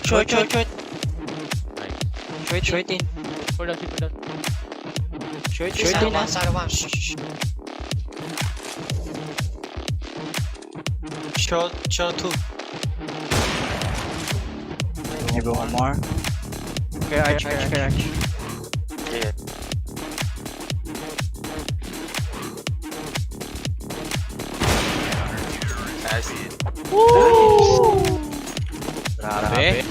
Short. Nice. Short in. Pull down. Short in ah. Side one. Short two. Maybe one more. Okay, arch. Yeah. Nice. Grabe.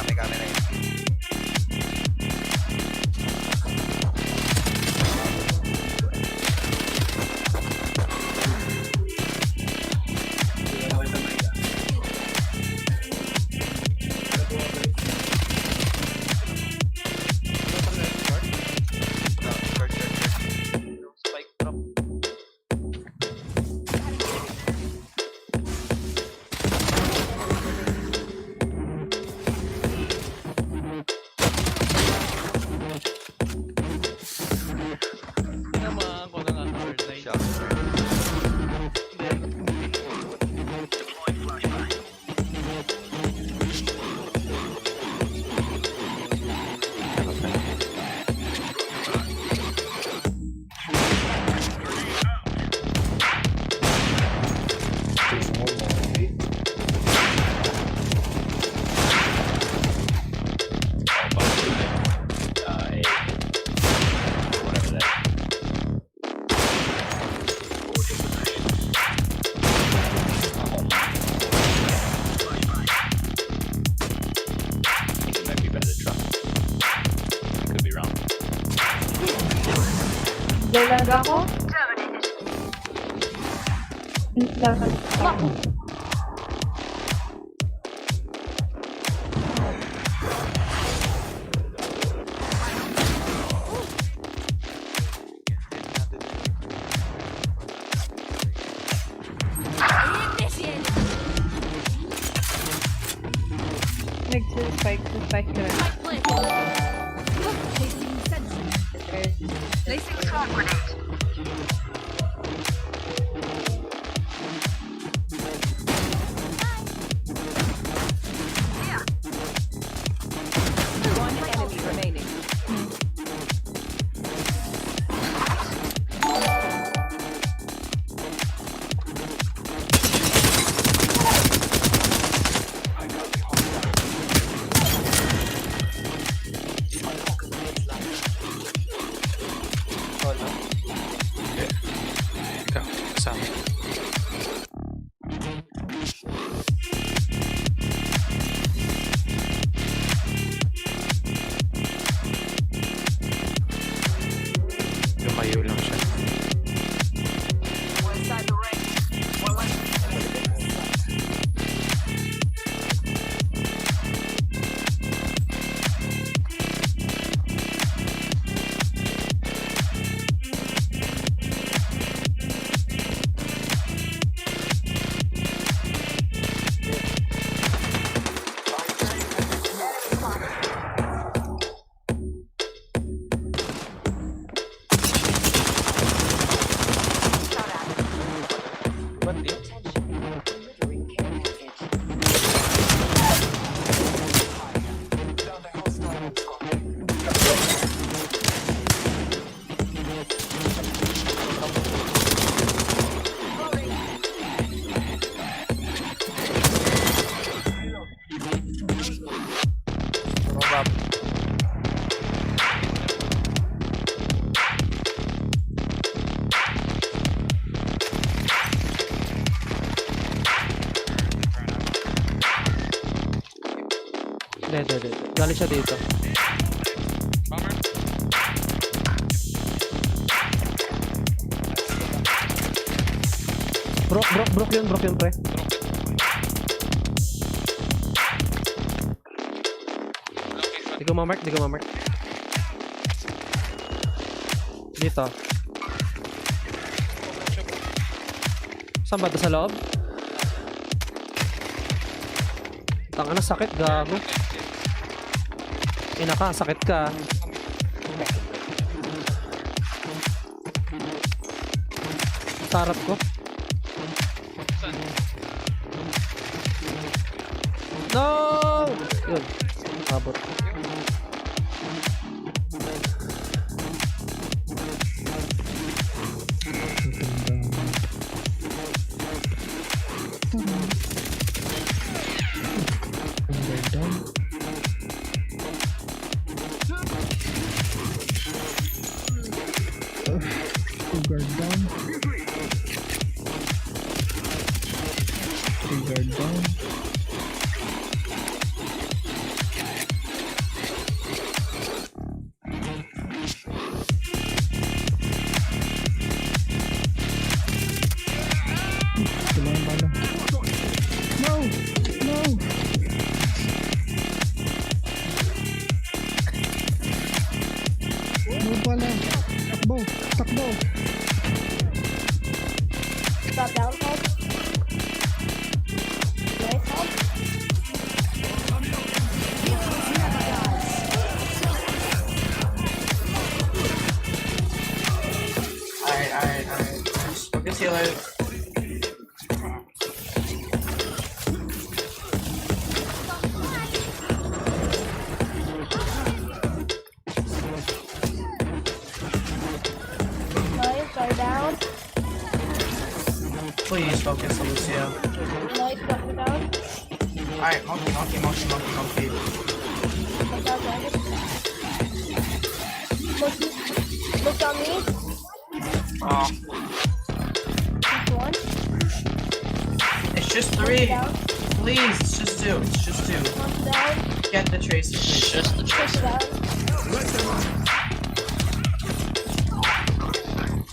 May camera yun. Spike drop. Dalaga ako? Dalaga ako. Nag-spike ka rin. Placing swarm grenade. One enemy remaining. Lumayo lang siya. Hindi. Galing siya dito. Broke yun pre. Di ko ma-mark. Dito. Saan ba? Sa loob? Tanga na, sakit, gago. Ina ka, sakit ka. Sarap ko. No! Yun. Abot. Guard down. Guard down. Kailangan mana? No! No! No pala! Takbo! Takbo! Drop down, hold. Nice, hold. Alright. Focus healer. Nice, go down. Please focus, Lucio. Nice, drop it down. Alright, monkey. Go down, dragon. Look on me. Oh, Just one. it's just One 3. down. Please, it's just 2. It's just 2. One down. Get the tracer, please. Just the Push tracer. down.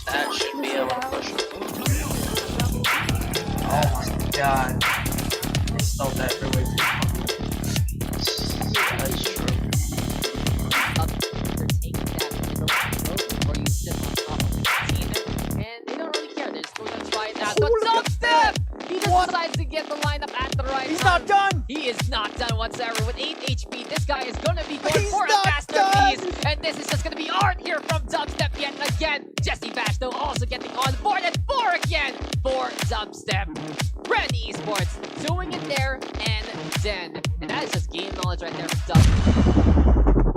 That should be able to push it. Oh my god. I stole that for way too long. That's true. Up, they're taking that middle road where you sit on top of the team, and they don't really care. They're still gonna try that. But dubstep! He just decides to get the lineup at the right time. He's not done! He is not done whatsoever. With 8 HP, this guy is gonna be going for a masterpiece. And this is just gonna be art here from Dubstep yet again. Jesse Bash, though, also getting on board at 4 again for Dubstep. Ren Esports doing it there and then. And that is just game knowledge right there from Dubstep.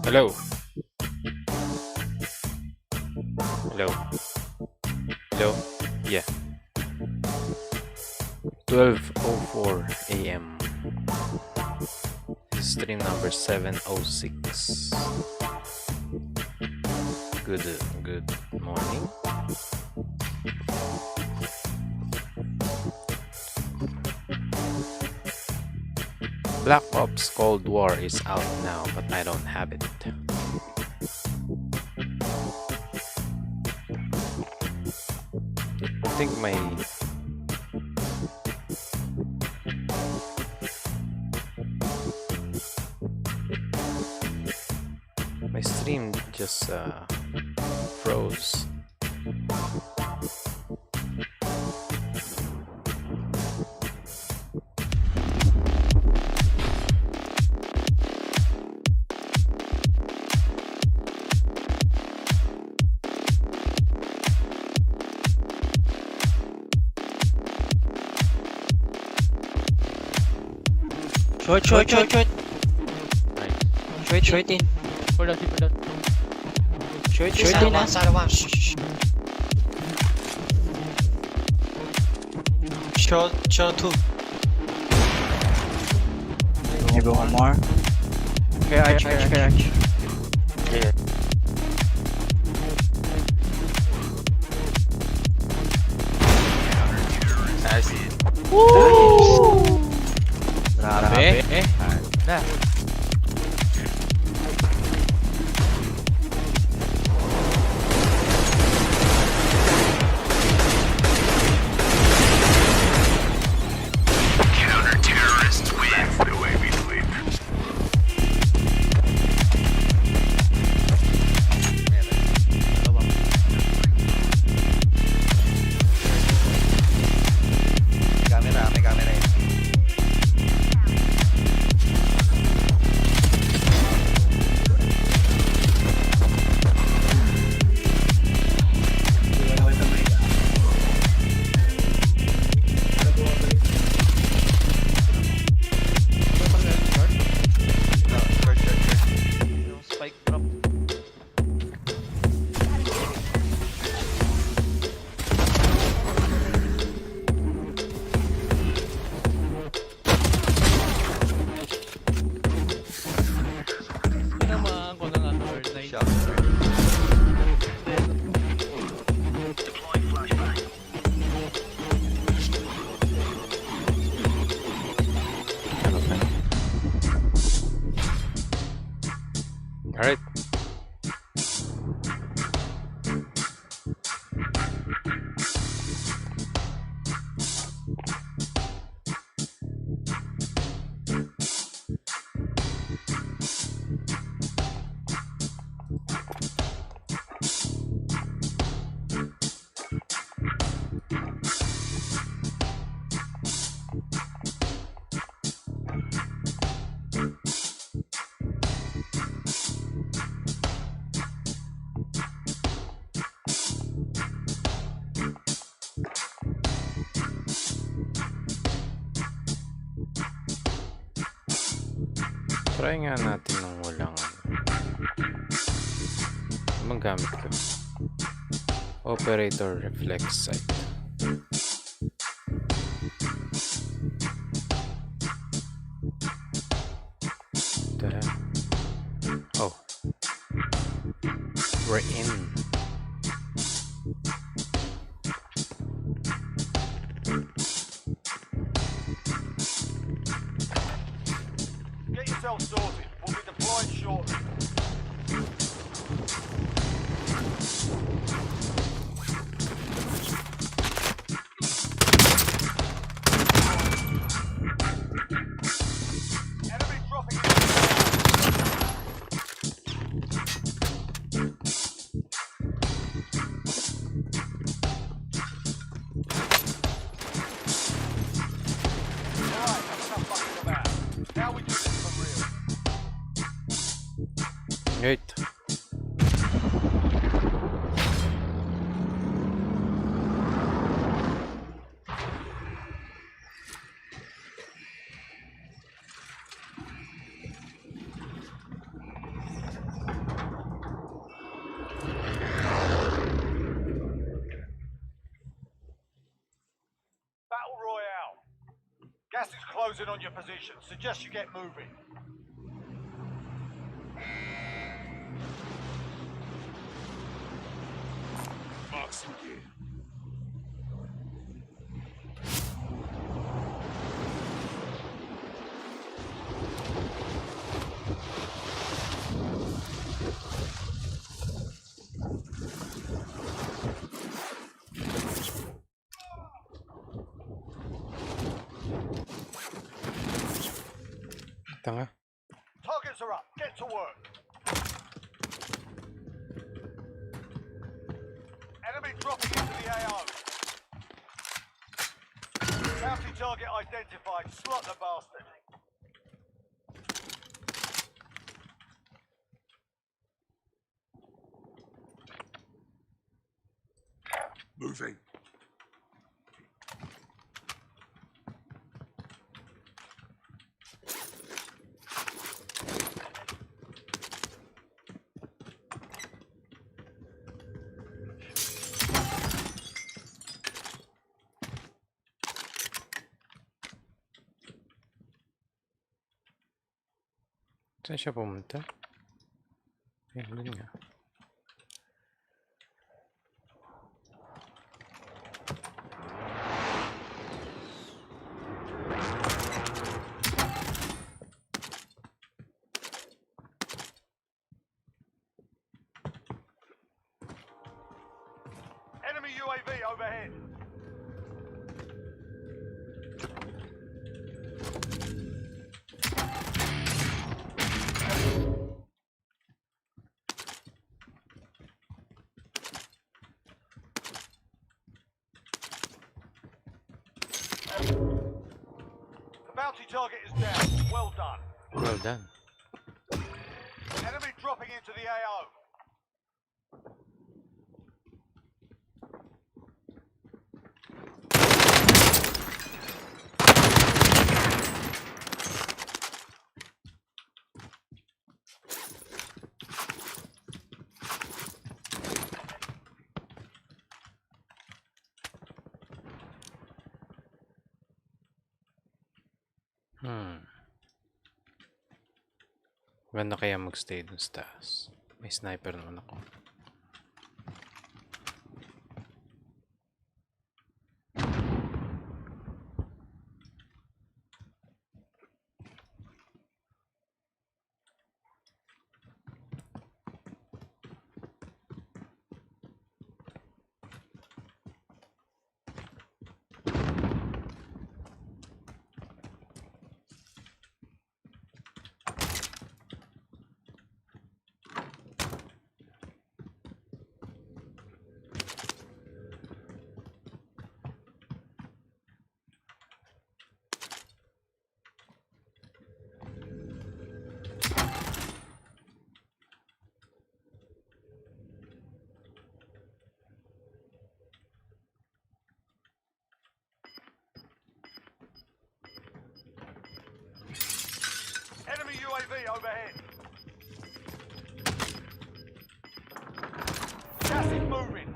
Hello. Hello. Hello. Yeah. 12:04 a.m. Stream number 706. Good morning. Black Ops Cold War is out now, but I don't have it. I think my My stream just froze. Short. Right. Short in. Hold on. Short in na. Sarwa. Short 2. Maybe one more. Okay, arch. Yeah. Nice. Grabe. Na. May camera yun. Spike drop. Tinamaan ko na nga third night. Alright. Try nga natin ng walang anong gamit ko? Operator reflex sight. Tara. Oh. We're in. Get yourself sorted. We'll be deployed shortly. Enemy dropping Alright, that's enough fucking about. Now we do this for real. Wait. Battle Royale. Gas is closing on your position. Suggest you get moving. Tanga. Targets are up. Get to work. Enemy dropping into the AO. Bounty target identified. Slot the bastard. Moving. Saan siya pumunta? Ayun, dun nga. Enemy UAV overhead. The bounty target is down. Well done. Well done. Enemy dropping into the AO. Maganda kaya magstay dun sa taas. May sniper naman ako. Enemy UAV overhead. Gas is moving.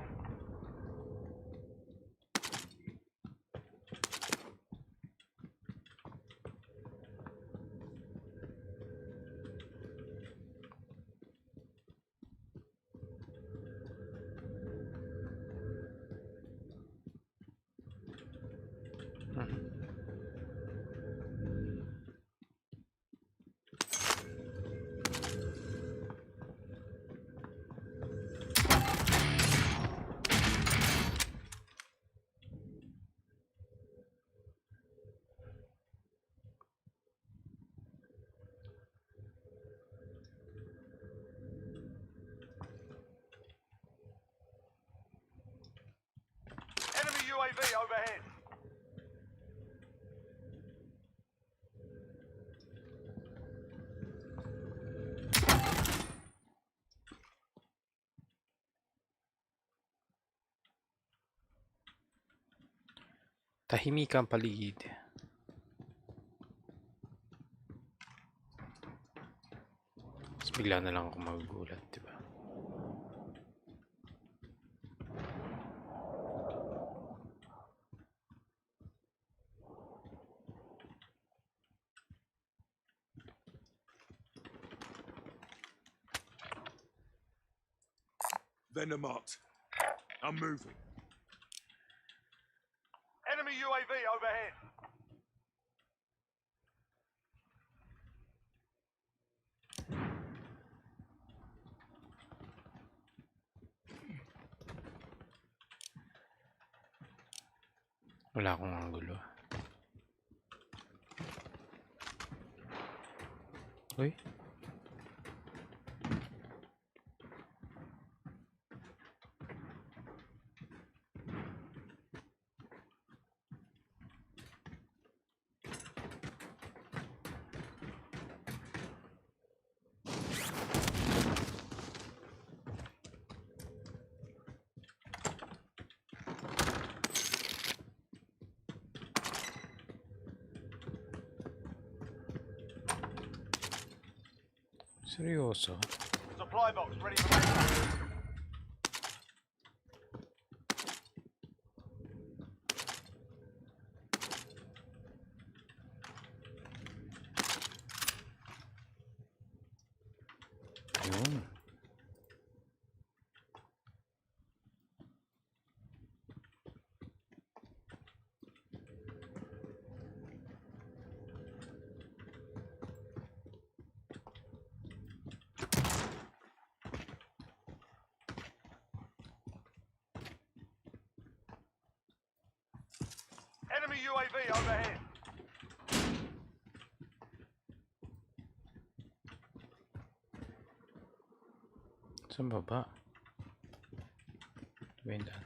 Enemy UAV overhead. Tahimik ang paligid. Tapos bigla na lang ako magugulat, diba? Venom marked. I'm moving. Enemy UAV overhead. Wala akong angulo. Uy. Seryoso? Supply box ready for backup. Yun. Enemy UAV overhead. Sa baba. Windan.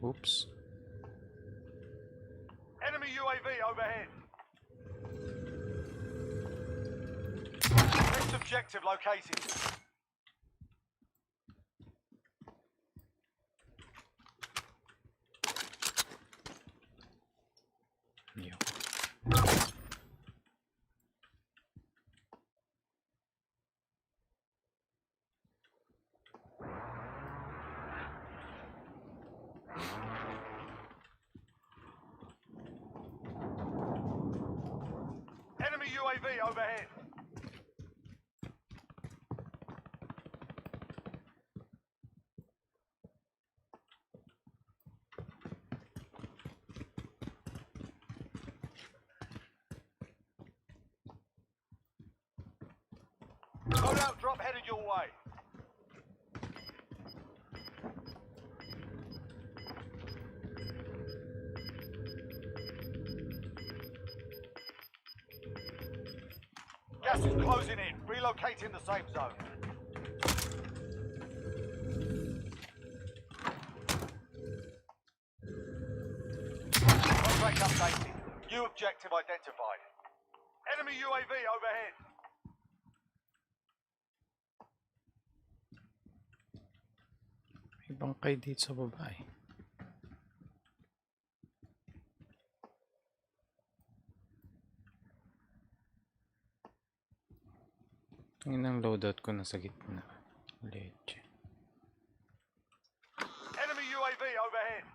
Oops. Enemy UAV overhead. Next objective located. Yun. Enemy UAV overhead. Loadout drop headed your way. Gas is closing in. Relocating the safe zone. Contract updated. New objective identified. Enemy UAV overhead. May bangkay dito sa baba eh. Tingin ang loadout ko nasa gitna. Leche. Enemy UAV overhead.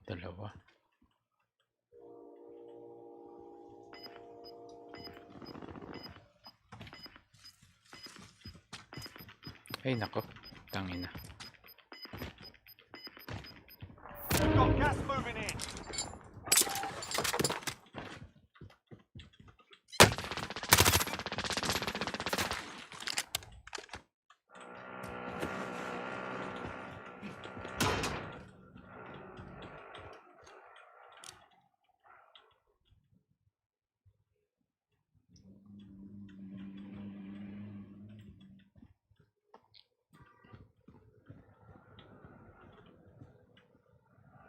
Dalawa. Ay nako, tangina. We've got gas moving in.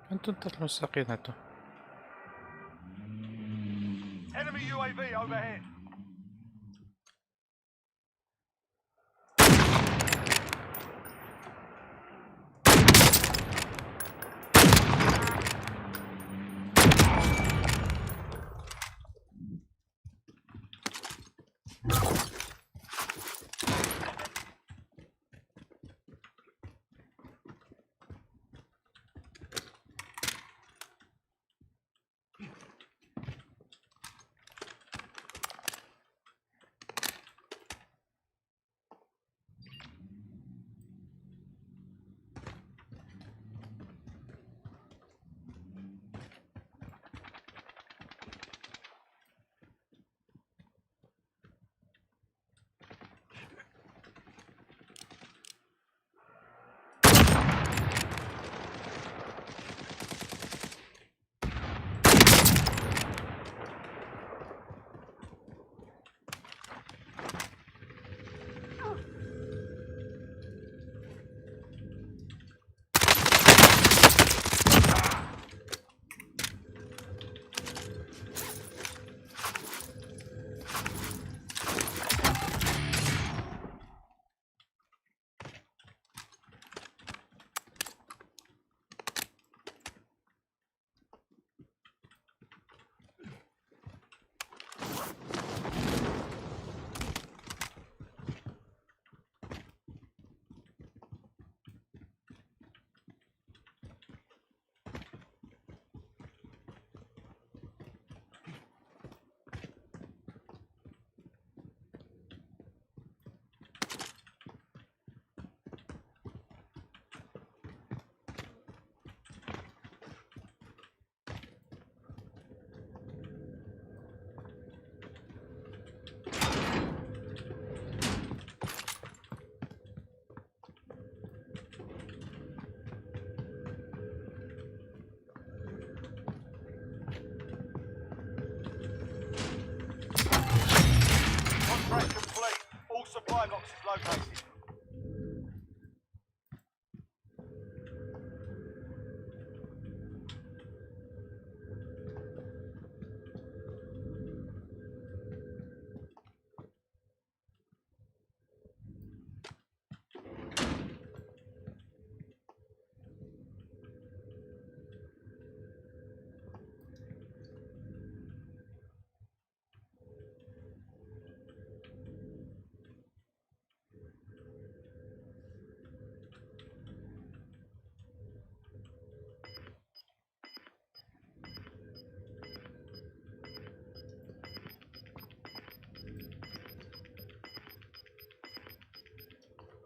Ano itong tatlong sakyan na to? Enemy UAV overhead. supply box is located.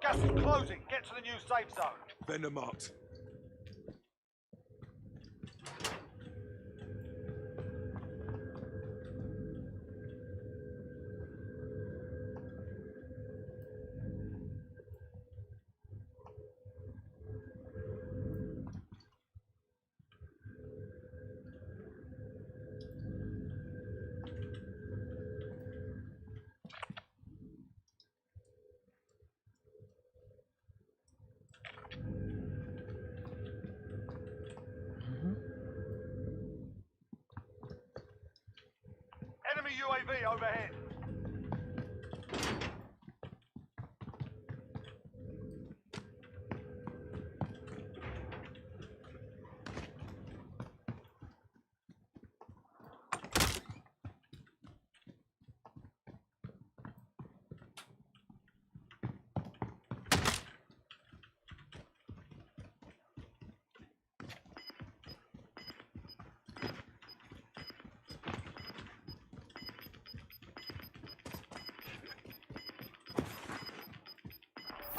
Gas is closing. Get to the new safe zone. Venom marked. Enemy UAV overhead.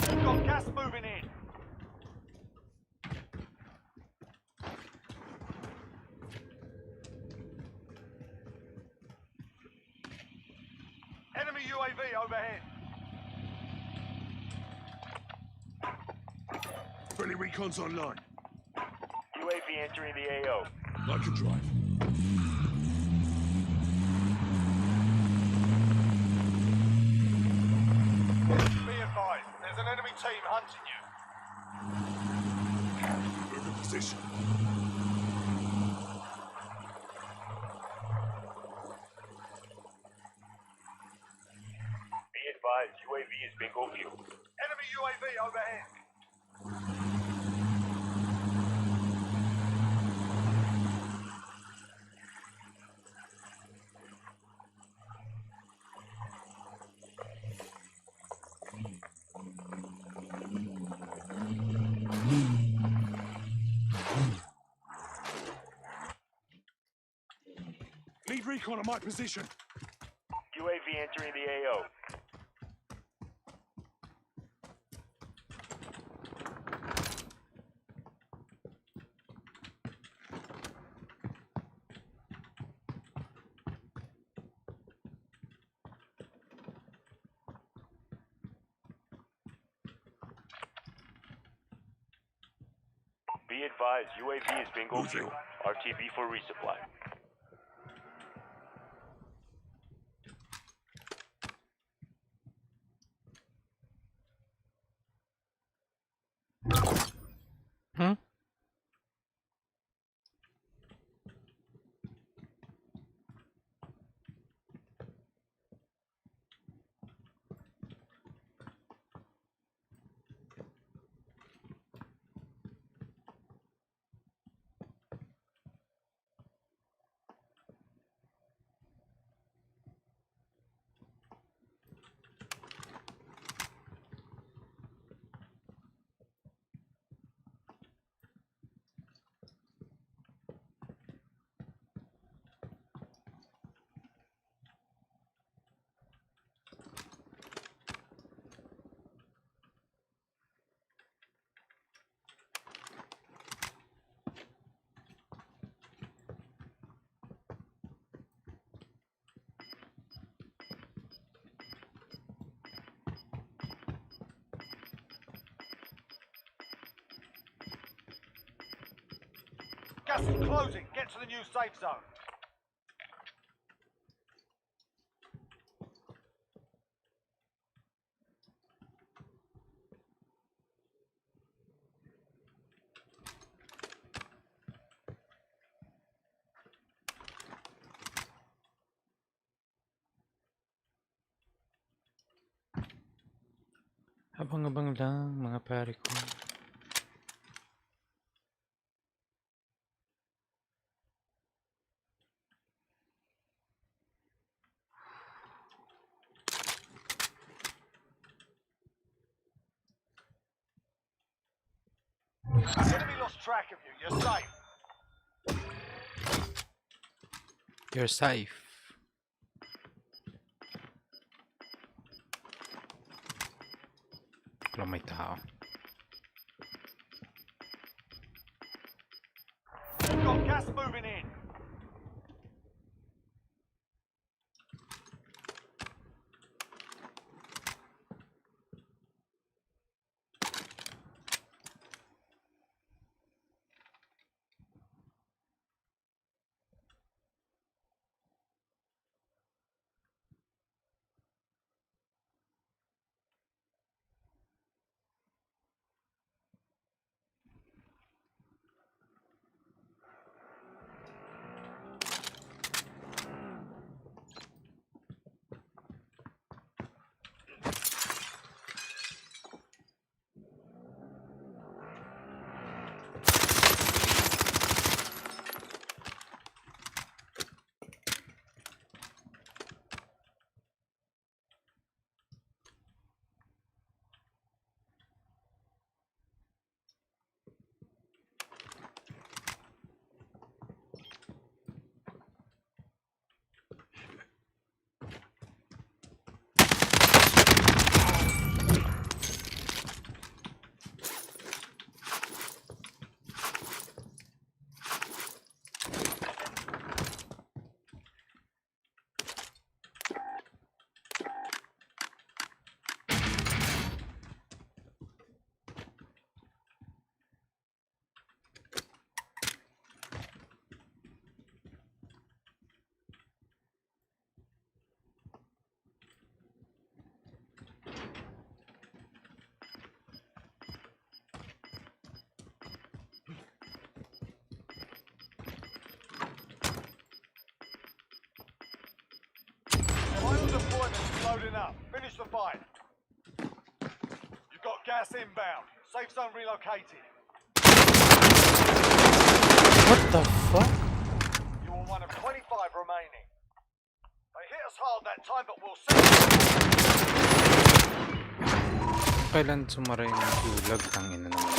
We've got gas moving in. Enemy UAV overhead. Friendly recon's online. UAV entering the AO. I can drive. Be advised, there's an enemy team hunting you. Move in position. Be advised, UAV is bingo fuel. Enemy UAV overhead. Lead recon on my position. UAV entering the AO. Be advised, UAV is bingo Moving. fuel. RTB for resupply. Hmm? Gas is closing. Get to the new safe zone. Abang-abang lang mga pare ko. Enemy lost track of you. You're safe. You're safe. Wala may tao. You've got gas moving in. Final deployment's loading up. Finish the fight. You've got gas inbound. Safe zone relocated. What the fuck? You are one of 25 remaining. They hit us hard that time, but we'll see. Kailan sumara yung tulag? Tangina naman.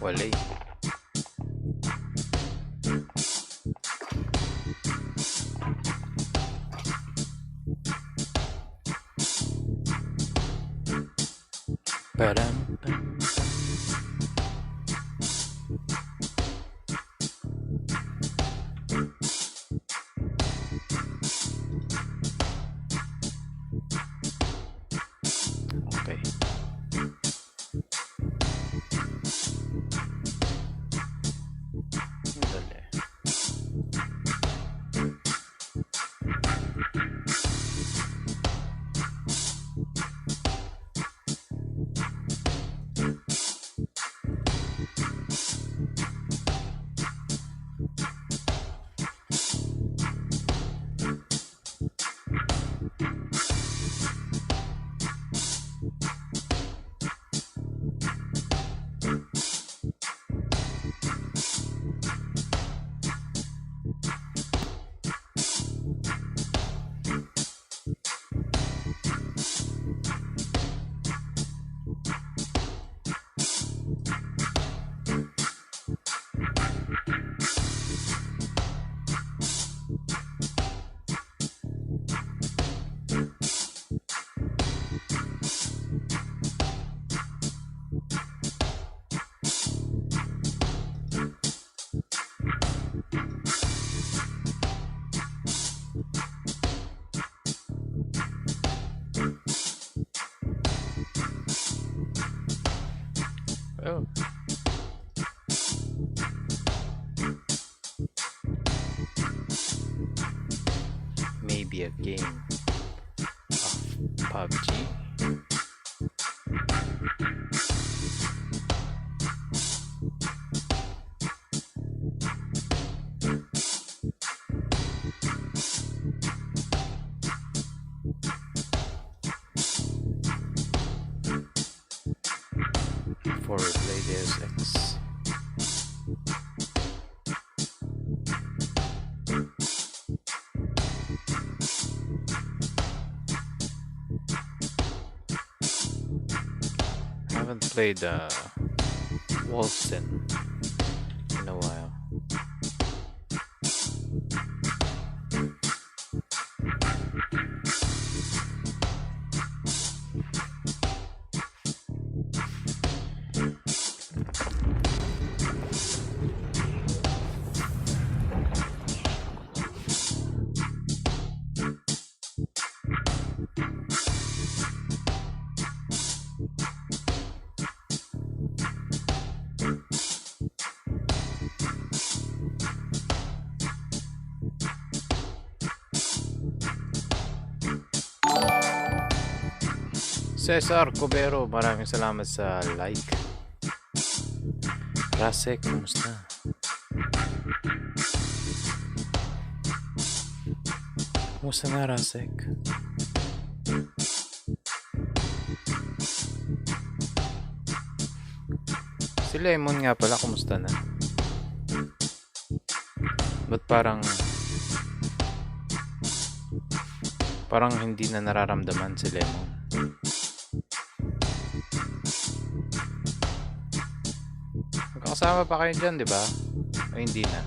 Wala eh. Param, pam, okay. Dali. Oh. Maybe a game of PUBG. For play Deus Ex. Haven't played Wolfenstein in a while. Cesar Cobero, maraming salamat sa like. Rasek, kumusta? Kumusta na, Rasek? Si Lemon nga pala, kumusta na? Ba't parang hindi na nararamdaman si Lemon? Magkakasama pa kayo dyan, di ba? O hindi na?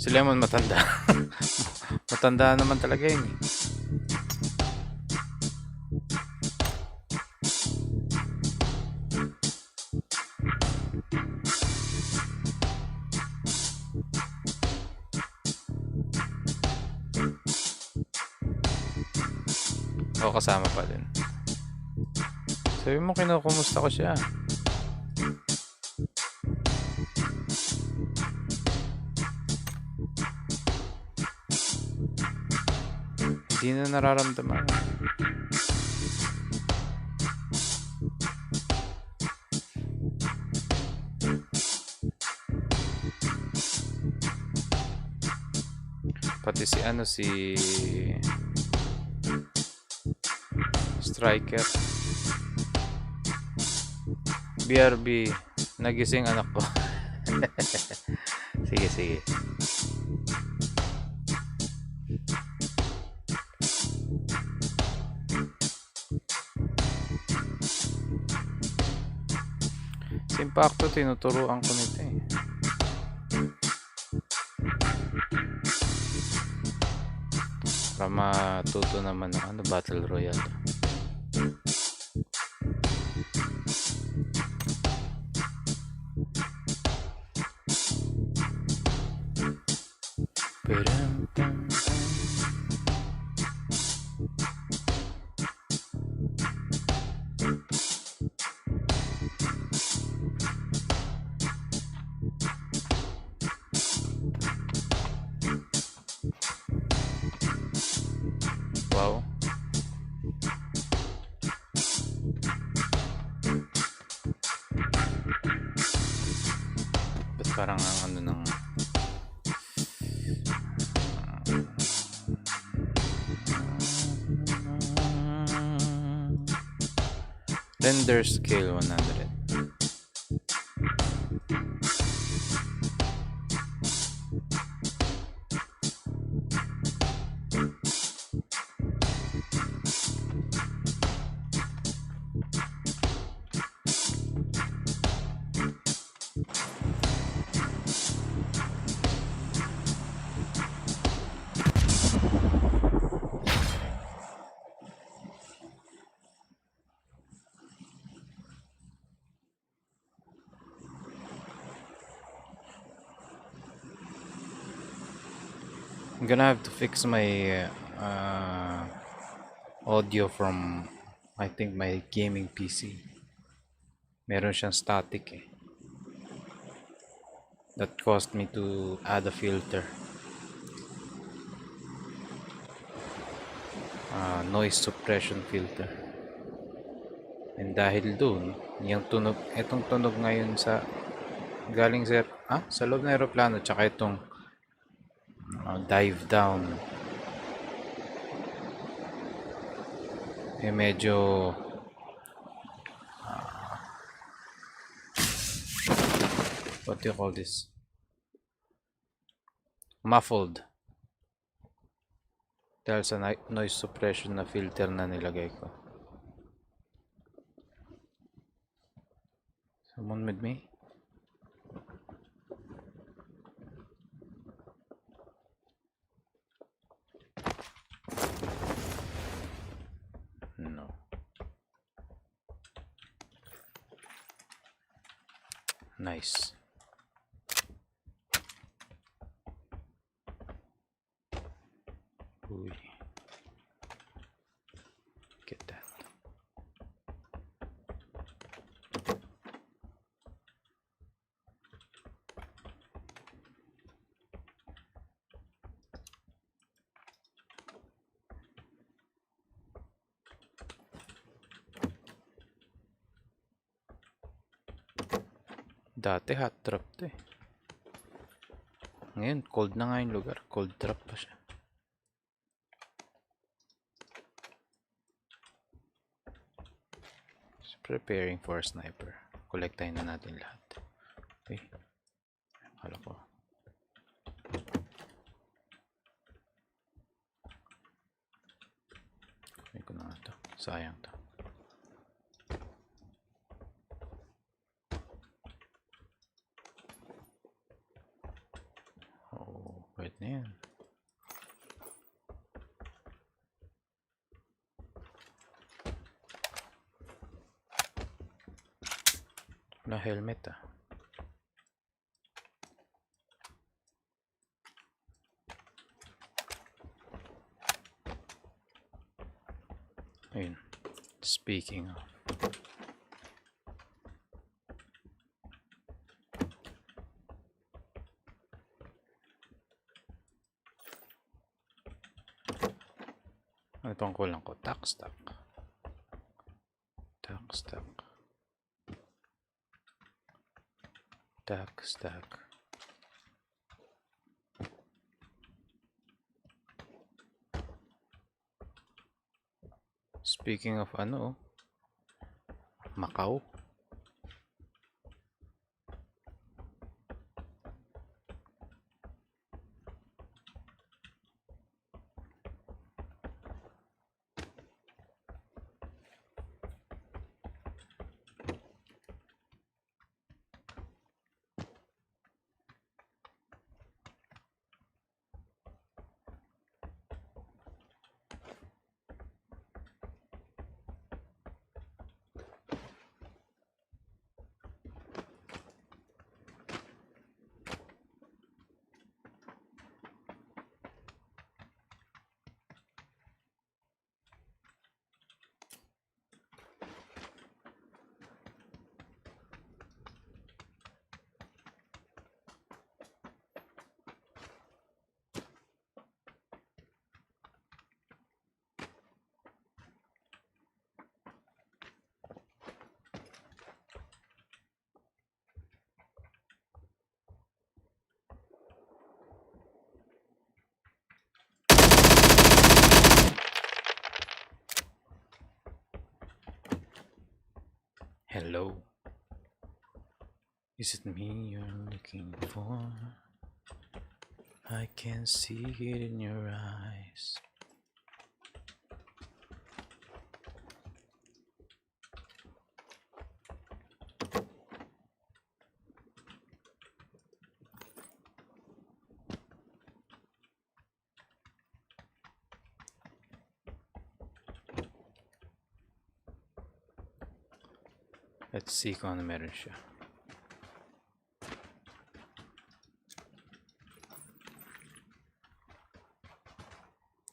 Si Lemon matanda. Matanda naman talaga yun eh. O kasama pa din. Sabi mo kinukumusta ko siya. Hindi na nararamdaman. Pati si ano, si Striker. BRB, nagising anak ko. Sige, sige. Si Impacto, tinuturuan ko nito eh. Para matuto naman ng ano, Battle Royale. Param, pam, wow. Ba't parang ang ano ng render scale 100. I'm gonna have to fix my audio from, I think, my gaming PC. Meron siyang static eh. That caused me to add a filter. Noise suppression filter. And dahil dun, yung tunog, etong tunog ngayon sa galing sa loob ng aeroplano, tsaka itong dive down, eh medyo what do you call this? Muffled. Dahil sa noise suppression na filter na nilagay ko. Someone with me? No. Nice. Uy. Get that. Dati hot drop to eh. Ngayon, cold na nga yung lugar. Cold drop pa siya. Just preparing for a sniper. Kolektahin na natin lahat. Okay. Akala ko. Kunin ko na nga to. Sayang to. Pwede na yan. Wala helmet ah. Ayun. Speaking of. Ano pang kulang ko? Tack stack. Tack stack. Tack stack. Speaking of ano, Macau. Hello. Is it me you're looking for? I can see it in your eyes. Let's see kung ano meron siya.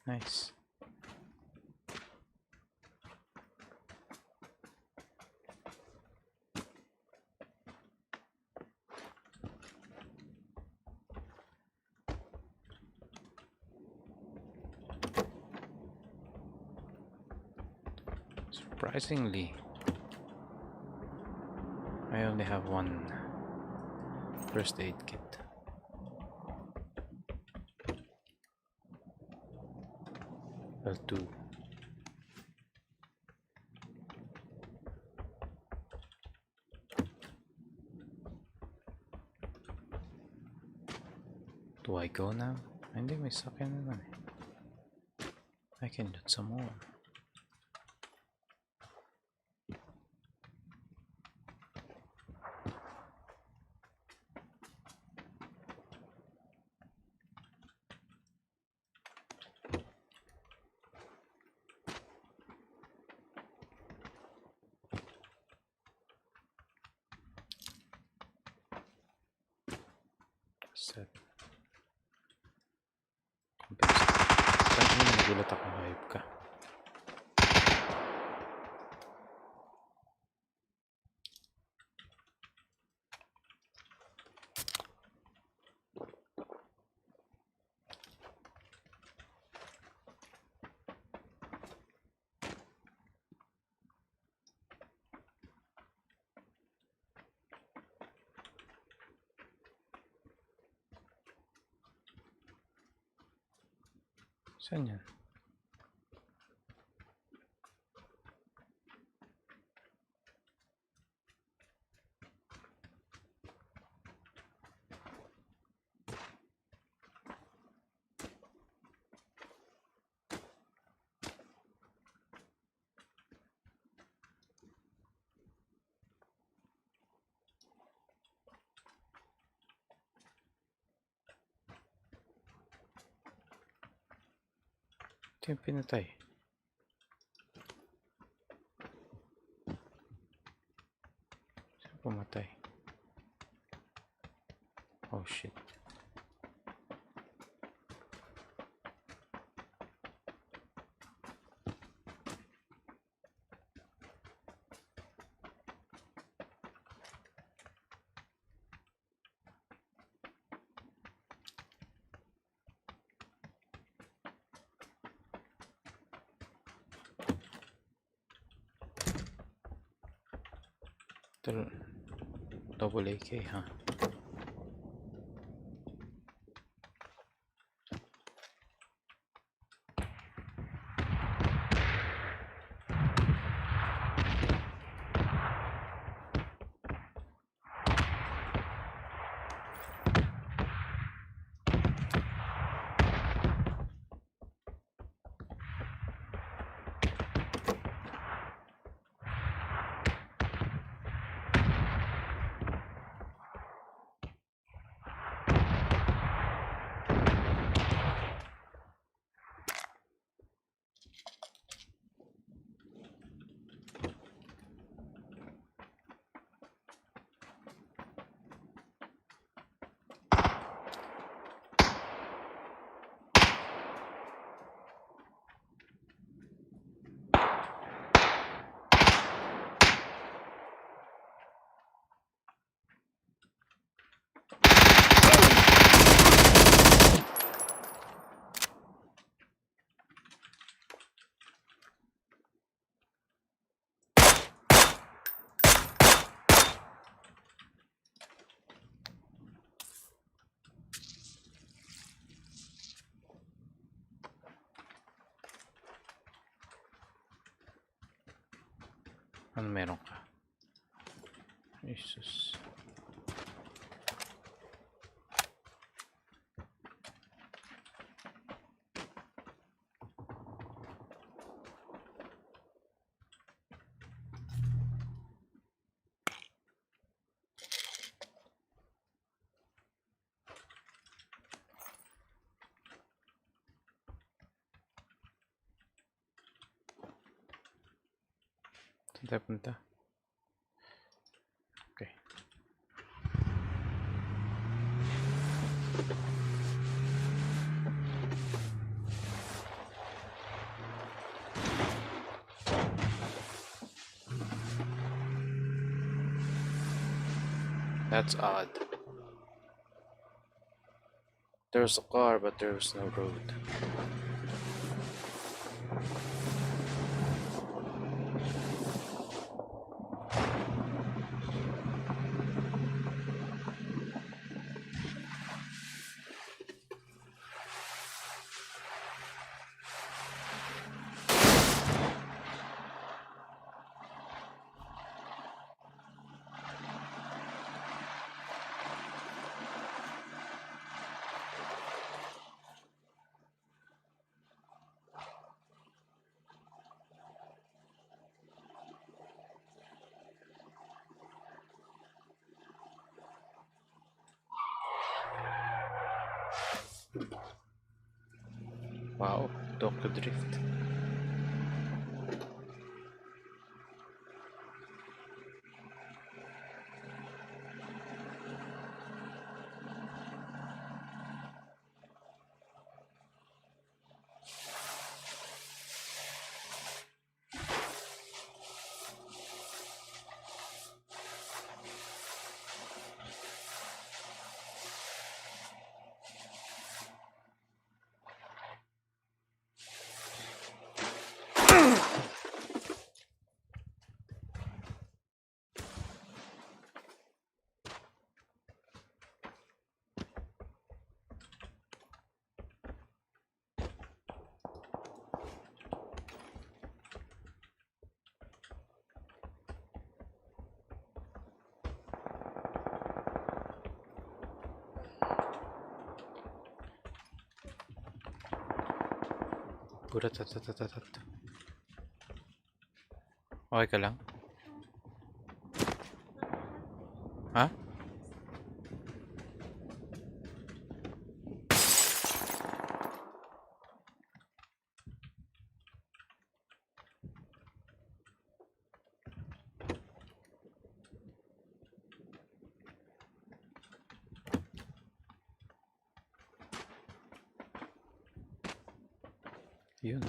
Nice. Surprisingly, I only have one first aid kit. Well, two. Do I go now? Hindi, may sakyan na naman eh. I can loot some more. Set. Saan nagulat ako, hayop ka. Saan yan? Ito yung pinatay. Saan pumatay? Oh shit. Double AK, huh? Ano meron ka? Jesus. Saan tayo punta? Okay. That's odd. There's a car, but there's no road. Wow, Tokyo Drift. Pura tatatatat. Okay ka lang? Ha? Yun.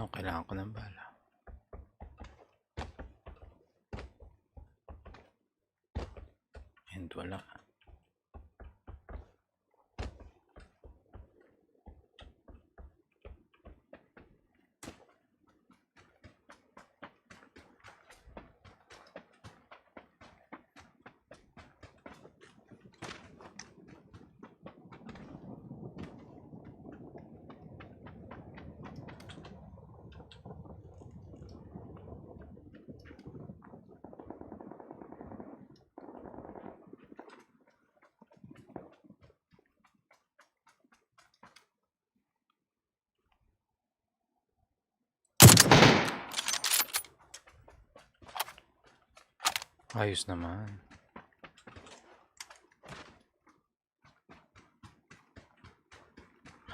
No, kailangan ko ng bala. And wala. Ayos naman.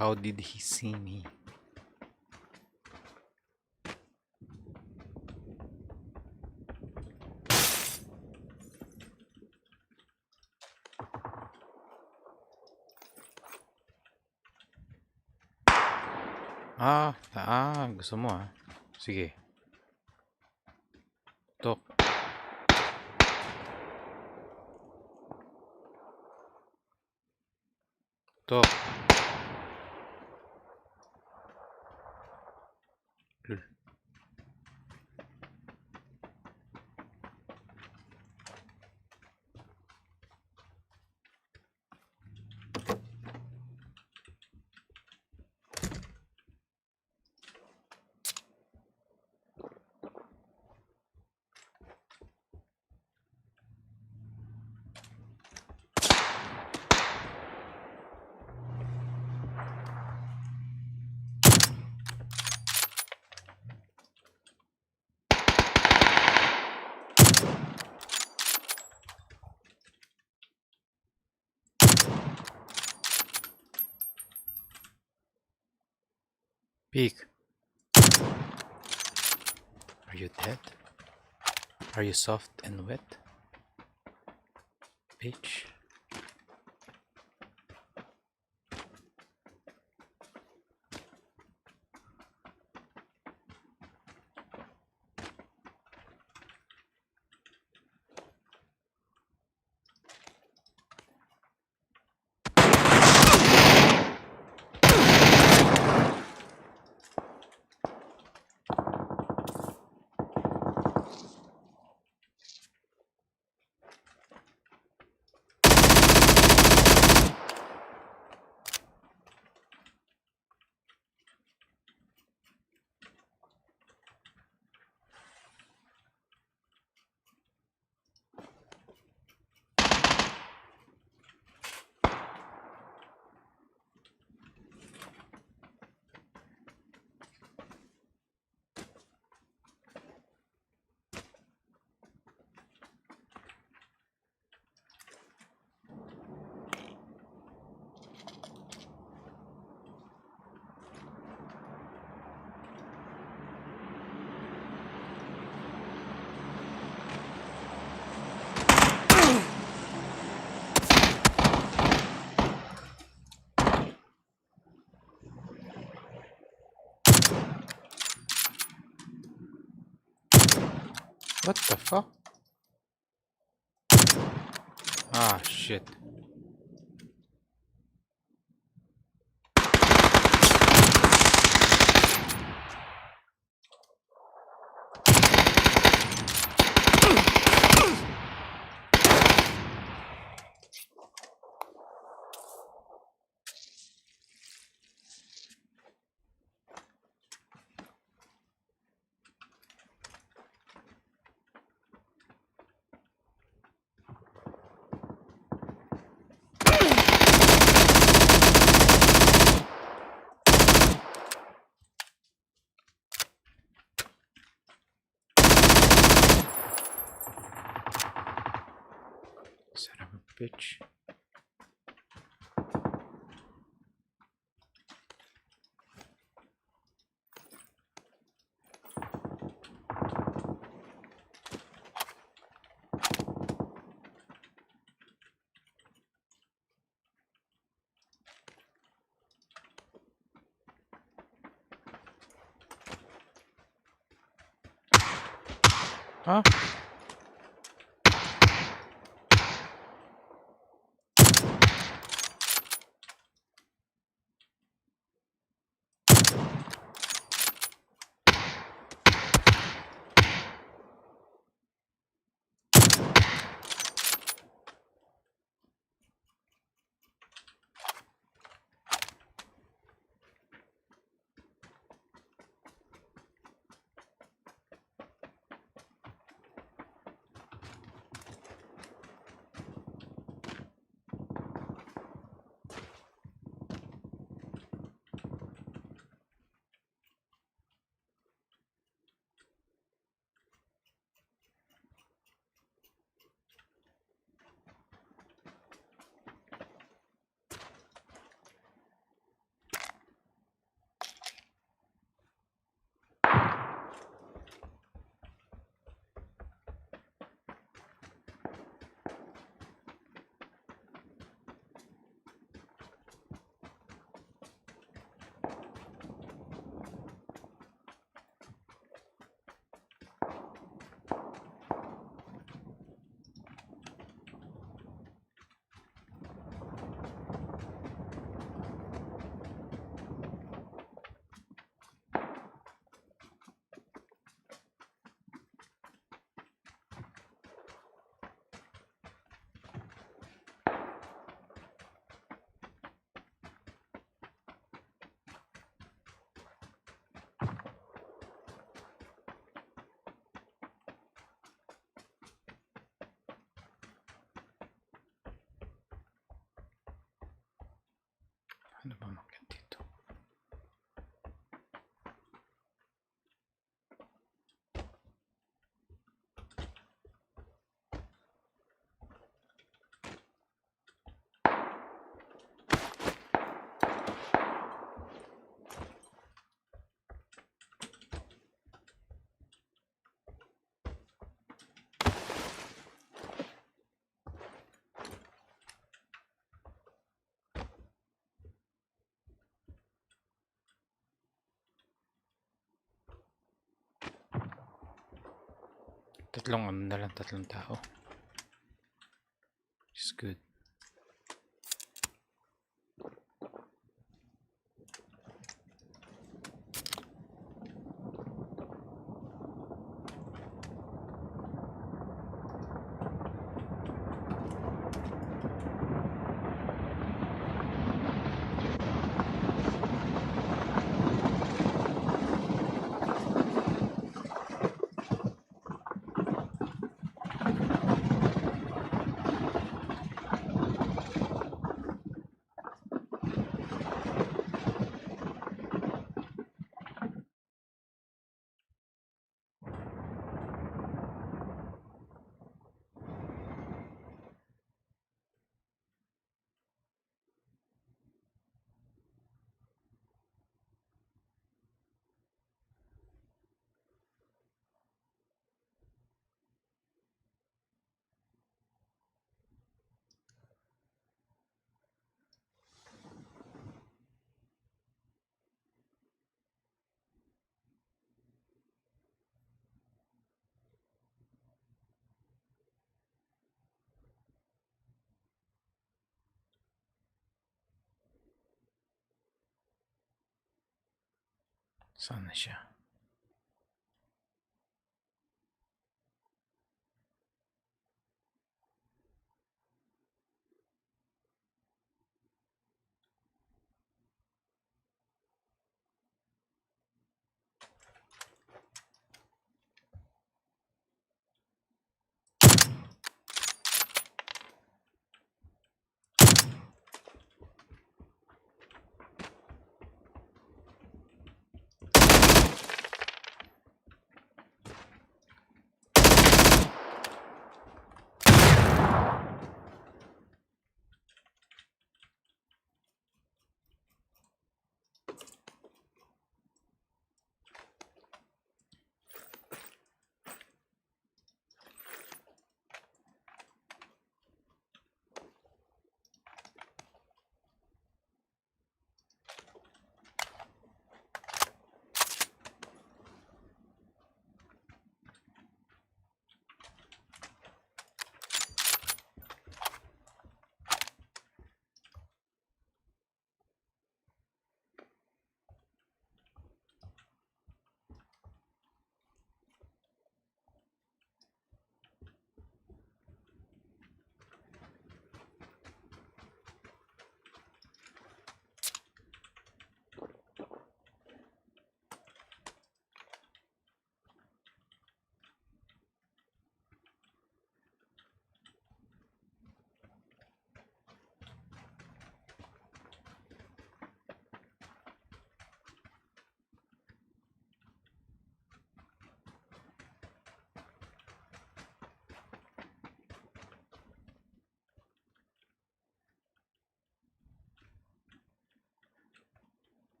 How did he see me? Gusto mo ah. Sige. Tok. Tok. Lul. Peek. Are you dead? Are you soft and wet? Bitch. What the fuck? Ah, shit. Son of a bitch. Huh? Ano ba makit dito? Tatlong ano na lang, tatlong tao. It's good. Saan na siya?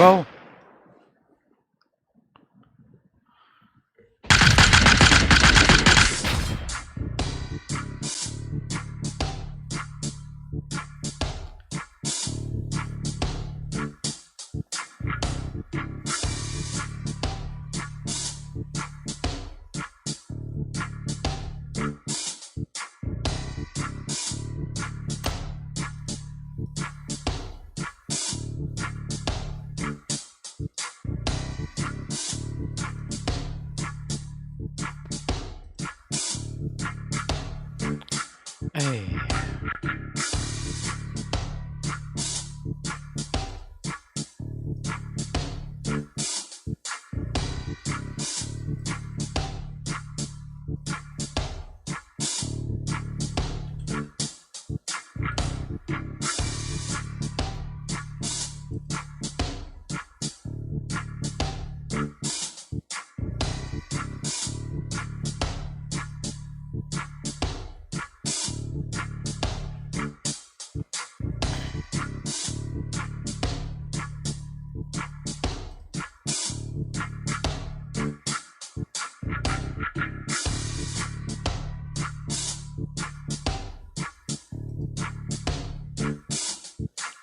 Wow! Ay.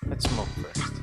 Let's smoke first.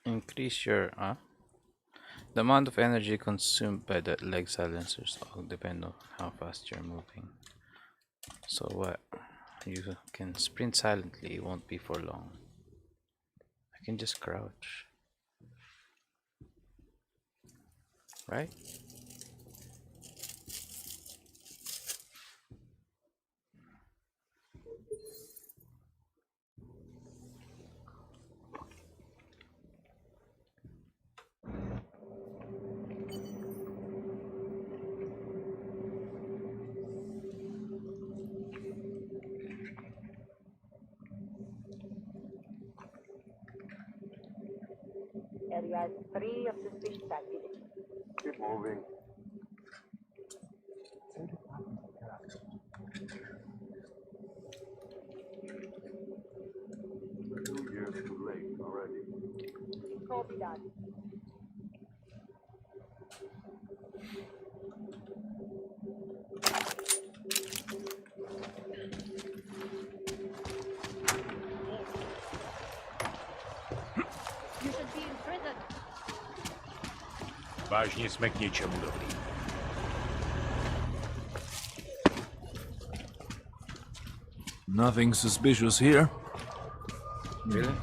Increase your The amount of energy consumed by the leg silencers all depend on how fast you're moving. So what? You can sprint silently, it won't be for long. I can just crouch. Right? Area 3 of suspicious activity. Keep moving. Two years too late already. Copy that. You should be in prison. Vážně jsme k něčemu dobrý. Nothing suspicious here. Really?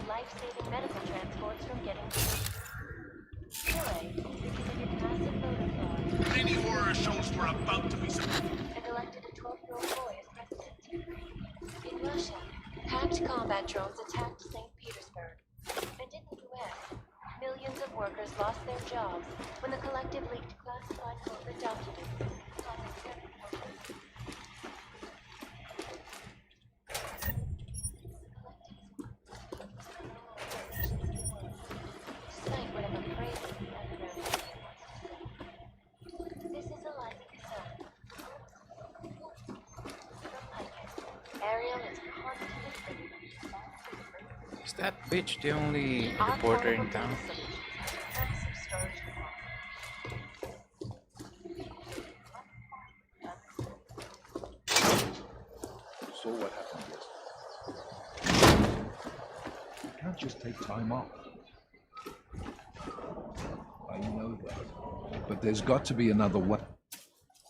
Life-saving medical transports from getting Chile committed massive voter fraud Many horror shows were about to be and elected a 12-year-old boy as president. In Russia, hacked combat drones attacked St. Petersburg. And in the US, millions of workers lost their jobs when the collective leaked classified corporate documents. Despite whatever crazy the underground media wants to say. This is Eliza Cassell. Ariel is constantly Is that bitch the only reporter in town? So what happened yesterday? You can't just take time off. I know that. But there's got to be another way.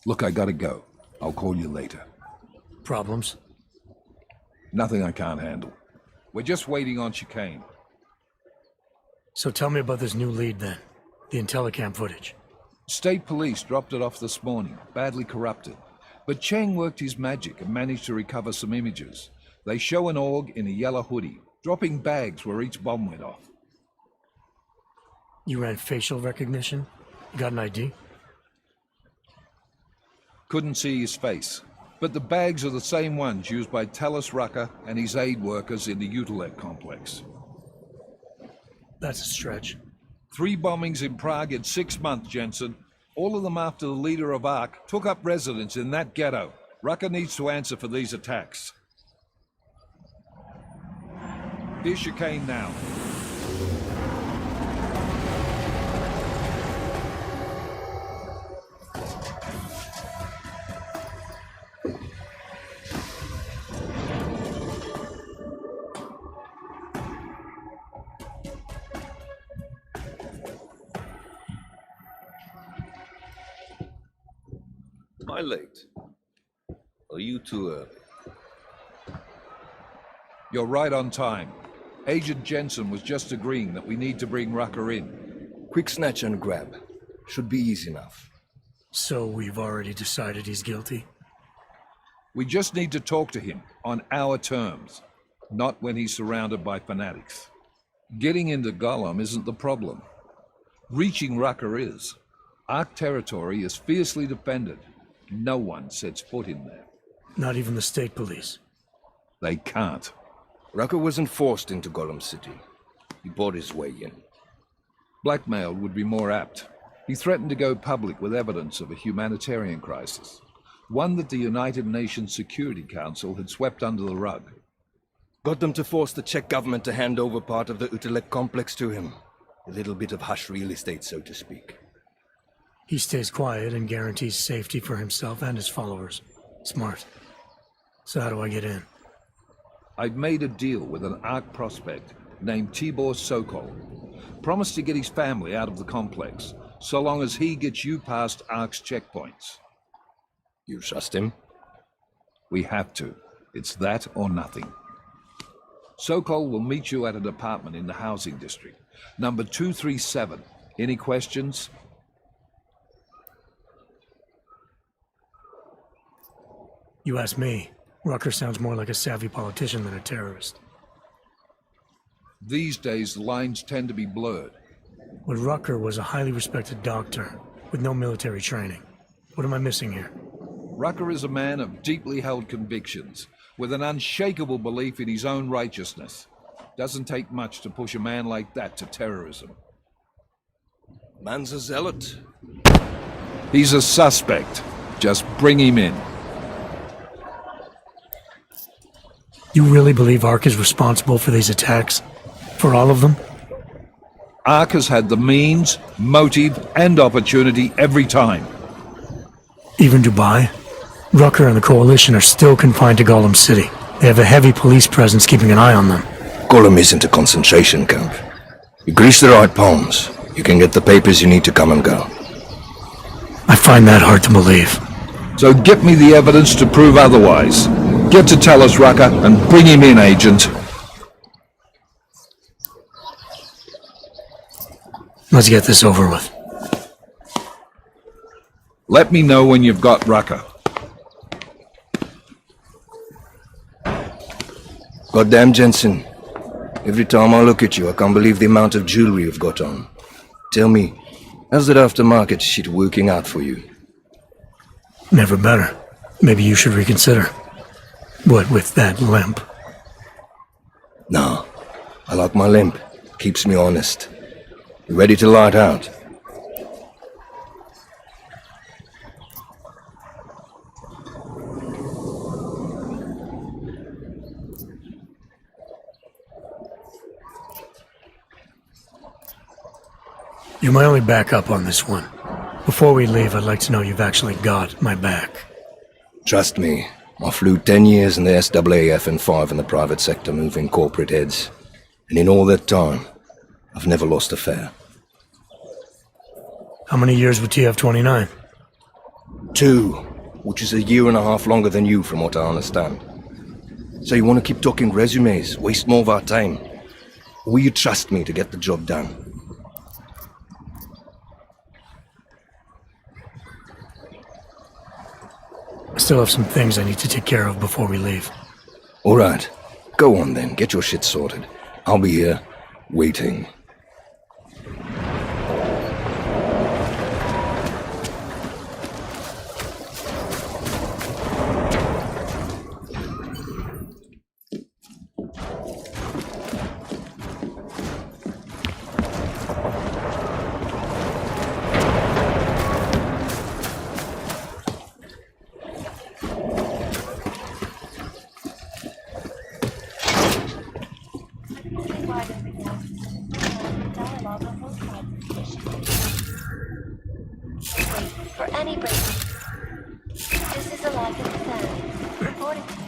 Look, I gotta go. I'll call you later. Problems? Nothing I can't handle. We're just waiting on chicane. So tell me about this new lead then. The Intellicam footage. State police dropped it off this morning, badly corrupted. But Cheng worked his magic and managed to recover some images. They show an org in a yellow hoodie, dropping bags where each bomb went off. You ran facial recognition? You got an ID? Couldn't see his face, but the bags are the same ones used by Talis Rucker and his aid workers in the Utilet complex. That's a stretch. 3 bombings in Prague in 6 months, Jensen. All of them after the leader of ARC took up residence in that ghetto. Rucker needs to answer for these attacks. Here's chicane now. Am I late? Are you too early? You're right on time. Agent Jensen was just agreeing that we need to bring Rucker in. Quick snatch and grab. Should be easy enough. So we've already decided he's guilty? We just need to talk to him on our terms, not when he's surrounded by fanatics. Getting into Gollum isn't the problem. Reaching Rucker is. ARC territory is fiercely defended. No one sets foot in there. Not even the state police. They can't. Rucker wasn't forced into Golem City. He bought his way in. Blackmail would be more apt. He threatened to go public with evidence of a humanitarian crisis, one that the United Nations Security Council had swept under the rug. Got them to force the Czech government to hand over part of the Utelek complex to him. A little bit of hush real estate, so to speak. He stays quiet and guarantees safety for himself and his followers. Smart. So how do I get in? I've made a deal with an ARC prospect named Tibor Sokol. Promised to get his family out of the complex, so long as he gets you past ARC's checkpoints. You trust him? We have to. It's that or nothing. Sokol will meet you at an apartment in the housing district. Number 237. Any questions? You ask me. Rucker sounds more like a savvy politician than a terrorist. These days, the lines tend to be blurred. But Rucker was a highly respected doctor with no military training. What am I missing here? Rucker is a man of deeply held convictions, with an unshakable belief in his own righteousness. Doesn't take much to push a man like that to terrorism. Man's a zealot. He's a suspect. Just bring him in. You really believe ARC is responsible for these attacks? For all of them? ARC has had the means, motive, and opportunity every time. Even Dubai? Rucker and the Coalition are still confined to Golem City. They have a heavy police presence keeping an eye on them. Golem isn't a concentration camp. You grease the right palms, you can get the papers you need to come and go. I find that hard to believe. So get me the evidence to prove otherwise. Get to tell us, Rucker, and bring him in, Agent. Let's get this over with. Let me know when you've got Rucker. Goddamn, Jensen. Every time I look at you, I can't believe the amount of jewelry you've got on. Tell me, how's that aftermarket shit working out for you? Never better. Maybe you should reconsider. What with that limp? Nah, I like my limp. Keeps me honest. You ready to light out? You're my only backup on this one. Before we leave, I'd like to know you've actually got my back. Trust me, I flew 10 years in the SAAF and 5 in the private sector moving corporate heads. And in all that time, I've never lost a fare. How many years with TF-29? 2, which is a year and a half longer than you from what I understand. So you want to keep talking resumes, waste more of our time? Or will you trust me to get the job done? I still have some things I need to take care of before we leave. All right. Go on then. Get your shit sorted. I'll be here, waiting. For any break. This is a life in the sand. Reporting to you.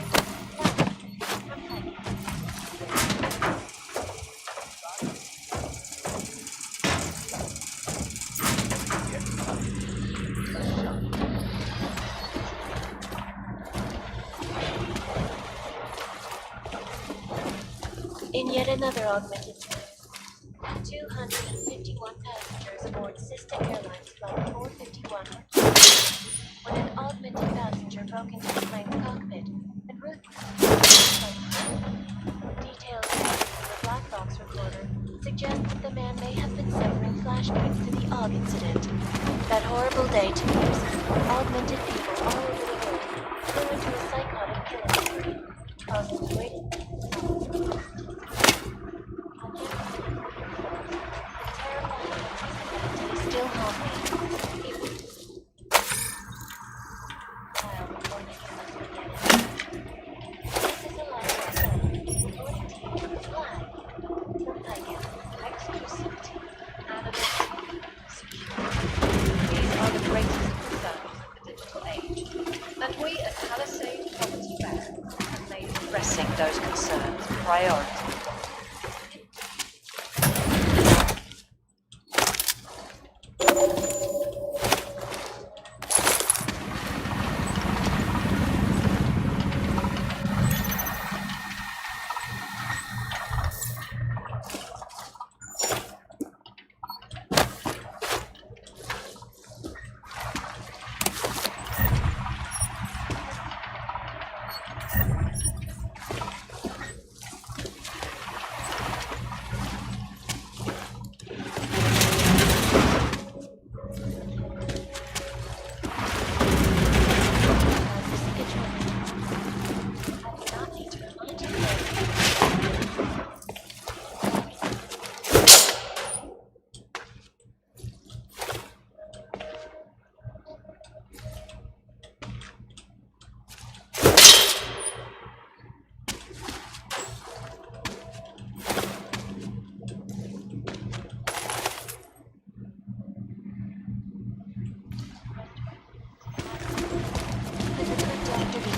In yet another augmented time, 251 passengers aboard Sister Airlines Flight 451 when an augmented passenger broke into the plane's cockpit and ruthlessly. Details from the black box recorder suggest that the man may have been suffering flashbacks to the AUG incident. That horrible day 2 years ago, augmented people all over the world flew into a psychotic killing spree, causing great still home me. These are the greatest concerns of the digital age, and we at Palisade Property Bank have made addressing those concerns a priority.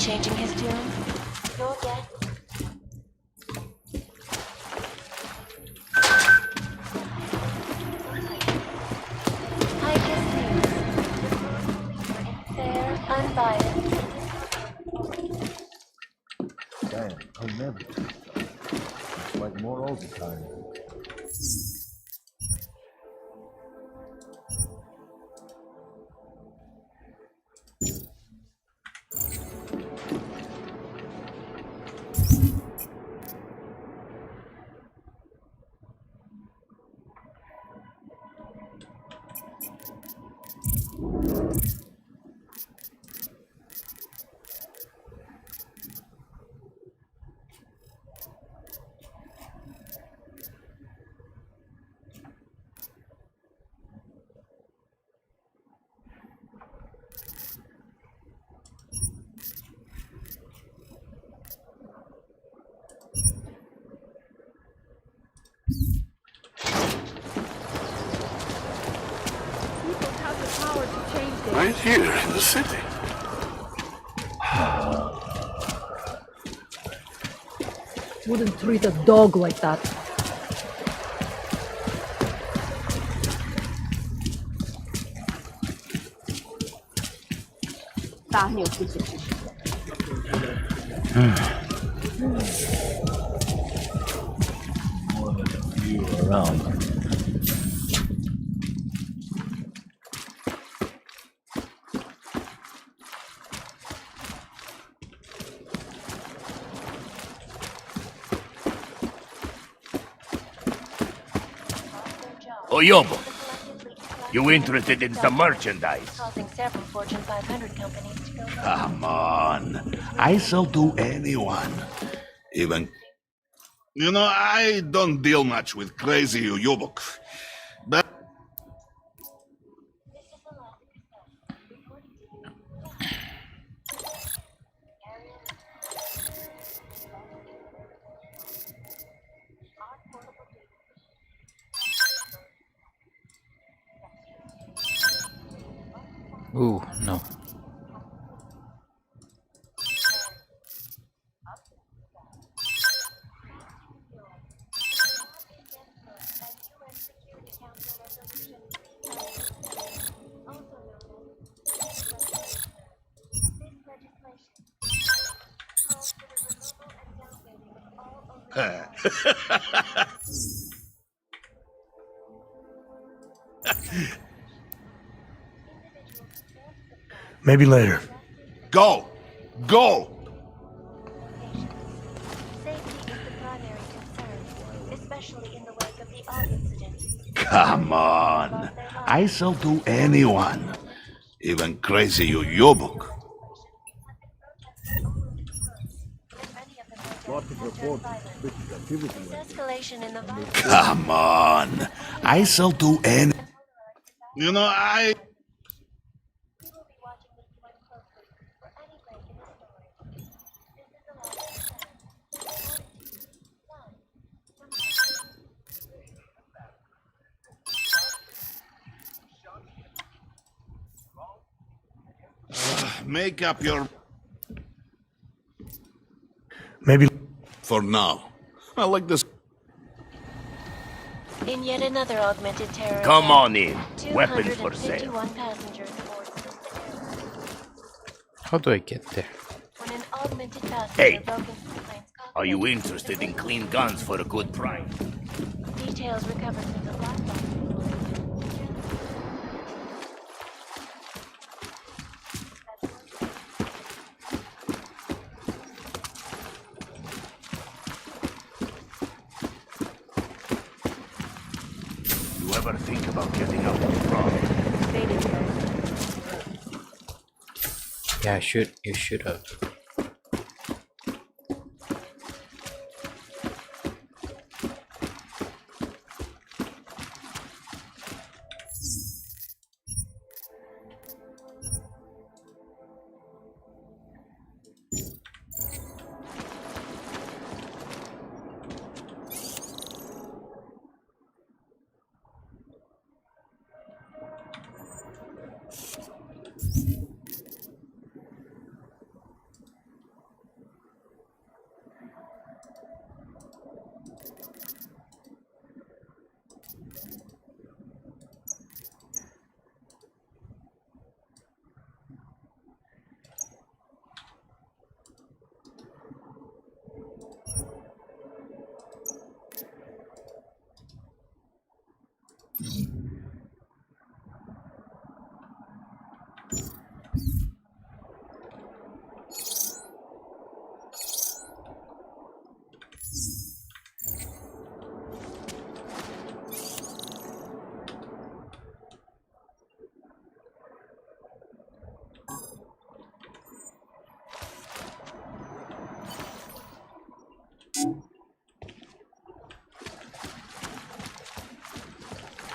Changing his tune? Your guess? I guess these. Fair, unbiased. Damn, I'll never do that. It's like more overtime. Right here in the city. Wouldn't treat a dog like that. More than a few around. Oyobo, you interested in some merchandise? Causing several Fortune 500 companies to go. Come on, I sell to anyone. Even. You know, I don't deal much with crazy Uyubok. But. Ooh, no. Maybe later. Go! Go! Safety is the primary concern, especially in the wake of the odd incident. Come on, I sell to anyone. Even crazy Uyubok. Lots of reports of suspicious activity. There's escalation in the violence. Come on. I sell to any. You know, I. We will be watching this one closely for any break in the story. This is the last stand. Make up your. Maybe. For now. I like this. In yet another augmented terror Come attack, on in. Weapons for sale. 251 passengers aboard Sister Airlines. How do I get there? When an augmented passenger Hey, broke into the plane's cockpit, are you interested in clean guns for a good price? details recovered from the black box. You ever think about getting out of the problem? Yeah, you should have.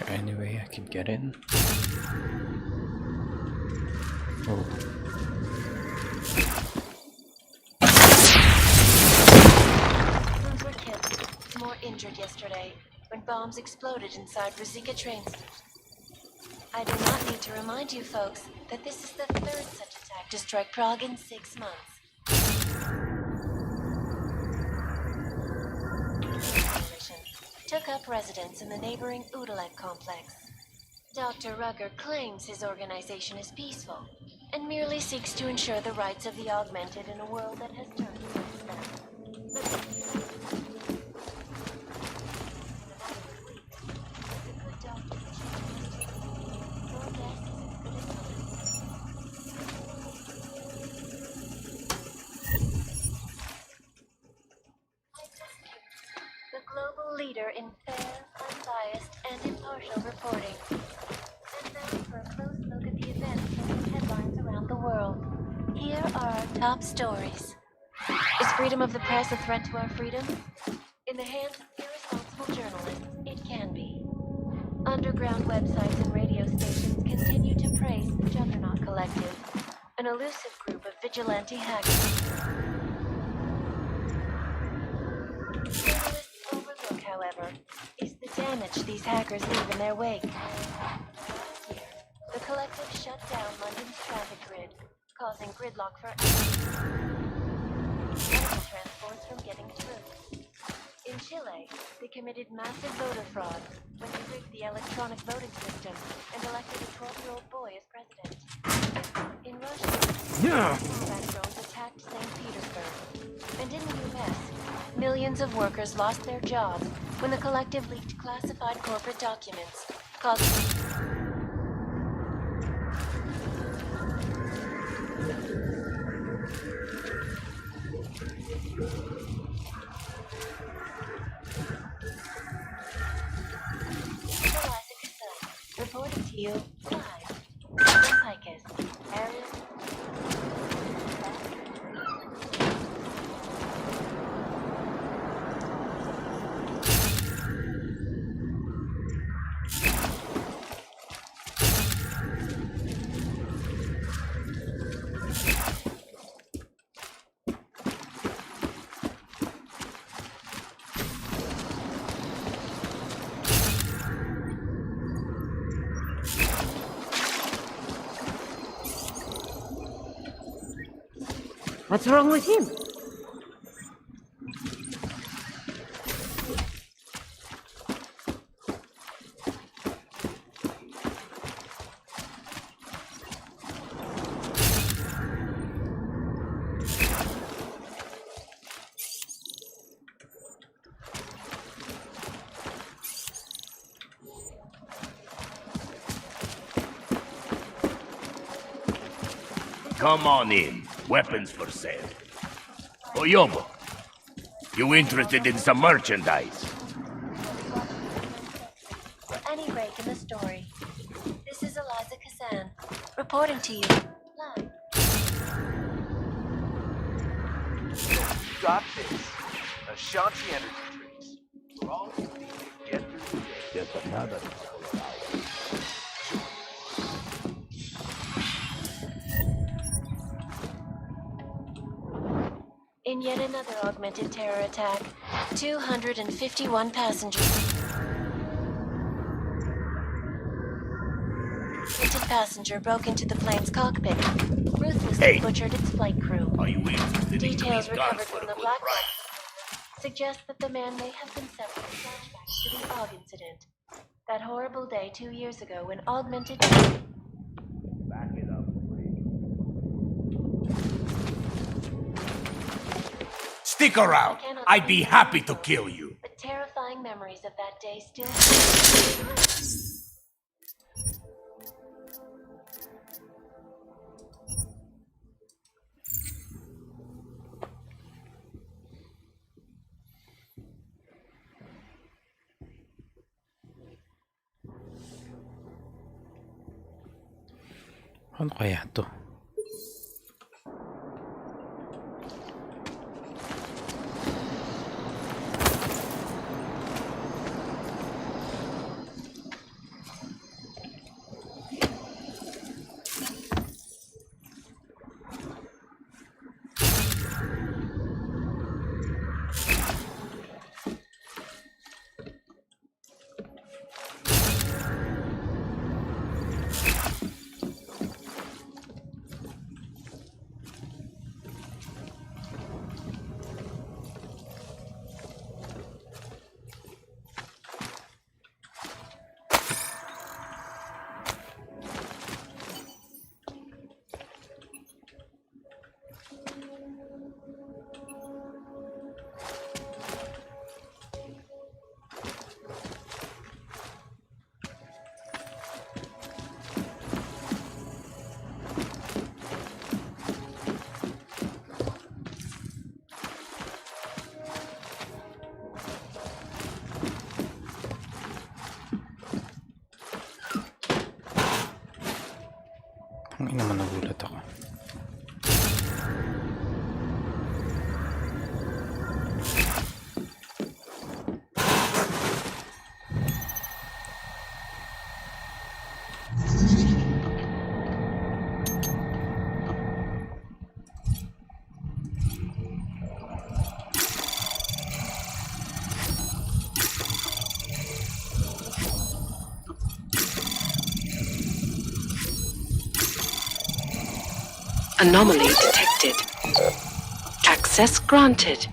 Anyway, I can get in. Oh. Those were killed. More injured yesterday when bombs exploded inside Ruzicka train station. I do not need to remind you folks that this is the third such attack to strike Prague in 6 months. Took up residence in the neighboring Udalek complex. Dr. Rugger claims his organization is peaceful and merely seeks to ensure the rights of the augmented in a world that has turned against them. The global leader in fair, unbiased, and impartial reporting. And now for a close look at the events making headlines around the world. Here are our top stories. Is freedom of the press a threat to our freedom? In the hands of irresponsible journalists, it can be. Underground websites and radio stations continue to praise the Juggernaut Collective, an elusive group of vigilante hackers. Journalists overlook, however, is the damage these hackers leave in their wake. Last year, the collective shut down London's traffic grid, causing gridlock for medical transports from getting through. In Chile, they committed massive voter fraud when they rigged the electronic voting system and elected a 12-year-old boy as president. In Russia, combat drones attacked St. Petersburg. And in the US, millions of workers lost their jobs when the collective leaked classified corporate documents, causing... Reporting to you live from Picus. Area. What's wrong with him? Come on in. Weapons for sale. Oyobo, you interested in some merchandise? For any break in the story. This is Eliza Kazan, reporting to you. Live. Got this. Ashanti energy drinks. For all you need to get through the day. Just another. In yet another augmented terror attack, 251 passengers. Augmented passenger broke into the plane's cockpit, ruthlessly butchered its flight crew. Are you interested Details in guns recovered for from a the good black price? box suggest that the man may have been suffering flashbacks to the AUG incident. That horrible day 2 years ago when augmented... Back it up. Stick around. I'd be happy to kill you. But terrifying memories of that day still... Ano kaya to? Ang ina naman, nagulat ako. Anomaly detected. Access granted.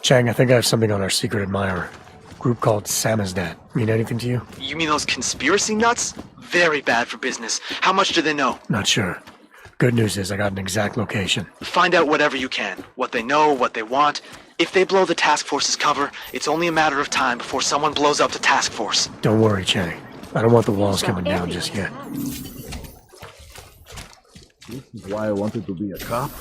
Chang, I think I have something on our secret admirer. Group called Samizdat. Mean anything to you? You mean those conspiracy nuts? Very bad for business. How much do they know? Not sure. Good news is I got an exact location. Find out whatever you can. What they know, what they want. If they blow the task force's cover, it's only a matter of time before someone blows up the task force. Don't worry, Chang. I don't want the walls coming down just yet. This is why I wanted to be a cop.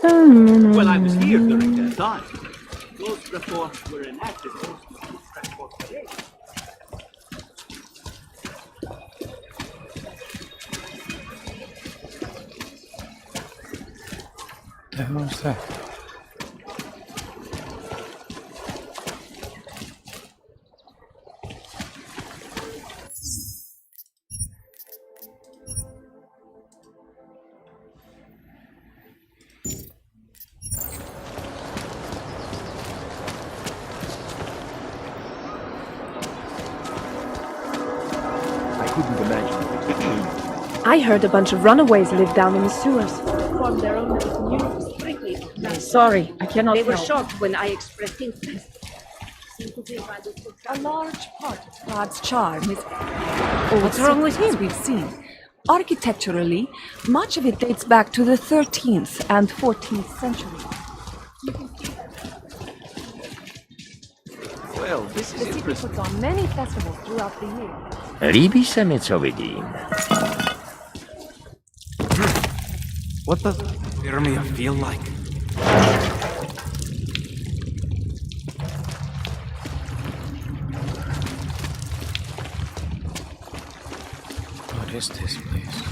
Well, I was here during that time. Those reforms were enacted mostly to transport today. The hell was that? I heard a bunch of runaways live down in the sewers. Form their own communities strictly. Sorry, I cannot They were help. shocked when I expressed interest. A large part of Prague's charm is What's wrong with him? we've seen. Architecturally, much of it dates back to the 13th and 14th century. Well, this The city puts on many festivals throughout the year. Ribi Sametsovedi. What does Irmia feel like? What is this place?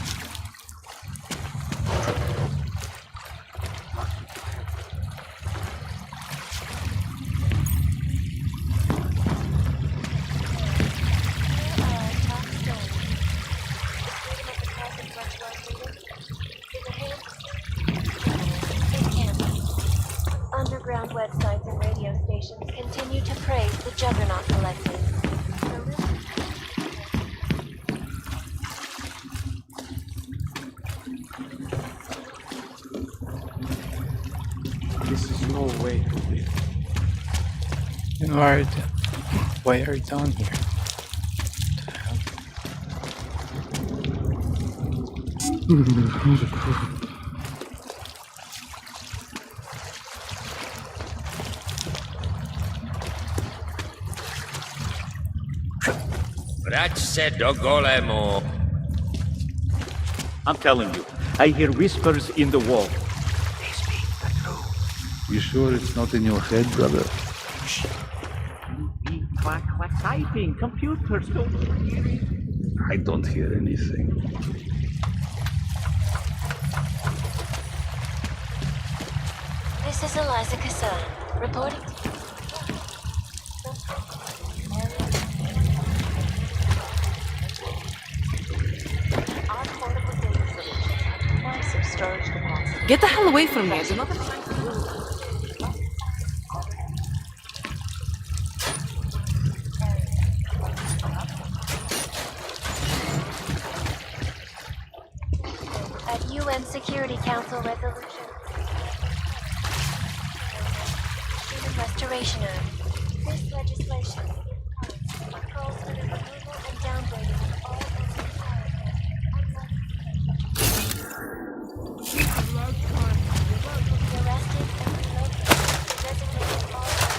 Underground websites and radio stations continue to praise the Juggernaut Collective. This is no way to live. Then why are you down here? I'm telling you, I hear whispers in the wall. You sure it's not in your head, brother? Clack, clack, typing. Computers don't hear it. I don't hear anything. This is Eliza Kassan, reporting. Our portable data solution has massive storage capacity. Get the hell away from me. I do not At UN Security Council resolution. Human Restoration Act. This legislation calls for the removal and downgrading of all arrested and relocated, designated all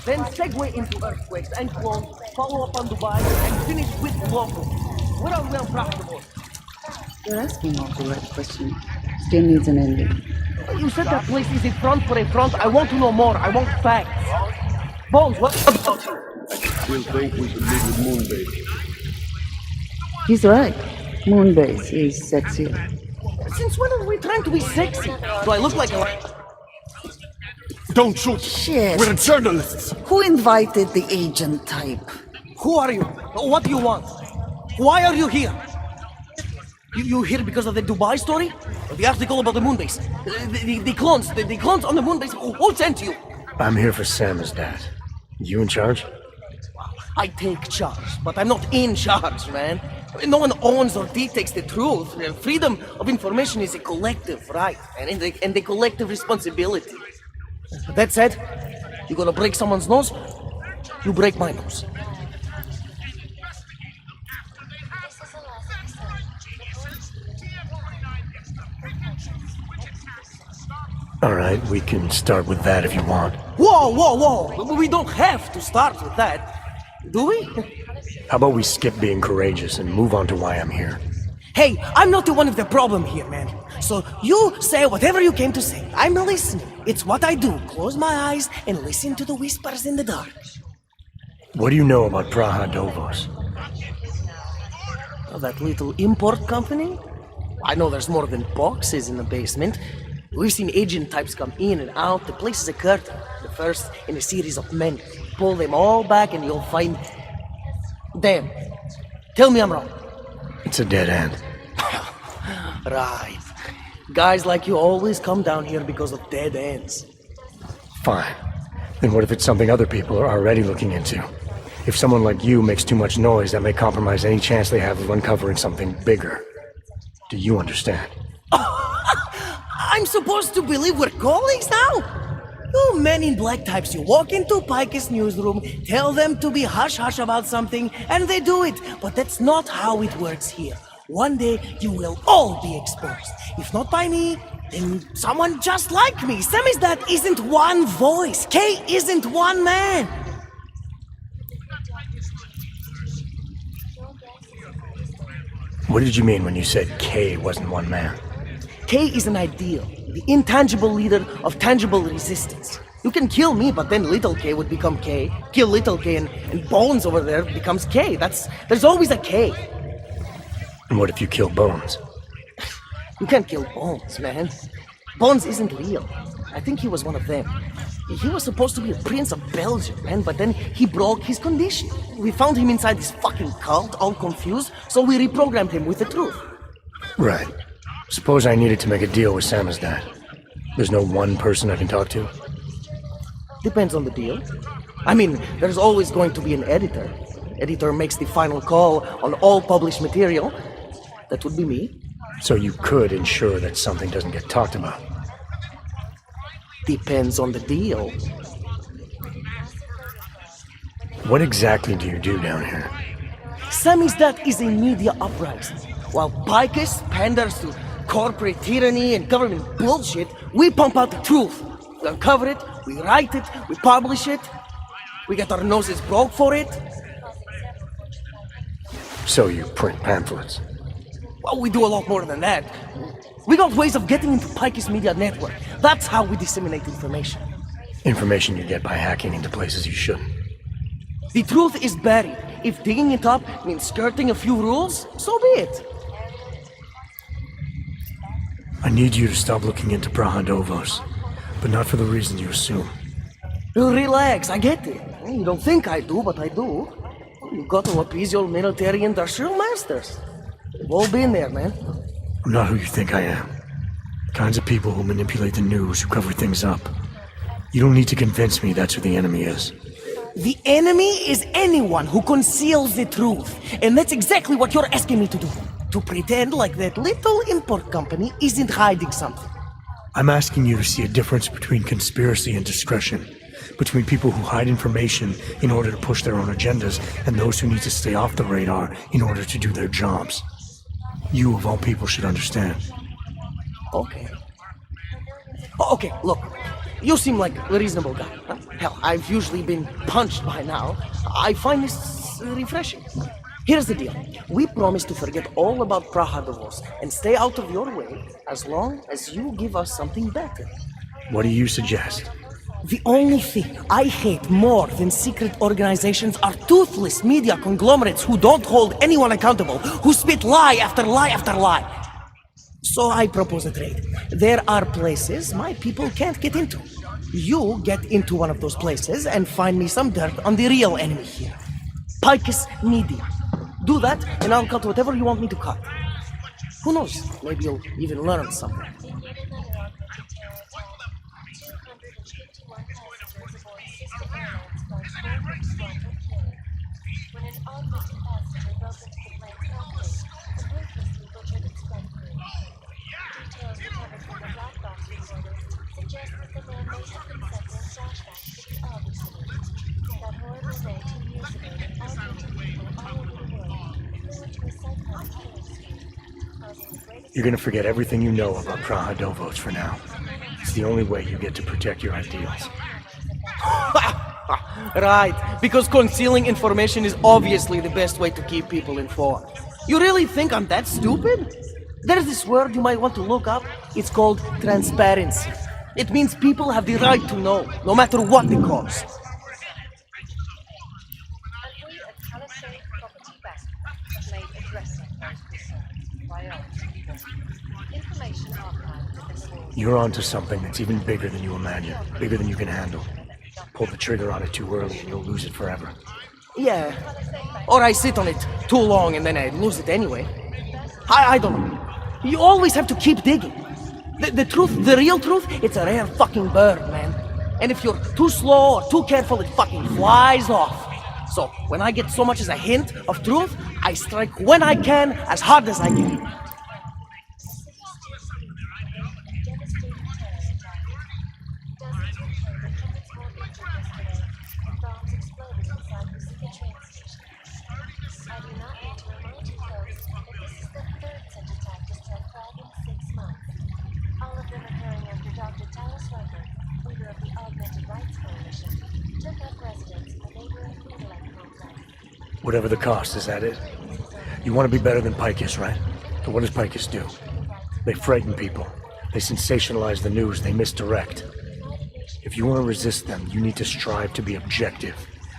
Then segue into earthquakes and clones, follow up on Dubai, and finish with local. What are we unprofitable? You're asking all the right questions. Still needs an ending. You said that place is a front for a front. I want to know more. I want facts. Bones, what about you? Still think we should leave with Moonbase. He's right. Moonbase is sexier. Since when are we trying to be sexy? Do I look like a... Don't shoot! Shit. We're journalists! Who invited the agent type? Who are you? What do you want? Why are you here? You here because of the Dubai story? The article about the Moonbase? The clones on the Moonbase? Who sent you? I'm here for Samizdat. You in charge? I take charge, but I'm not in charge, man. No one owns or dictates the truth. Freedom of information is a collective right, and a collective responsibility. That said, you gonna break someone's nose? You break my nose. Alright, we can start with that if you want. Whoa! We don't have to start with that, do we? How about we skip being courageous and move on to why I'm here? Hey, I'm not the one with the problem here, man. So you say whatever you came to say. I'm listening. It's what I do. Close my eyes and listen to the whispers in the dark. What do you know about Praha Dovos? That little import company? I know there's more than boxes in the basement. We've seen agent types come in and out. The place is a curtain. The first in a series of many. Pull them all back and you'll find... Damn. Tell me I'm wrong. It's a dead end. Right. Guys like you always come down here because of dead ends. Fine. Then what if it's something other people are already looking into? If someone like you makes too much noise, that may compromise any chance they have of uncovering something bigger. Do you understand? I'm supposed to believe we're colleagues now? You men in black types, you walk into Pike's newsroom, tell them to be hush-hush about something, and they do it. But that's not how it works here. One day, you will all be exposed. If not by me, then someone just like me. Samizdat isn't one voice. K isn't one man. What did you mean when you said K wasn't one man? K is an ideal, the intangible leader of tangible resistance. You can kill me, but then little K would become K. Kill little K and Bones over there becomes K. There's always a K. And what if you kill Bones? You can't kill Bones, man. Bones isn't real. I think he was one of them. He was supposed to be a prince of Belgium, man, but then he broke his condition. We found him inside this fucking cult, all confused, so we reprogrammed him with the truth. Right. Suppose I needed to make a deal with Samizdat. There's no one person I can talk to? Depends on the deal. I mean, there's always going to be an editor. Editor makes the final call on all published material. That would be me. So you could ensure that something doesn't get talked about? Depends on the deal. What exactly do you do down here? Samizdat is a media uprising. While Picus panders to corporate tyranny and government bullshit, we pump out the truth. We uncover it, we write it, we publish it. We get our noses broke for it. So you print pamphlets? Well, we do a lot more than that. We got ways of getting into Picus Media Network. That's how we disseminate information. Information you get by hacking into places you shouldn't. The truth is buried. If digging it up means skirting a few rules, so be it. I need you to stop looking into Praha Dovos, but not for the reasons you assume. Relax, I get it. You don't think I do, but I do. You got to appease your military-industrial masters. We've all been there, man. I'm not who you think I am. The kinds of people who manipulate the news, who cover things up. You don't need to convince me that's who the enemy is. The enemy is anyone who conceals the truth. And that's exactly what you're asking me to do. To pretend like that little import company isn't hiding something. I'm asking you to see a difference between conspiracy and discretion. Between people who hide information in order to push their own agendas and those who need to stay off the radar in order to do their jobs. You, of all people, should understand. Okay. Okay, look. You seem like a reasonable guy. Huh? Hell, I've usually been punched by now. I find this refreshing. Here's the deal. We promise to forget all about Praha Dovos and stay out of your way as long as you give us something better. What do you suggest? The only thing I hate more than secret organizations are toothless media conglomerates who don't hold anyone accountable, who spit lie after lie after lie. So I propose a trade. There are places my people can't get into. You get into one of those places and find me some dirt on the real enemy here. Picus Media. Do that, and I'll cut whatever you want me to cut. Who knows? Maybe you'll even learn something. In yet another augmented terror attack, 251 passengers aboard Sister Airlines Flight 461 were killed. When an augmented passenger broke into the plane's cockpit and ruthlessly butchered its flight crew. Details recovered from the black box recorders suggest that the man may have been suffering flashbacks to the Aug incident. That horrible day 2 years ago when augmented people all over the world flew into a psychotic killing spree, causing the greatest... You're gonna forget everything you know about Praha Dovos for now. It's the only way you get to protect your ideals. Right, because concealing information is obviously the best way to keep people informed. You really think I'm that stupid? There's this word you might want to look up. It's called transparency. It means people have the right to know, no matter what the cost. And we at Palisade Property Bank have made addressing those concerns a priority. Information archived within the walls. You're onto something that's even bigger than you imagine, bigger than you can handle. Pull the trigger on it too early and you'll lose it forever. Yeah. Or I sit on it too long and then I lose it anyway. I don't know. You always have to keep digging. The truth, the real truth, it's a rare fucking bird, man. And if you're too slow or too careful, it fucking flies off. So, when I get so much as a hint of truth, I strike when I can, as hard as I can. I do not need to remind you folks that this is the third such attack to strike Fraggin in 6 months. All of them occurring after Dr. Talos Rucker, leader of the Augmented Rights Coalition, took up residence in the neighboring intellect complex. Whatever the cost, is that it? You want to be better than Picus, right? So what does Picus do? They frighten people. They sensationalize the news. They misdirect. If you want to resist them, you need to strive to be objective.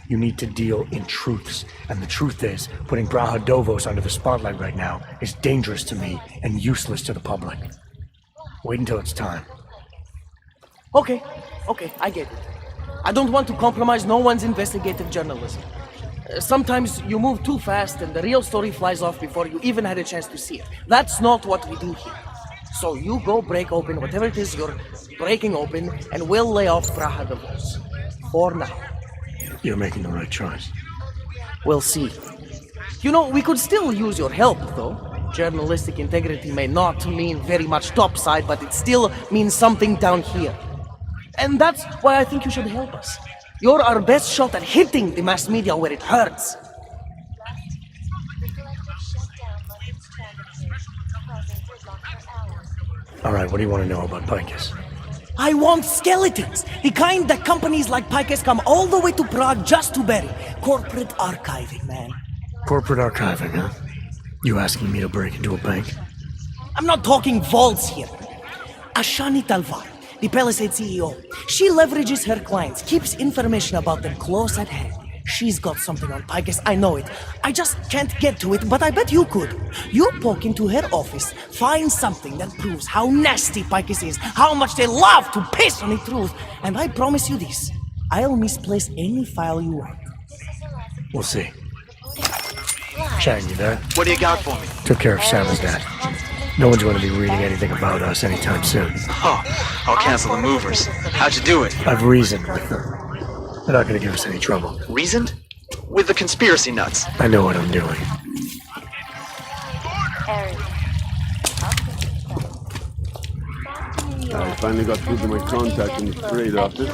You need to deal in truths. And the truth is, putting Praha Dovos under the spotlight right now is dangerous to me and useless to the public. Wait until it's time. Okay, I get it. I don't want to compromise no one's investigative journalism. Sometimes you move too fast and the real story flies off before you even had a chance to see it. That's not what we do here. So you go break open whatever it is you're breaking open and we'll lay off Praha Dovos. For now. You're making the right choice. We'll see. You know, we could still use your help, though. Journalistic integrity may not mean very much topside, but it still means something down here. And that's why I think you should help us. You're our best shot at hitting the mass media where it hurts. Alright, what do you want to know about Picus? I want skeletons! The kind that companies like Picus come all the way to Prague just to bury. Corporate archiving, man. Corporate archiving, huh? You asking me to break into a bank? I'm not talking vaults here. Ashani Talvar, the Palisade CEO, she leverages her clients, keeps information about them close at hand. She's got something on Picus, I know it. I just can't get to it, but I bet you could. You poke into her office, find something that proves how nasty Picus is, how much they love to piss on the truth, and I promise you this, I'll misplace any file you want. We'll see. Chang, you there? What do you got for me? Took care of Sam's dad. No one's going to be reading anything about us anytime soon. Oh, I'll cancel the movers. How'd you do it? I've reasoned with them. They're not going to give us any trouble. Reasoned? With the conspiracy nuts. I know what I'm doing. I finally got through to my contact in the trade office.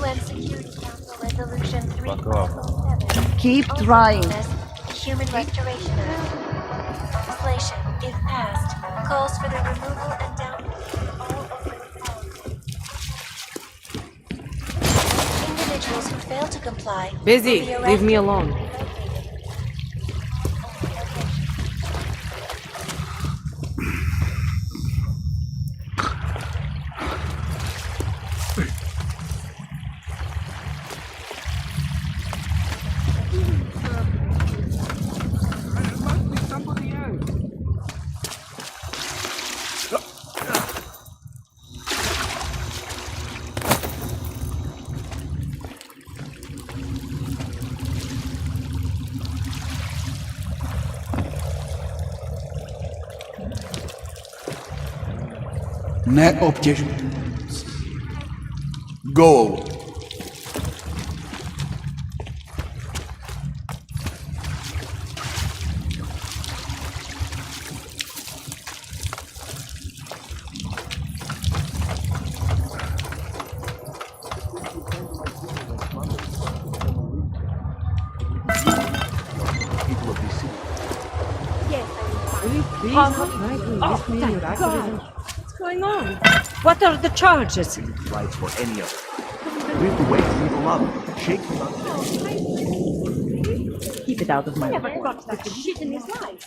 Fuck off. Keep trying. Human Restoration Act. Legislation, if passed, calls for the removal and downloading of all open individuals who fail to comply. Busy. Leave me alone. Net objection. Go. Oh, thank God. What's going on? What are the charges? Rights for any of them. Lead the way, leave alone. Shake them up. Keep it out of my I way. never got that shit in his life.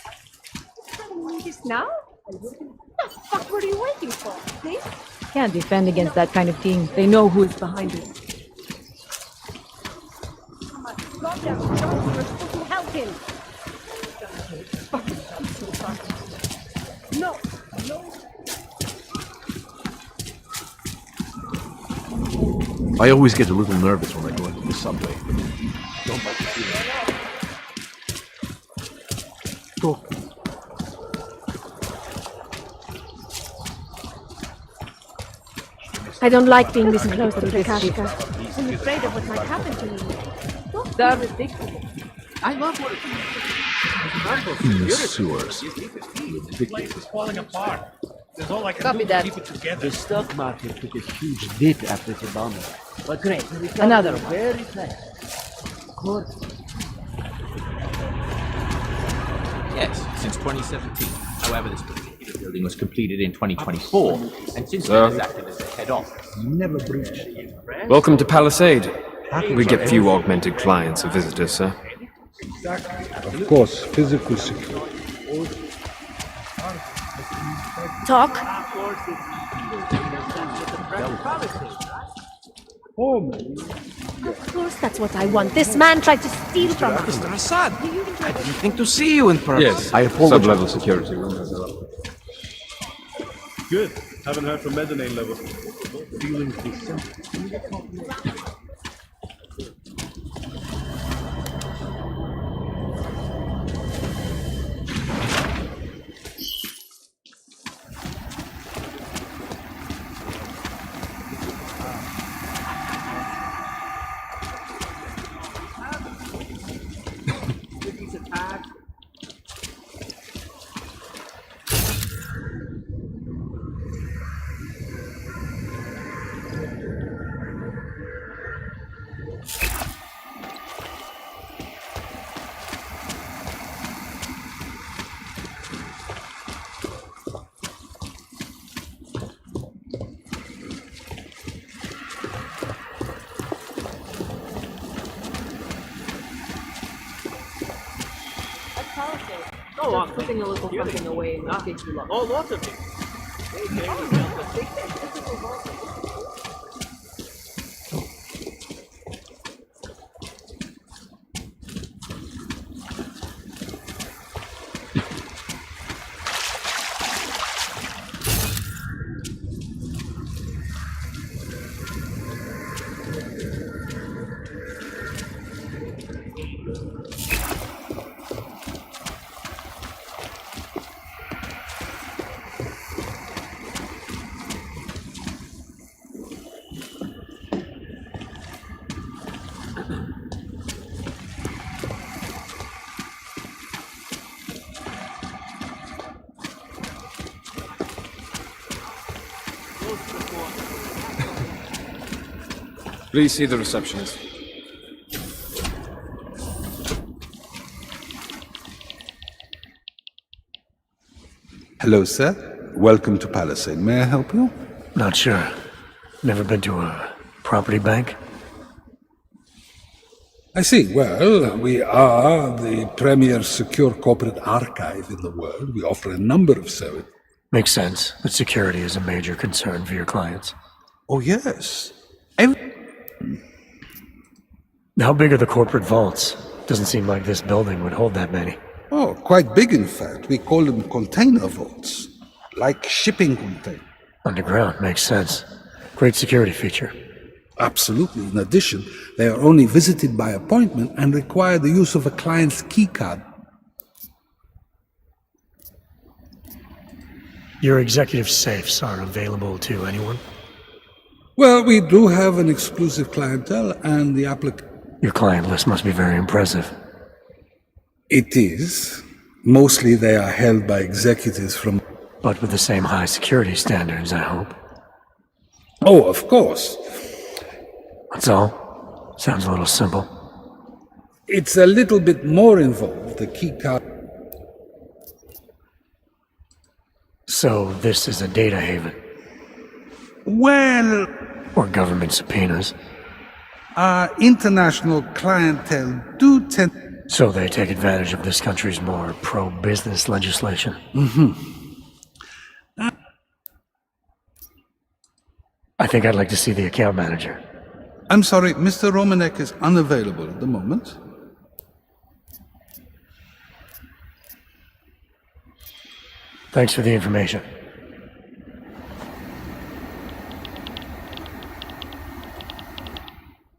Telling me this now? What the fuck were you waiting for? This? Can't defend against that kind of thing. They know who is behind it. Goddamn John, you were supposed to help him. No, no. I always get a little nervous when I go into the subway. Don't like the feeling. Talk. I don't like being this close to the Kashka. I'm afraid of what might happen to me. They're ridiculous. I love what In the sewers. The place is falling apart. There's all I can Copy do that. to keep it together. The stock market took a huge dip after the bombing. But great. Another one. Very fast. Of course. Yes, since 2017. However, this particular building was completed in 2024, and since then has acted as a head office. Never breached. Welcome to Palisade. We get few augmented clients or visitors, sir. Of course, physical security. Talk. Oh, man. Of course, that's what I want. This man tried to steal from us. Mr. Assad, I didn't think to see you in person. Yes, I apologize. sub-level security room has a Good. Haven't heard from mezzanine level. Feeling decent. Oh, I'm putting a little something away and not take too long. Oh, lots of it. Please see the receptionist. Hello, sir. Welcome to Palisade. May I help you? Not sure. Never been to a property bank. I see. Well, we are the premier secure corporate archive in the world. We offer a number of services. Makes sense that security is a major concern for your clients. Oh, yes. How big are the corporate vaults? Doesn't seem like this building would hold that many. Oh, quite big, in fact. We call them container vaults. Like shipping containers. Underground, makes sense. Great security feature. Absolutely. In addition, they are only visited by appointment and require the use of a client's keycard. Your executive safes are available to anyone? Well, we do have an exclusive clientele, and the applicant... Your client list must be very impressive. It is. Mostly they are held by executives from... But with the same high security standards, I hope. Oh, of course. That's all? Sounds a little simple. It's a little bit more involved. The key card... So this is a data haven? Well... Or government subpoenas? Our international clientele do tend... So they take advantage of this country's more pro-business legislation? I think I'd like to see the account manager. I'm sorry, Mr. Romanek is unavailable at the moment. Thanks for the information.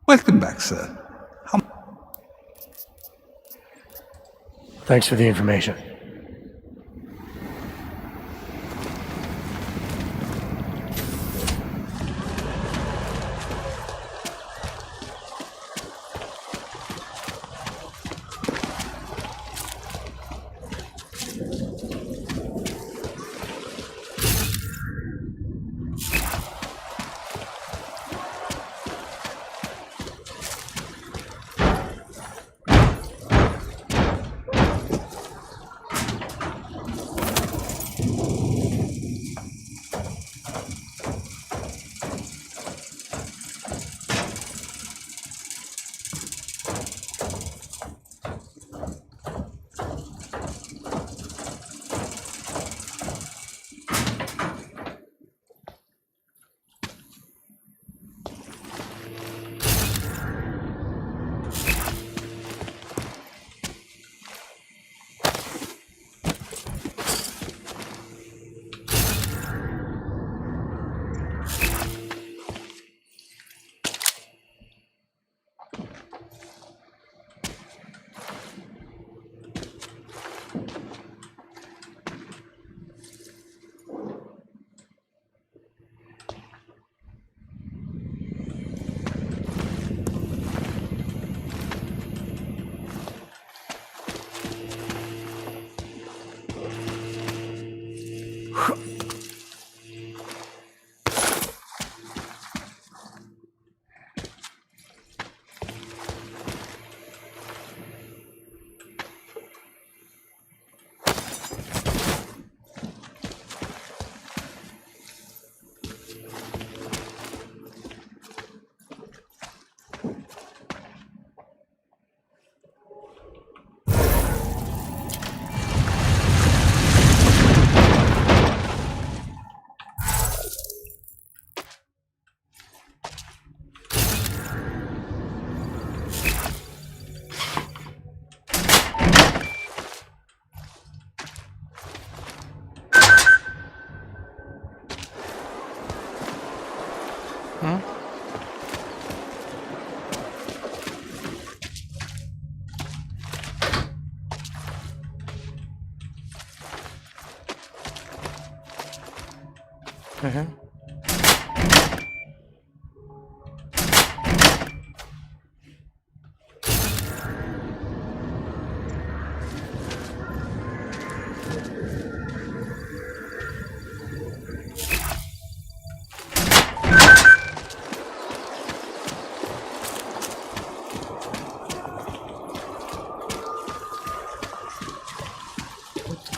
Welcome back, sir. Thanks for the information.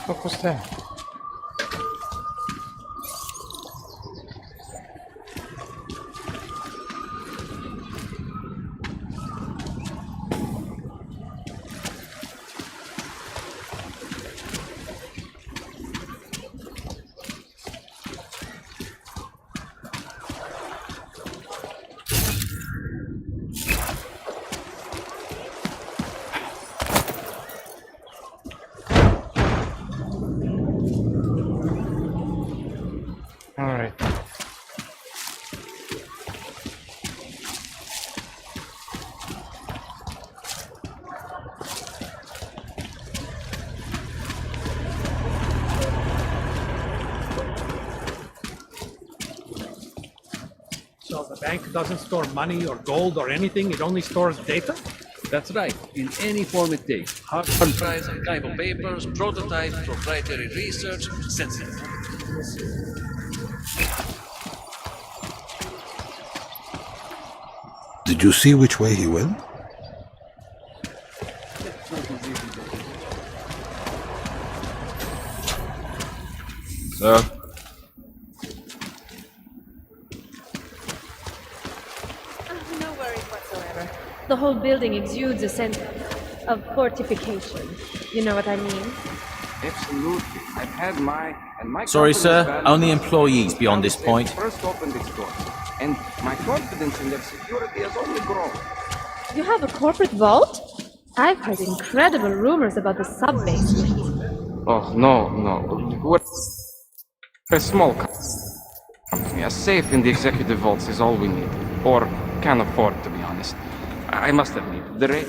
What was that? The bank doesn't store money or gold or anything, it only stores data? That's right, in any form it takes. Hard drives, archival papers, prototypes, proprietary research, sensitive. Did you see which way he went? Sir? No worries whatsoever. The whole building exudes a sense of fortification. You know what I mean? Absolutely. I've had my Sorry, sir. values Only employees beyond this point. first opened its doors, and my confidence in their security has only grown. You have a corporate vault? I've heard incredible rumors about the sub-basement. Oh, no. We're a small company. A safe in the executive vaults is all we need. Or can afford, to be honest. I must admit, the rate...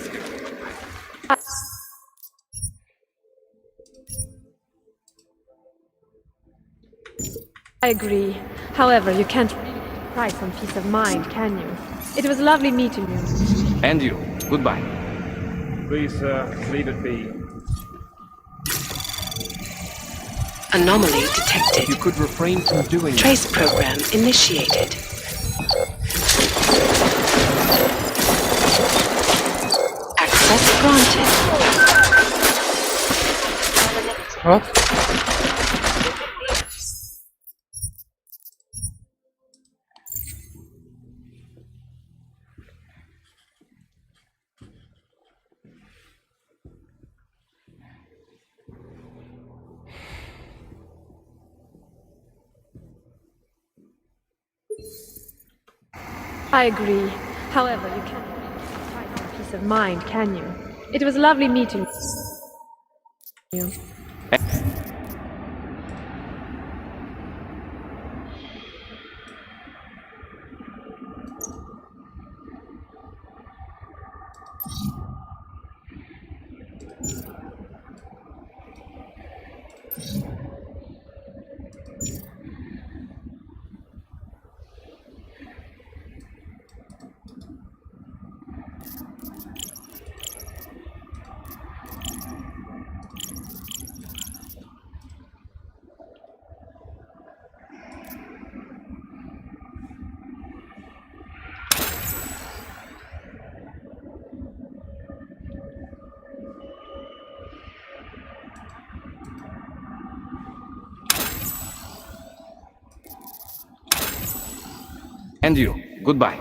I agree. However, you can't really price on peace of mind, can you? It was lovely meeting you. And you. Goodbye. Please, leave it be. Anomaly detected. You could refrain from doing Trace program initiated. Access granted. What? I agree. However, you can't really price on peace of mind, can you? It was lovely meeting you. And you. Goodbye.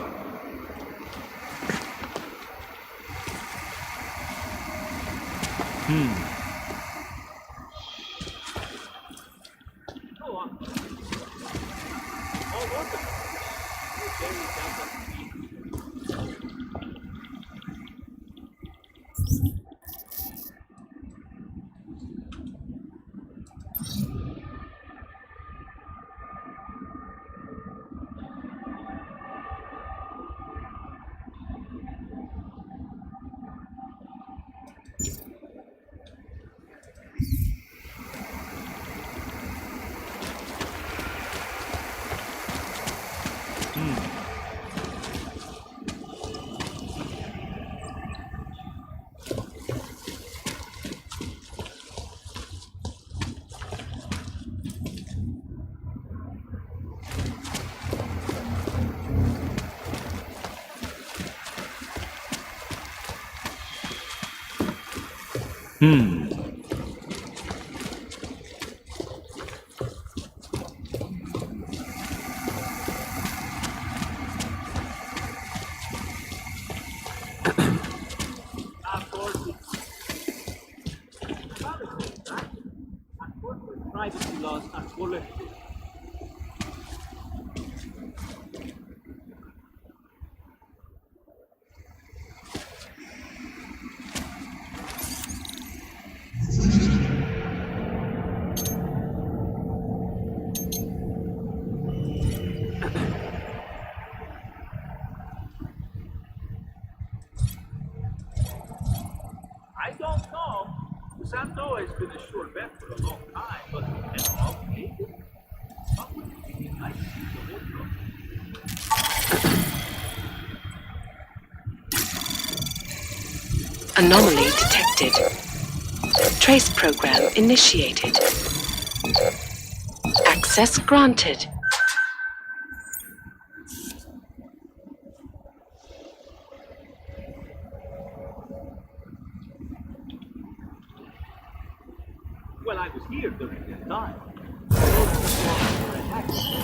Privacy laws are bulletproof. I don't know. Santo has been a sure bet for a long time, but an outdated? What would it be like to see the whole Anomaly detected. Trace program initiated. Access granted. Well, I was here during that time. Those before were inactive.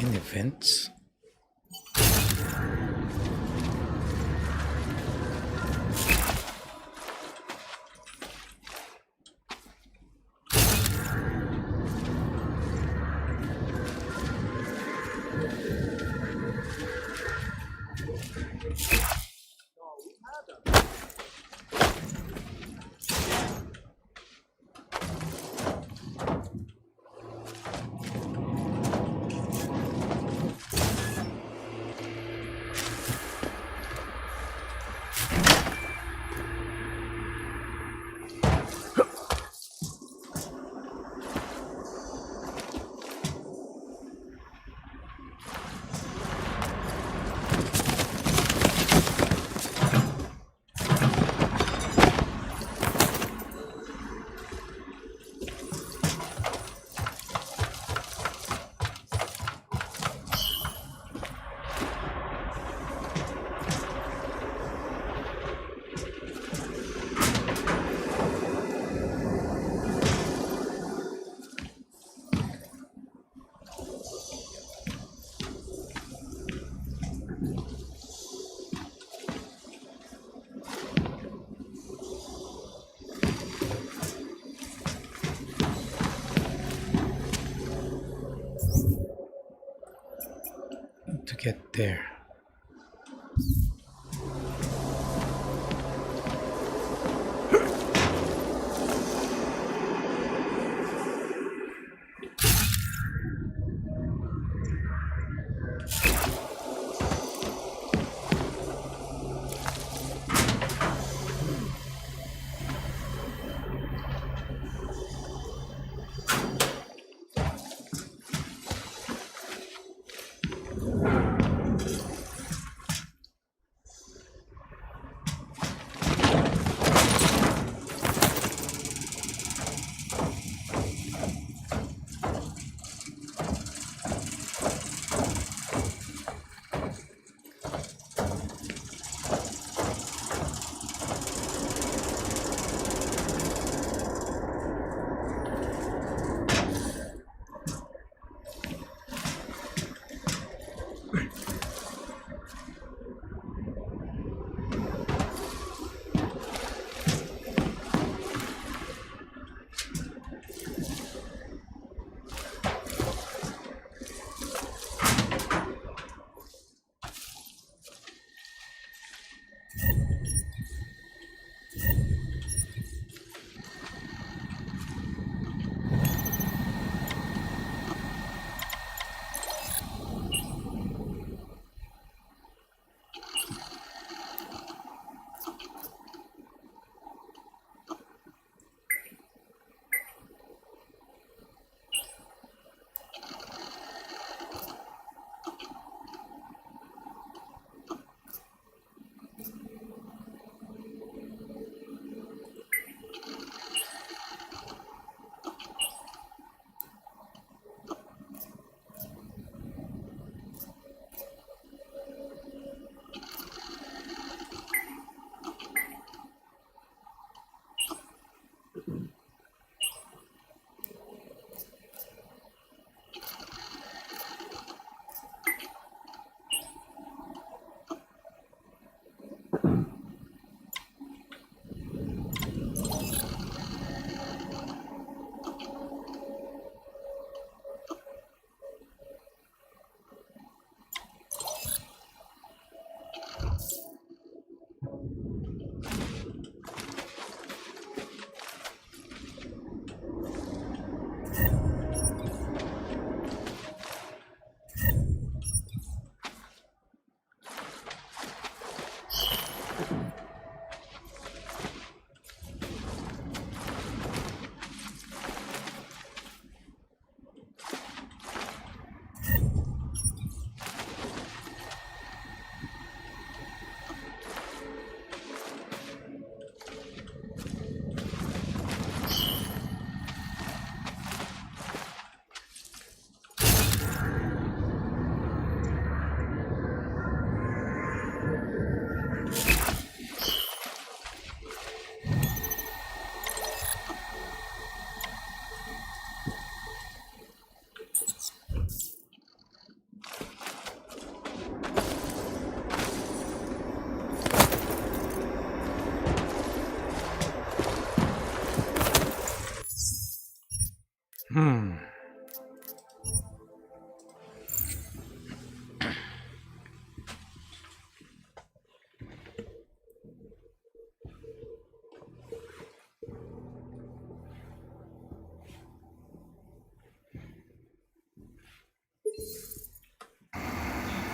In events? To get there.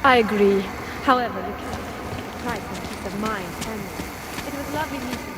I agree. However, you cannot pay the price on peace of mind, can you? It was lovely meeting you.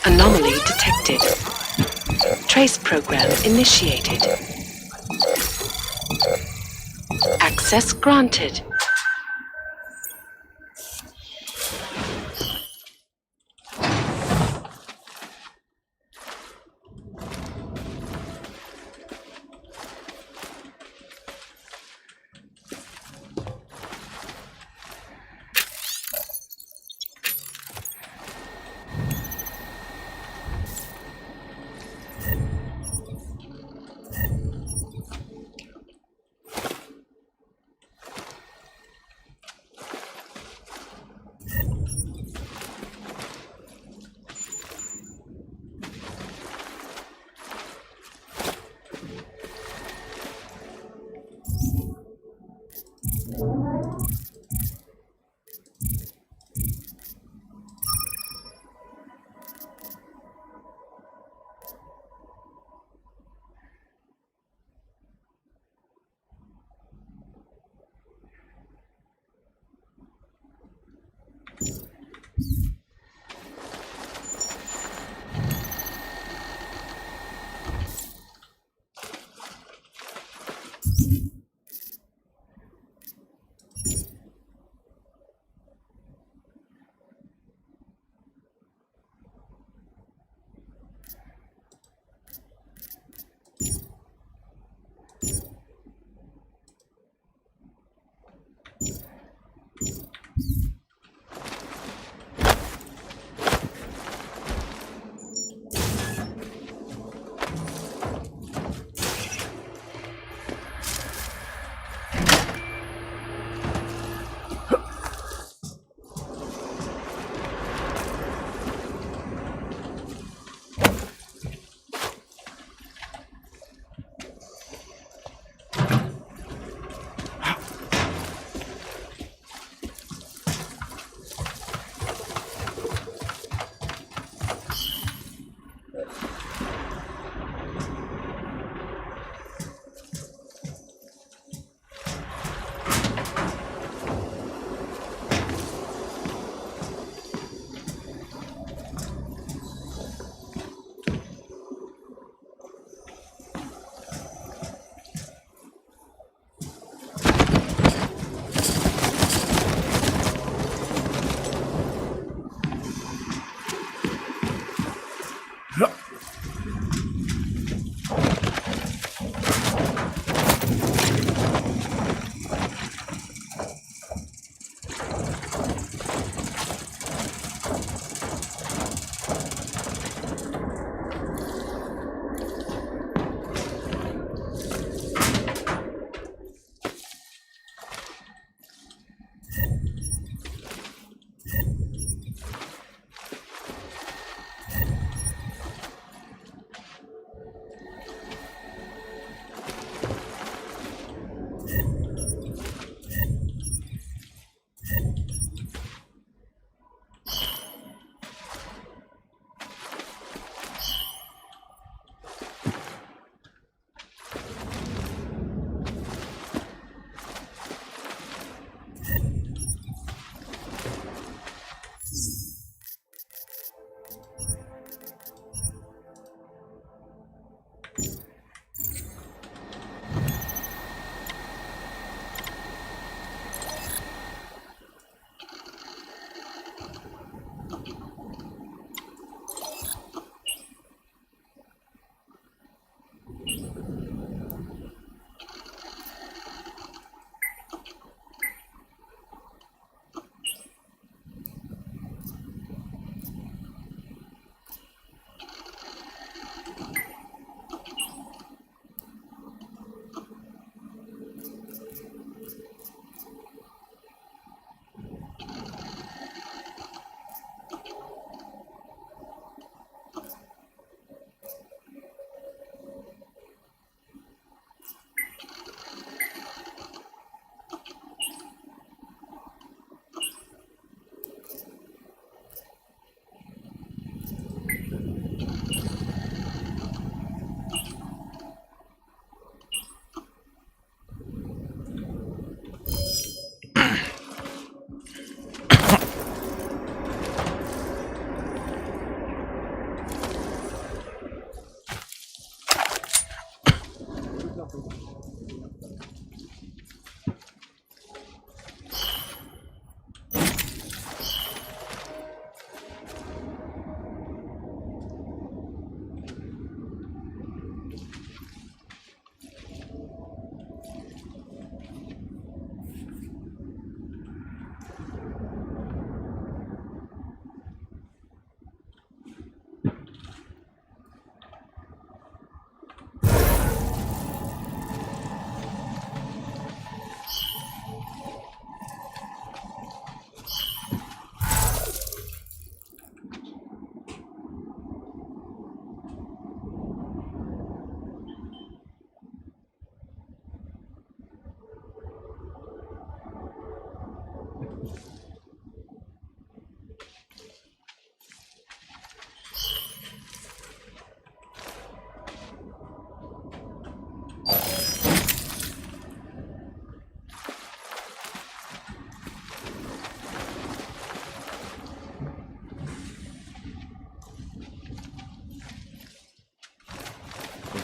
Anomaly detected. Trace program initiated. Access granted.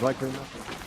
likely nothing.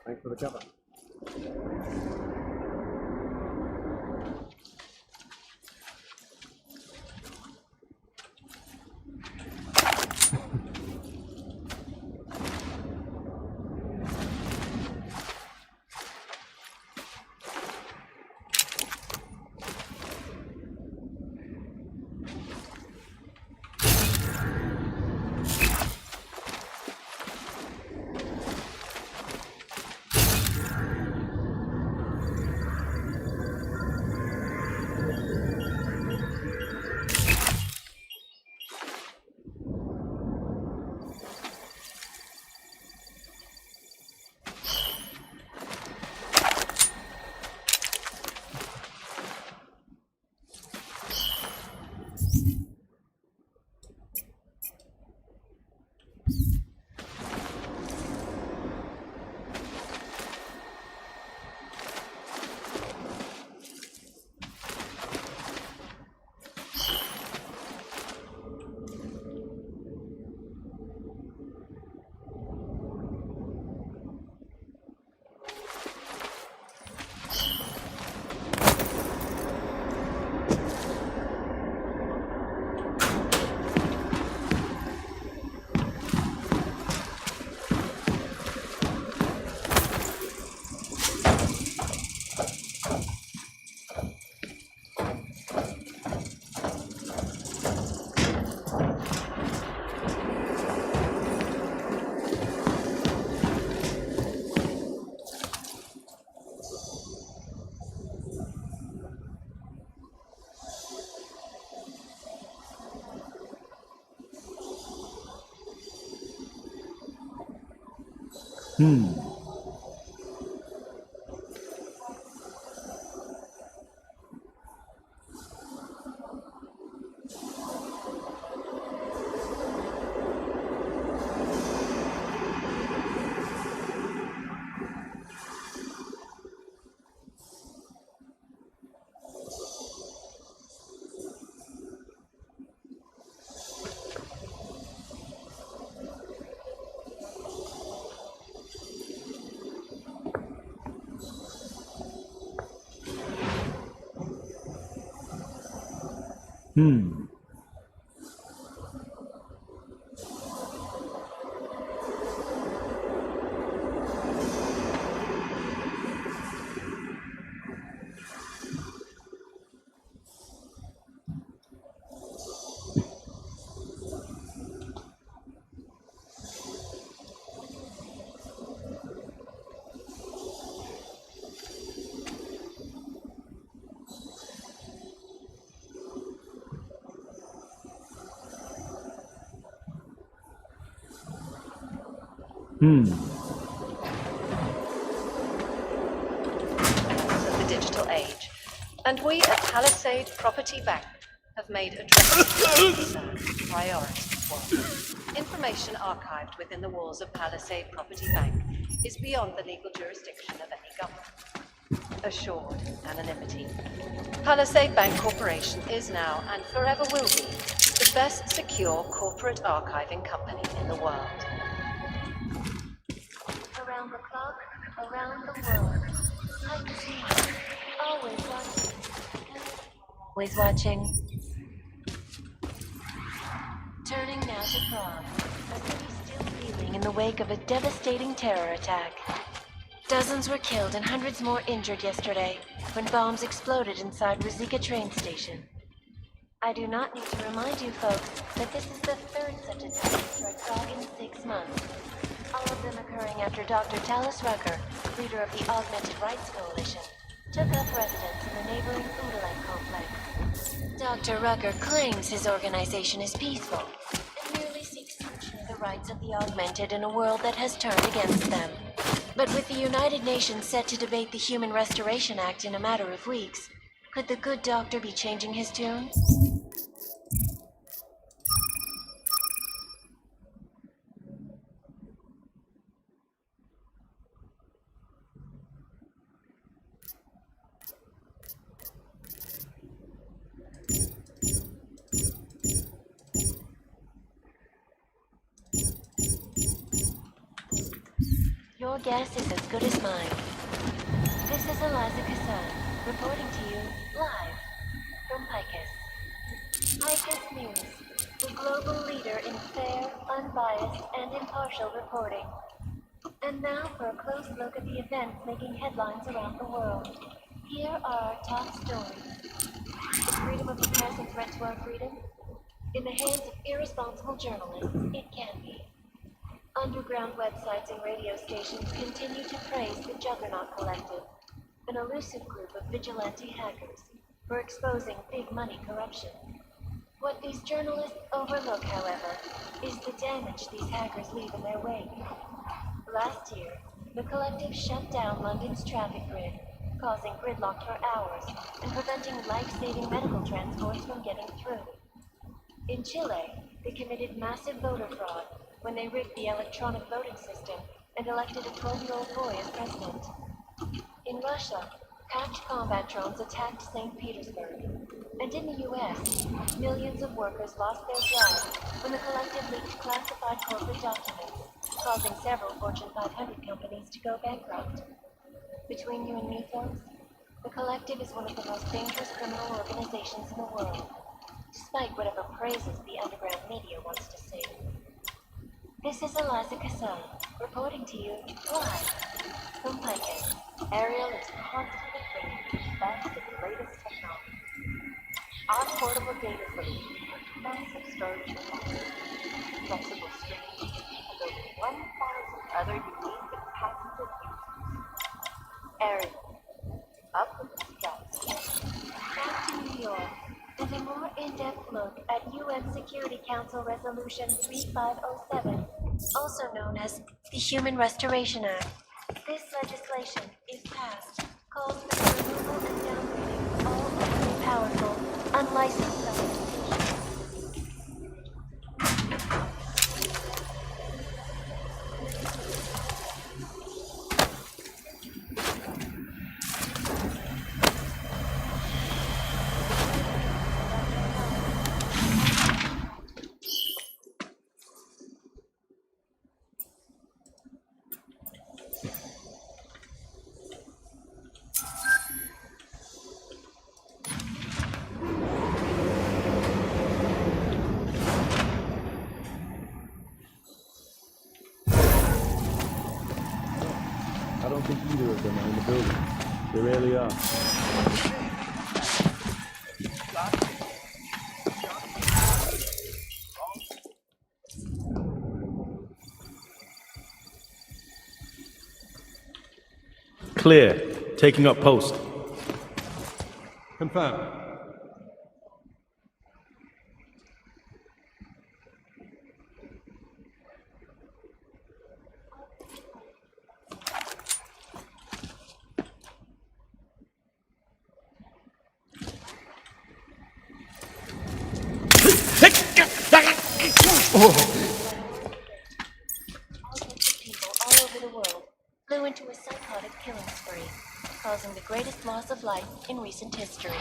Thanks for the cover. Of the digital age, and we at Palisade Property Bank have made addressing priority one. Information archived within the walls of Palisade Property Bank is beyond the legal jurisdiction of any government. Assured anonymity. Palisade Bank Corporation is now and forever will be the best secure corporate archiving company in the world. Around the clock, around the world. Like the sea, always watching. Always watching. Turning now to Prague, a city still reeling in the wake of a devastating terror attack. Dozens were killed and hundreds more injured yesterday when bombs exploded inside Rizika train station. I do not need to remind you folks that this is the third such attack to strike Prague in 6 months. All of them occurring after Dr. Talis Rucker, leader of the Augmented Rights Coalition, took up residence in the neighboring Udalen complex. Dr. Rucker claims his organization is peaceful and merely seeks to ensure the rights of the augmented in a world that has turned against them. But with the United Nations set to debate the Human Restoration Act in a matter of weeks, could the good doctor be changing his tune? Your guess is as good as mine. This is Eliza Kassan, reporting to you live from Picus. Picus News, the global leader in fair, unbiased, and impartial reporting. And now for a close look at the events making headlines around the world. Here are our top stories. Is freedom of the press a threat to our freedom? In the hands of irresponsible journalists, it can be. Underground websites and radio stations continue to praise the Juggernaut Collective, an elusive group of vigilante hackers, for exposing big money corruption. What these journalists overlook, however, is the damage these hackers leave in their wake. Last year, the collective shut down London's traffic grid, causing gridlock for hours and preventing life-saving medical transports from getting through. In Chile, they committed massive voter fraud when they rigged the electronic voting system and elected a 12-year-old boy as president. In Russia, hacked combat drones attacked St. Petersburg. And in the US, millions of workers lost their jobs when the collective leaked classified corporate documents, causing several Fortune 500 companies to go bankrupt. Between you and me, folks, the collective is one of the most dangerous criminal organizations in the world, despite whatever praises the underground media wants to sing. This is Eliza Kassan, reporting to you live from Picus. Ariel is constantly bringing thanks to the latest technology. Our portable data solution has massive storage capacity, flexible streaming, and over 1,000 other unique and patented uses. Ariel, up with the steps. Back to New York, and a more in-depth look at UN Security Council Resolution 3507, also known as the Human Restoration Act. This legislation, if passed, calls for the removal and downgrading of all overly powerful, unlicensed organizations. I don't think either of them are in the building. They rarely are. Clear. Taking up post. Confirmed. People all over the world flew into a psychotic killing spree, causing the greatest loss of life in recent history.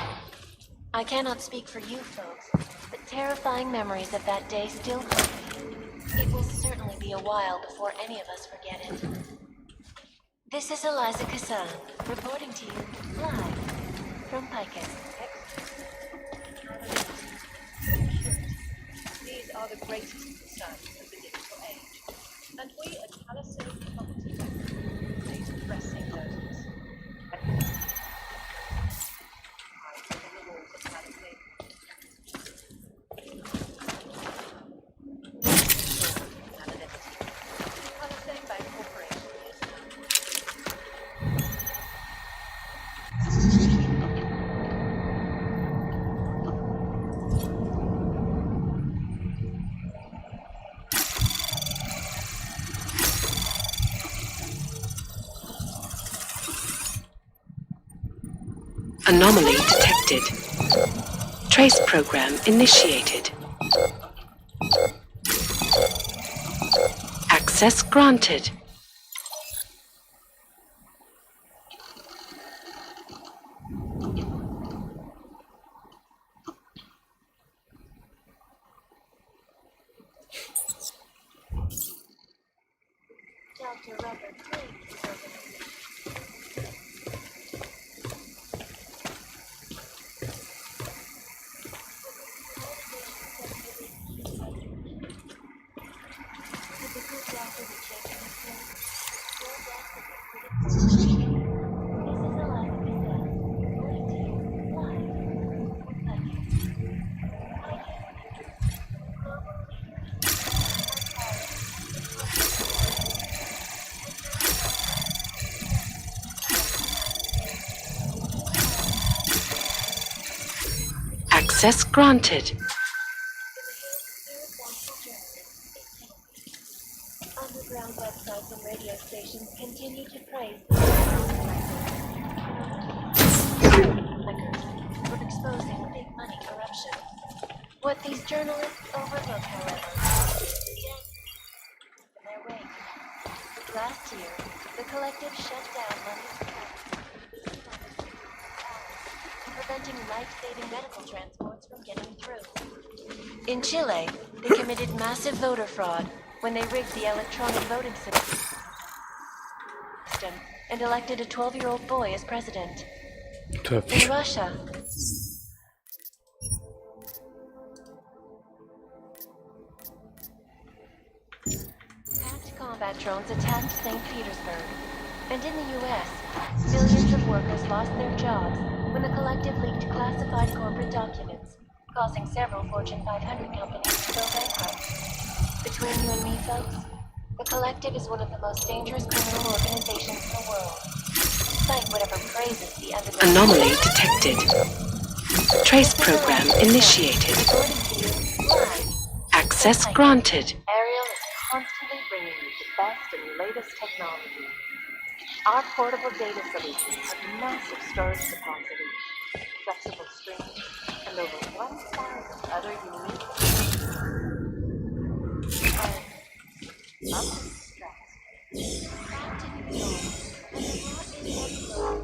I cannot speak for you folks, but terrifying memories of that day still haunt me. It will certainly be a while before any of us forget it. This is Eliza Kassan, reporting to you live from Picus. These are the greatest concerns of the digital age, and we at Palisade Property face pressing those. Within the walls of Palisade. Palisade Bank Corporation. Anomaly detected. Trace program initiated. Access granted. Dr. Robert Graves' organization. Access granted. Underground websites and radio stations continue to praise for exposing big money corruption. What these journalists overlook, however, is in their wake. Last year, the collective shut down money preventing life-saving medical transports from getting through. In Chile, they committed massive voter fraud when they rigged the electronic voting system and elected a 12-year-old boy as president. In Russia, hacked combat drones attacked St. Petersburg. And in the US, millions of workers lost their jobs when the collective leaked classified corporate documents, causing several Fortune 500 companies to go bankrupt. Between you and me, folks, the collective is one of the most dangerous criminal organizations in the world. Despite whatever praises the underground... Anomaly detected. Trace program initiated. Access granted. Ariel is constantly bringing you the best and latest technology. Our portable data solutions have massive storage capacity, flexible screens, and over 1,000 other unique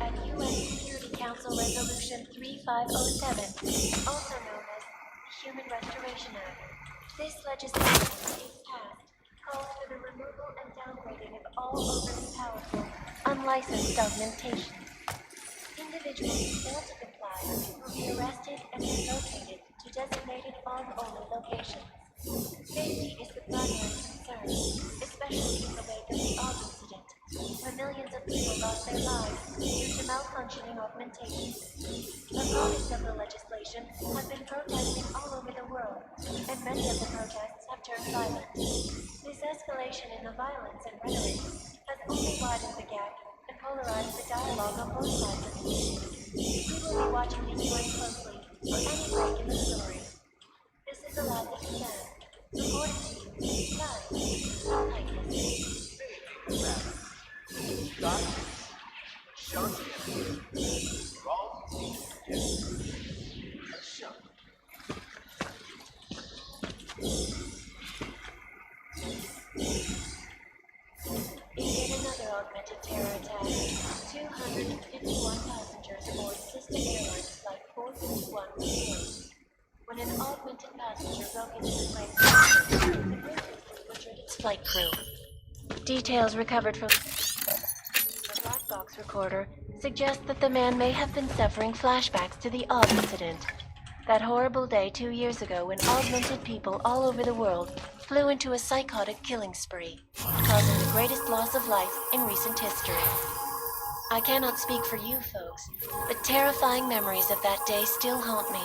at UN Security Council Resolution 3507, also known as the Human Restoration Act. This legislation, if passed, calls for the removal and downgrading of all overly powerful, unlicensed augmentation. Individuals who fail to comply will be arrested and relocated to designated on-only locations. Safety is the primary concern, especially in the wake of the Aug incident, when millions of people lost their lives due to malfunctioning augmentation. The products of the legislation have been protesting all over the world, and many of the protests have turned violent. This escalation in the violence and rhetoric has only widened the gap and polarized the dialogue on both sides of the issue. We will be watching this story closely for any break in the story. This is Eliza Kazan, reporting to you live from Titus. In yet another augmented terror attack, 251 passengers aboard Sister Airlines Flight 451 were killed. When an augmented passenger broke into the plane, the group butchered its flight crew. Details recovered from the black box recorder suggest that the man may have been suffering flashbacks to the Oz incident. That horrible day 2 years ago when augmented people all over the world flew into a psychotic killing spree, causing the greatest loss of life in recent history. I cannot speak for you folks, but terrifying memories of that day still haunt me.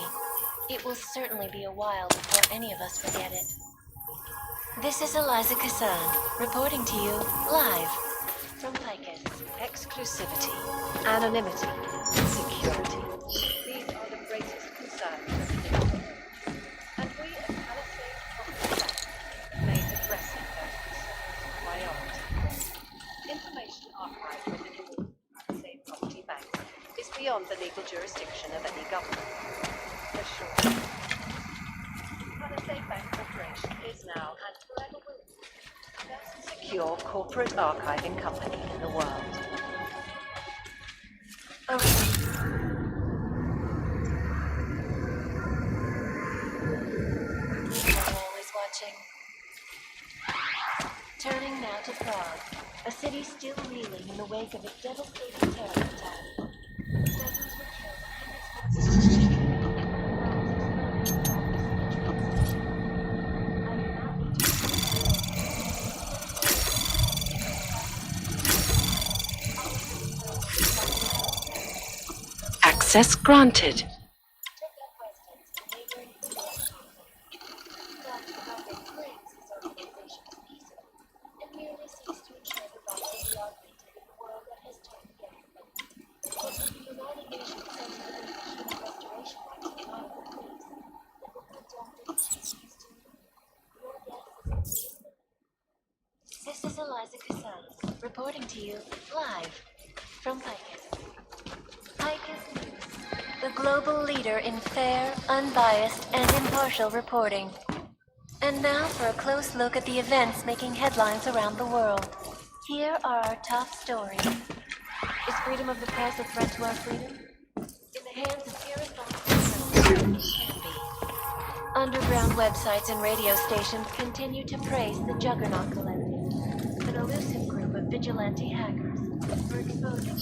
It will certainly be a while before any of us forget it. This is Eliza Kassan, reporting to you live from Picus. Exclusivity, anonymity, security. These are the greatest concerns of the digital age. And we at Palisade Property Bank have made addressing those concerns a priority. Information archived within the Palisade Property Bank is beyond the legal jurisdiction of any government. For sure. Palisade Bank Corporation is now and forever will be the best secure corporate archiving company in the world. I'm always watching. Turning now to Prague, a city still reeling in the wake of a devastating terror attack. Dozens were killed and Access granted. This is Eliza Kassan, reporting to you live from Picus. Picus News, the global leader in fair, unbiased, and impartial reporting. And now for a close look at the events making headlines around the world. Here are our top stories. Is freedom of the press a threat to our freedom? In the hands of irresponsible criminals, it can be. Underground websites and radio stations continue to praise the Juggernaut Collective, an elusive group of vigilante hackers, for exposing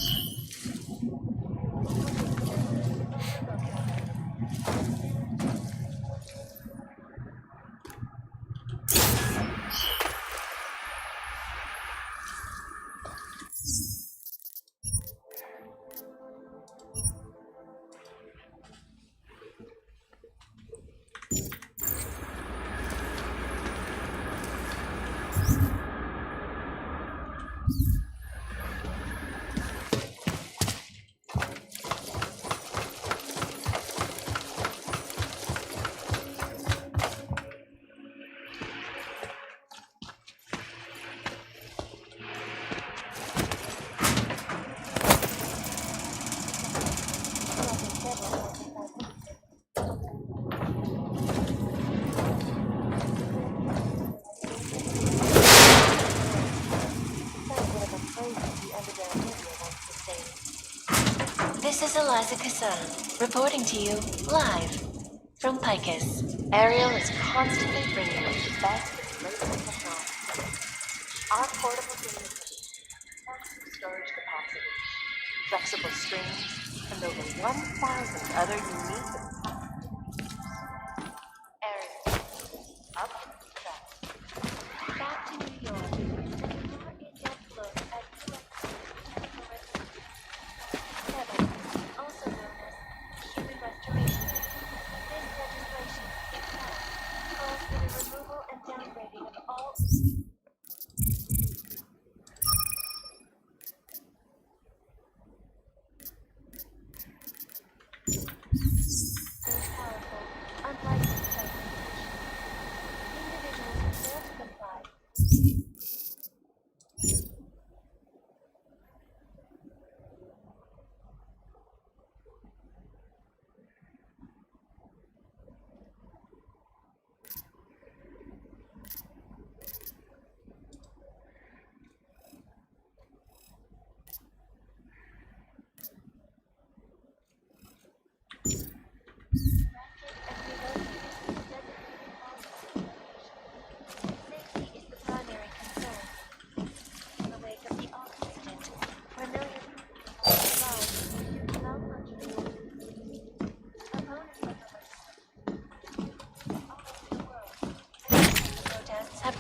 This is Eliza Kassan, reporting to you live from Picus. Ariel is constantly bringing us the best of latest technology. Our portable data, massive storage capacity, flexible screens, and over 1,000 other unique and powerful features. Ariel, up to scratch. Back to New York, a more in-depth look at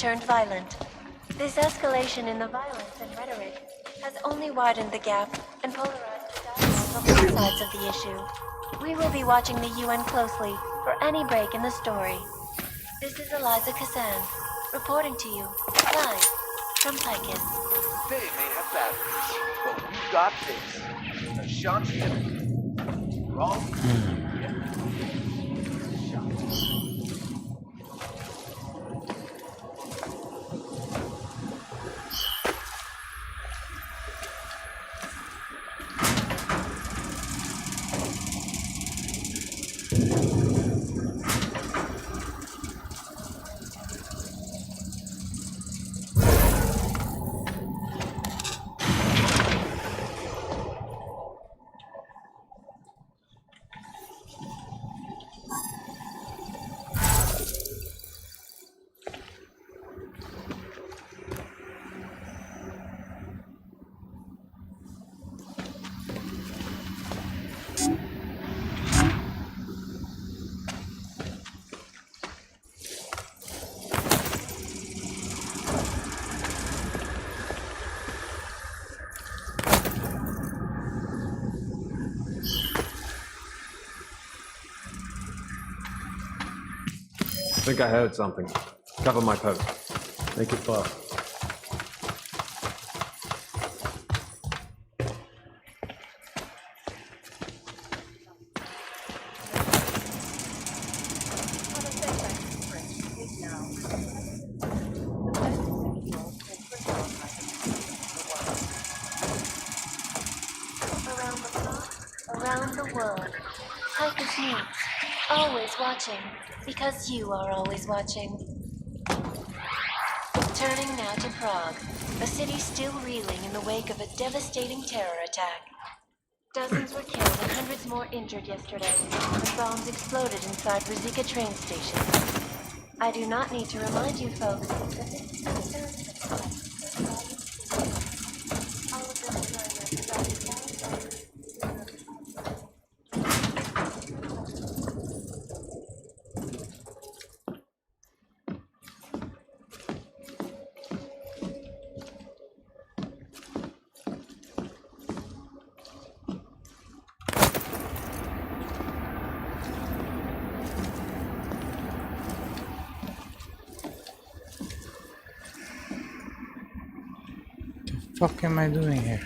turned violent. This escalation in the violence and rhetoric has only widened the gap and polarized the dialogue on both sides of the issue. We will be watching the UN closely for any break in the story. This is Eliza Kazan, reporting to you, live from Picus. They may have batteries, but we got this. A shot wrong. I think I heard something. Cover my post. Make it fast. Around the clock, around the world. Picus News, always watching, because you are always watching. Turning now to Prague, a city still reeling in the wake of a devastating terror attack. Dozens were killed and hundreds more injured yesterday when bombs exploded inside Rizika train station. I do not need to remind you folks that this is all of them What the fuck am I doing here?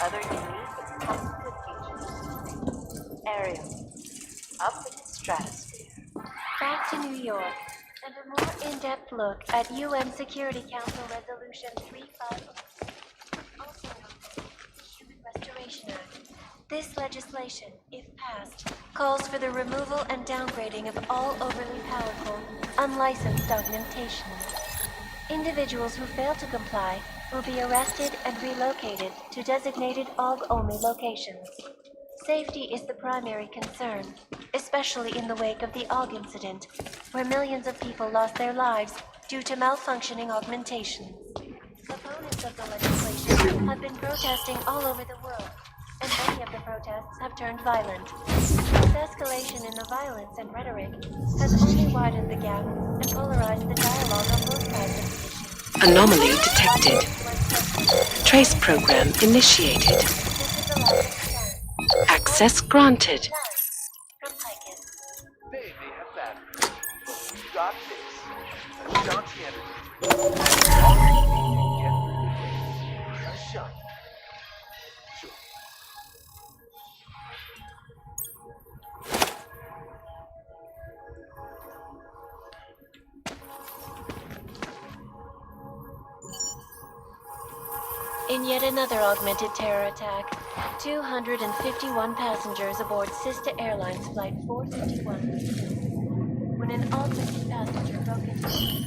other unique and top-secret features. Aerial, up in the stratosphere. Back to New York, and a more in-depth look at UN Security Council Resolution 350, also known as the Human Restoration Act. This legislation, if passed, calls for the removal and downgrading of all overly powerful, unlicensed augmentations. Individuals who fail to comply will be arrested and relocated to designated AUG-only locations. Safety is the primary concern, especially in the wake of the AUG incident, where millions of people lost their lives due to malfunctioning augmentations. Opponents of the legislation have been protesting all over the world, and many of the protests have turned violent. This escalation in the violence and rhetoric has only widened the gap and polarized the dialogue on both sides of the issue. Anomaly detected. Trace program initiated. Access granted. They may have batteries, but we got this. Ashanti Entertainment. Get rid of it. Ashanti. Sure. In yet another augmented terror attack, 251 passengers aboard Sister Airlines Flight 451 when an augmented passenger broke into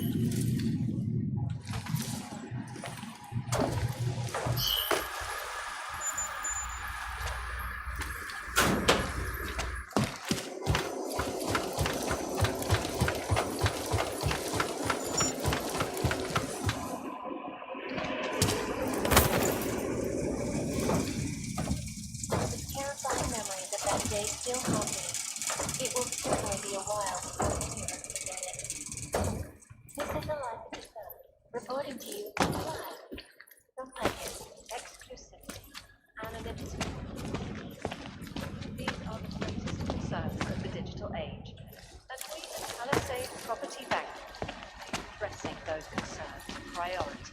terrifying memories of that day still haunt me. It will certainly be a while before any of us forget it. This is Eliza Giselle, reporting to you live from Fraggin. Exclusivity. Anonymity. These are the greatest concerns of the digital age, and we at Palisade Property Bank are addressing those concerns priorities.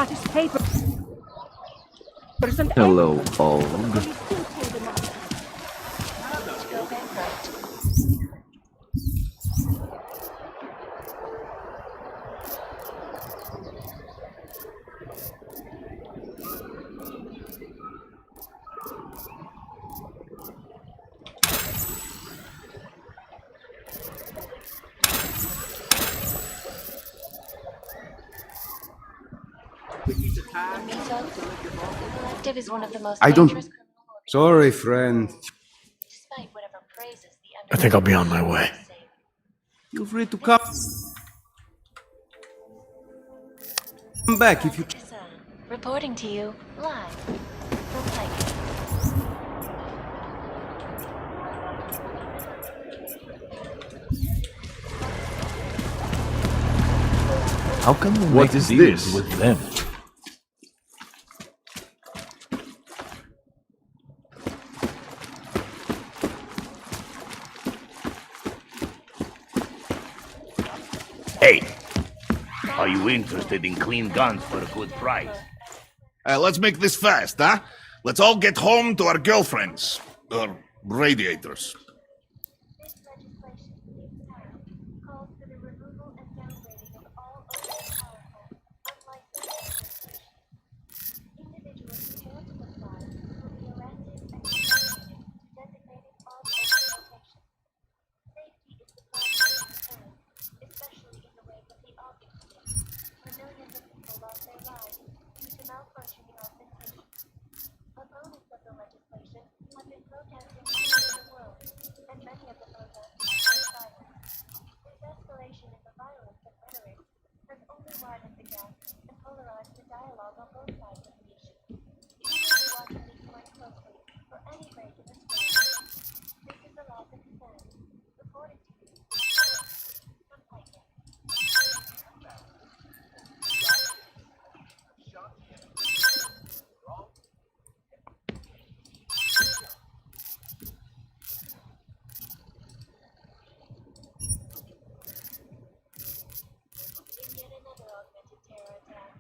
Scottish paper. Hello, Og. Go bankrupt. Collective is one of the most I don't. dangerous Sorry, friend. despite whatever praises the I think I'll be on my way. Feel free to come back if you. reporting to you live from Fraggin. How come we What make is deals this? with them? Hey, are you interested in clean guns for a good price? Let's make this fast, huh? Let's all get home to our girlfriends. Or radiators. Opponents of the legislation have been protesting all over the world, and many of the protests have been violent. This escalation in the violence and rhetoric has only widened the gap and polarized the dialogue on both sides of the issue. You will be watching these points closely for any break in the story. This is the last of consent. Reporting to you from Fraggin. In yet another augmented terror attack,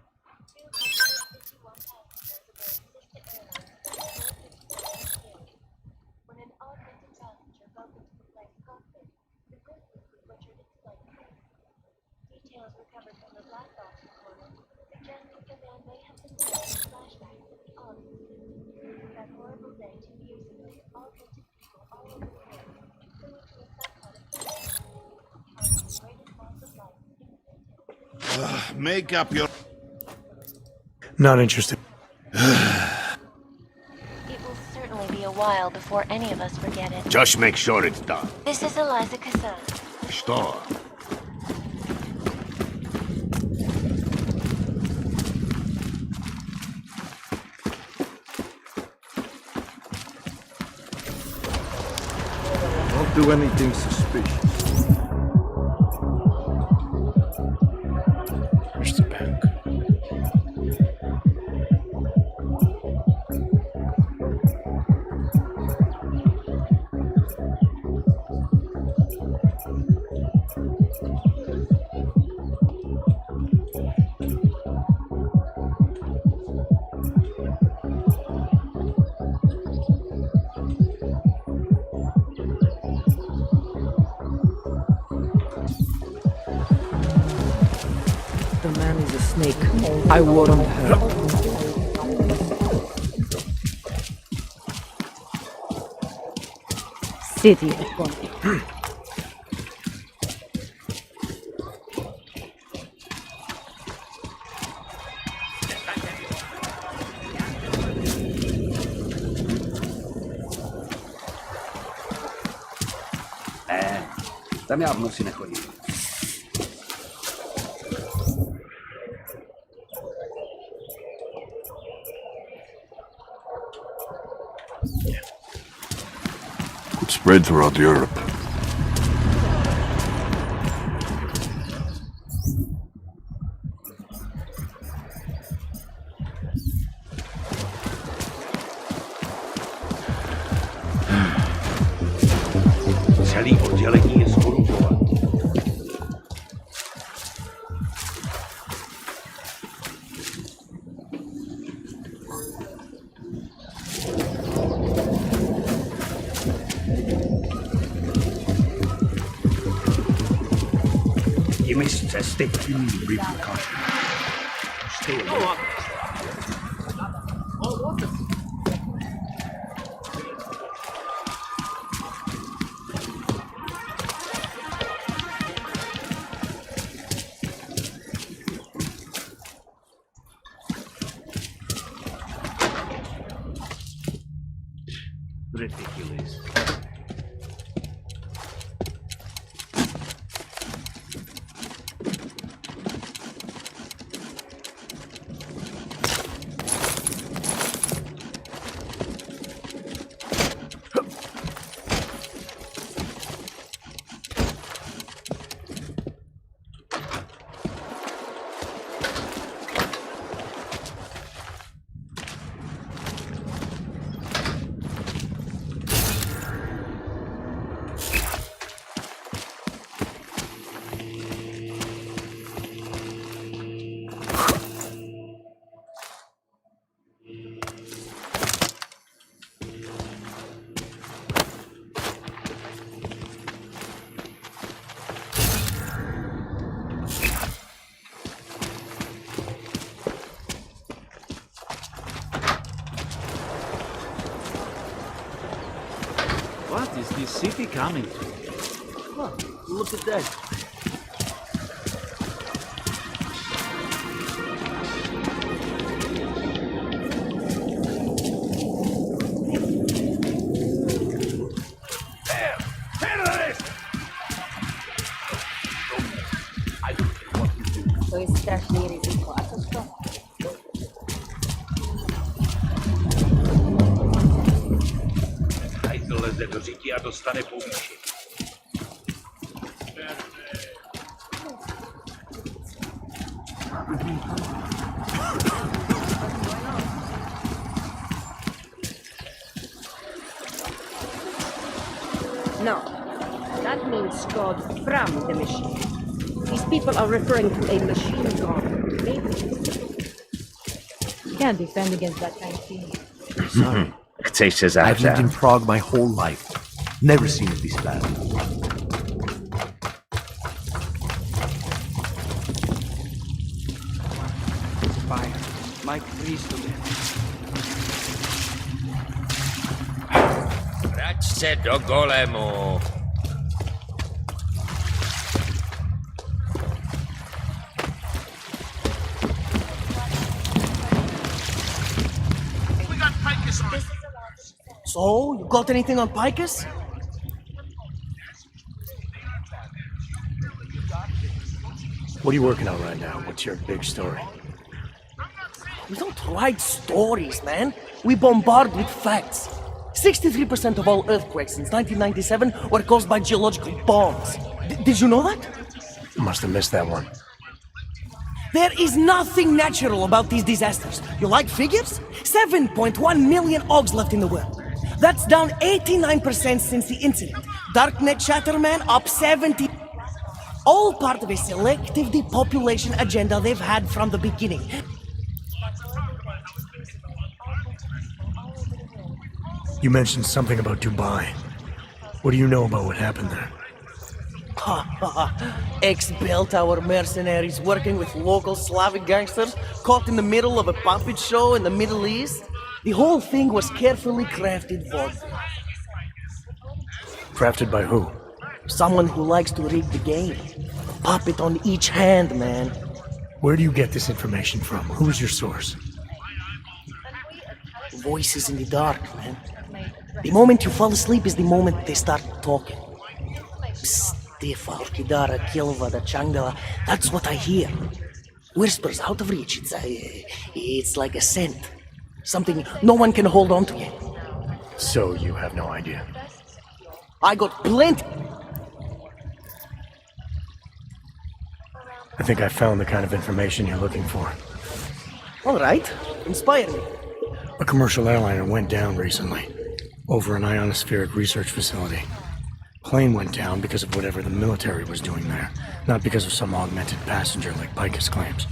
251 passengers aboard sister airlines were killed. When an augmented passenger broke into the flight's cockpit, the ruthlessly butchered its flight crew. Details recovered from the black box recorder suggesting the man may have been dead in flashbacks of the August. That horrible day 2 years ago, augmented people all over the world flew into a psychotic chaos, causing the greatest loss of life in the Make up your. Not interested. It will certainly be a while before any of us forget it. Just make sure it's done. This is Eliza Kassan. Что? Don't do anything suspicious. Where's the bank? The man is a snake. I warned her. City upon it. Dame abnos sin economía. Could spread throughout Europe. Celý oddělení je skorumpovat. He misses a step. You need a brief precaution. Stay away. Ridiculous. What is this city coming to? Huh, look at that. To jest strasznie ryzyko, a co z to? Hajzl leze do říky a dostane povýšení. No, that means God from the machine. These people are referring to a machine god. Maybe. You can't defend against that kind of thing. Sorry. Chceš se I've lived in zavřát. Prague my whole life. Never seen it this bad. Fire. Mike, please do that. Vrať se do golemu. So, you got anything on Picus? What are you working on right now? What's your big story? We don't write stories, man. We bombard with facts. 63% of all earthquakes since 1997 were caused by geological bombs. Did you know that? Must have missed that one. There is nothing natural about these disasters. You like figures? 7.1 million Oggs left in the world. That's down 89% since the incident. Darknet Chatterman up 70. All part of a selective depopulation agenda they've had from the beginning. You mentioned something about Dubai. What do you know about what happened there? Ex-bell tower mercenaries working with local Slavic gangsters caught in the middle of a puppet show in the Middle East. The whole thing was carefully crafted vodka. Crafted by who? Someone who likes to rig the game. A puppet on each hand, man. Where do you get this information from? Who is your source? Voices in the dark, man. The moment you fall asleep is the moment they start talking. Stifa, Orkidara, Kilva, Changdala. That's what I hear. Whispers out of reach. It's like a scent. Something no one can hold on to yet. So you have no idea. I got plenty. I think I found the kind of information you're looking for. All right. Inspire me. A commercial airliner went down recently, over an ionospheric research facility. Plane went down because of whatever the military was doing there, not because of some augmented passenger like Picus claims.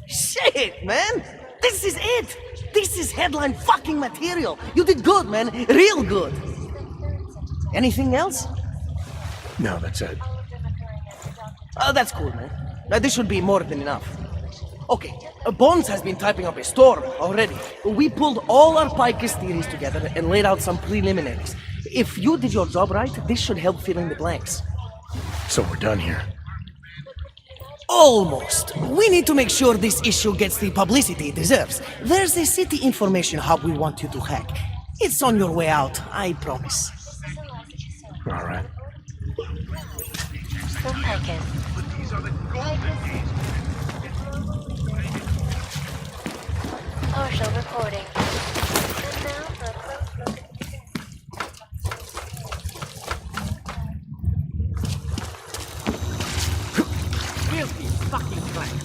Shit, man! This is it! This is headline fucking material! You did good, man! Real good! Anything else? No, that's it. That's cool, man. This should be more than enough. Okay, Bones has been typing up a store already. We pulled all our Picus theories together and laid out some preliminaries. If you did your job right, this should help fill in the blanks. So we're done here. Almost. We need to make sure this issue gets the publicity it deserves. There's a city information hub we want you to hack. It's on your way out, I promise. All right. So Fraggin. Partial recording. And now for a close look at Filthy fucking clank.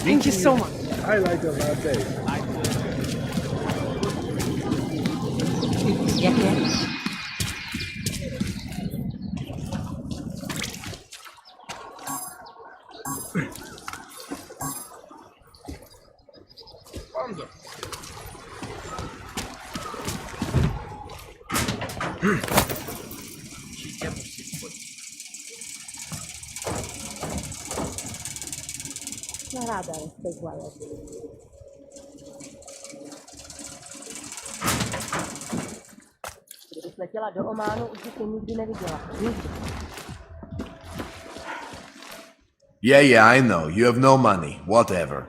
Thank you so much. Highlight of our day. Rada jesteś Wyatt. Kdybych letěla do Ománu, už bych tě nikdy neviděla. Nikdy. Yeah, I know. You have no money. Whatever.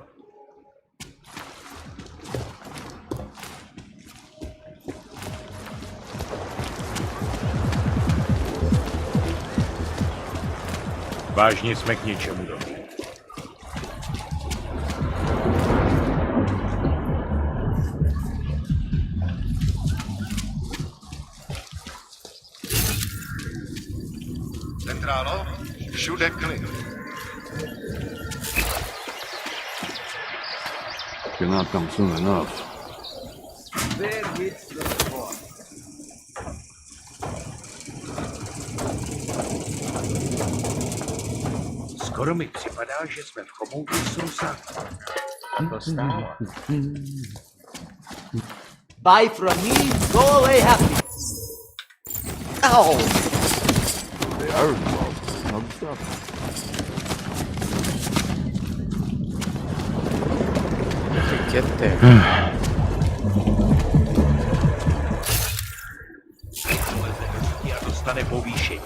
Vážně jsme k něčemu dobří. Centrálo, všude klid. You're not come soon enough. There hits the spot. Skoro mi připadá, že jsme v chomoutu s Rusákem. A to stává. Buy from me, go away happy. Ow! They are involved. No stuff. Get there. A dostane povýšení.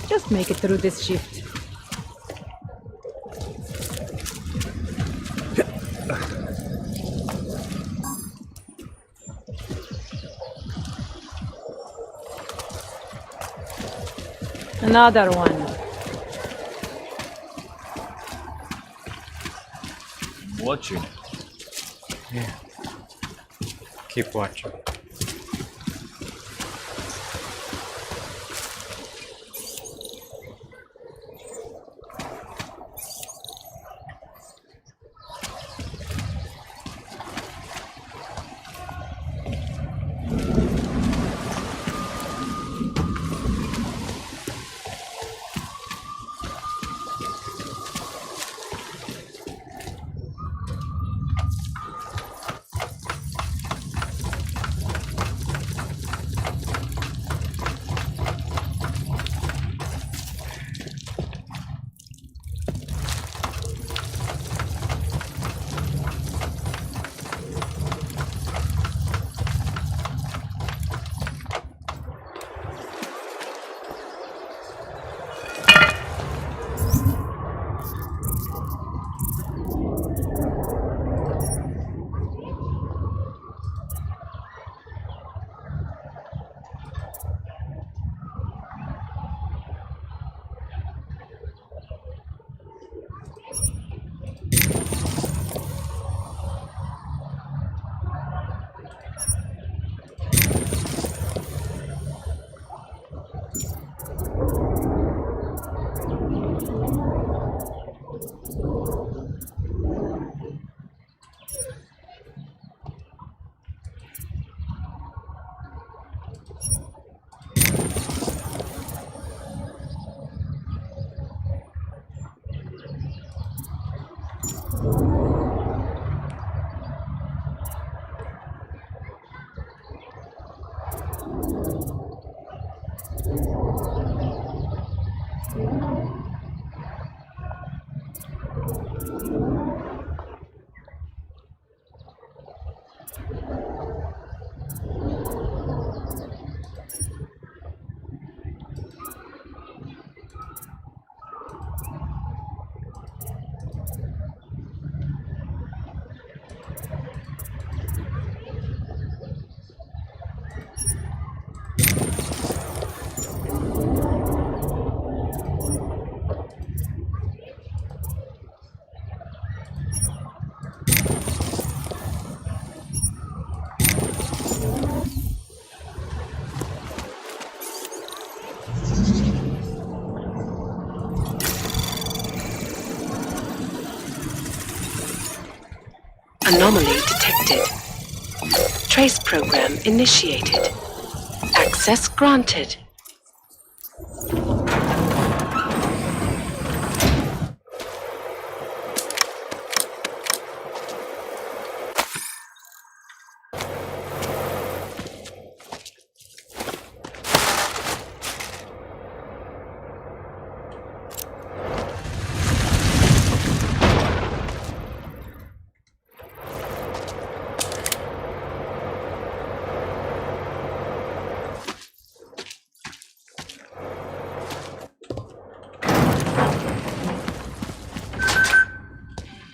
Just make it through this shift. Another one. Watching. Yeah. Keep watching. Anomaly detected. Trace program initiated. Access granted.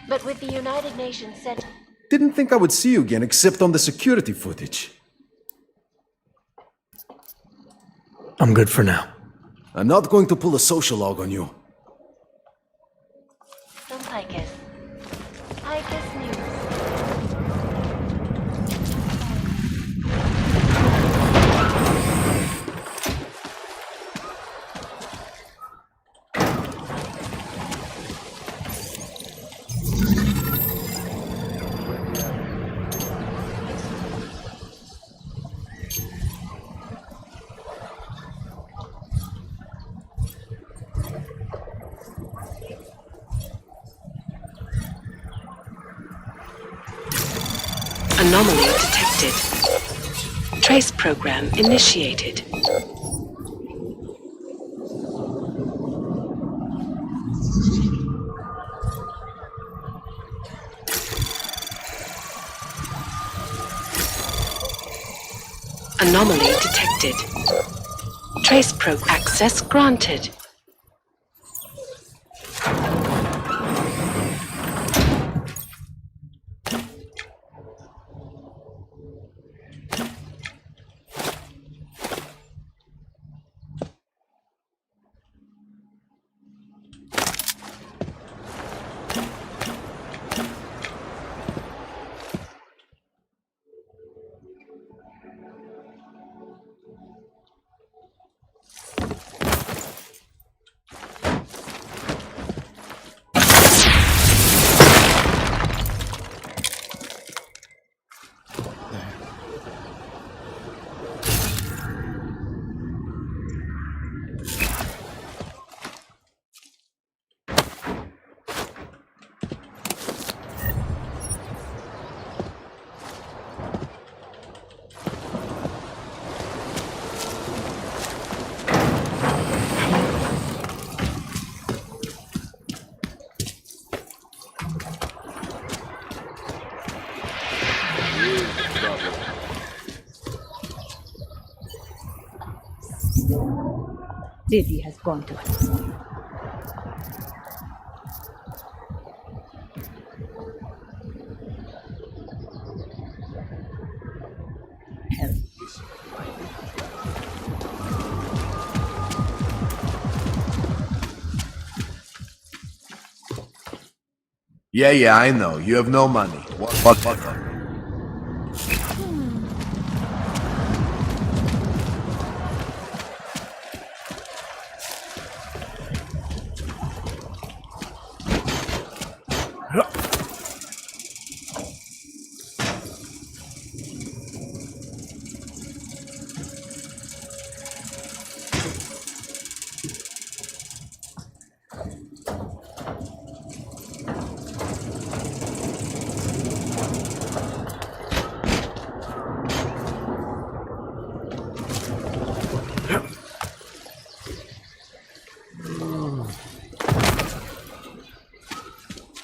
But with the United Nations sent... Didn't think I would see you again except on the security footage. I'm good for now. I'm not going to pull a social log on you. From Picus. Picus News. Anomaly detected. Trace program initiated. Anomaly detected. Trace program access granted. Lily has gone to us. Help. Yeah, I know. You have no money. What?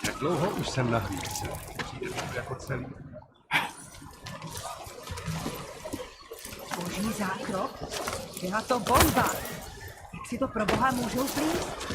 Jak dlouho už jsem na hlídce? Přijde to jako celý. Boží zákrok? Byla to bomba! Jak si to pro boha můžou plíst?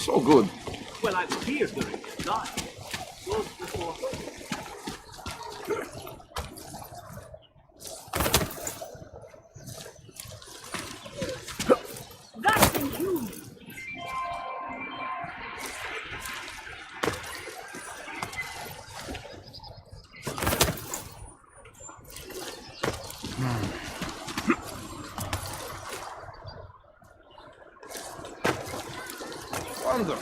So good. Well, I was here during the dive. Close before... That's inhuman! stronger.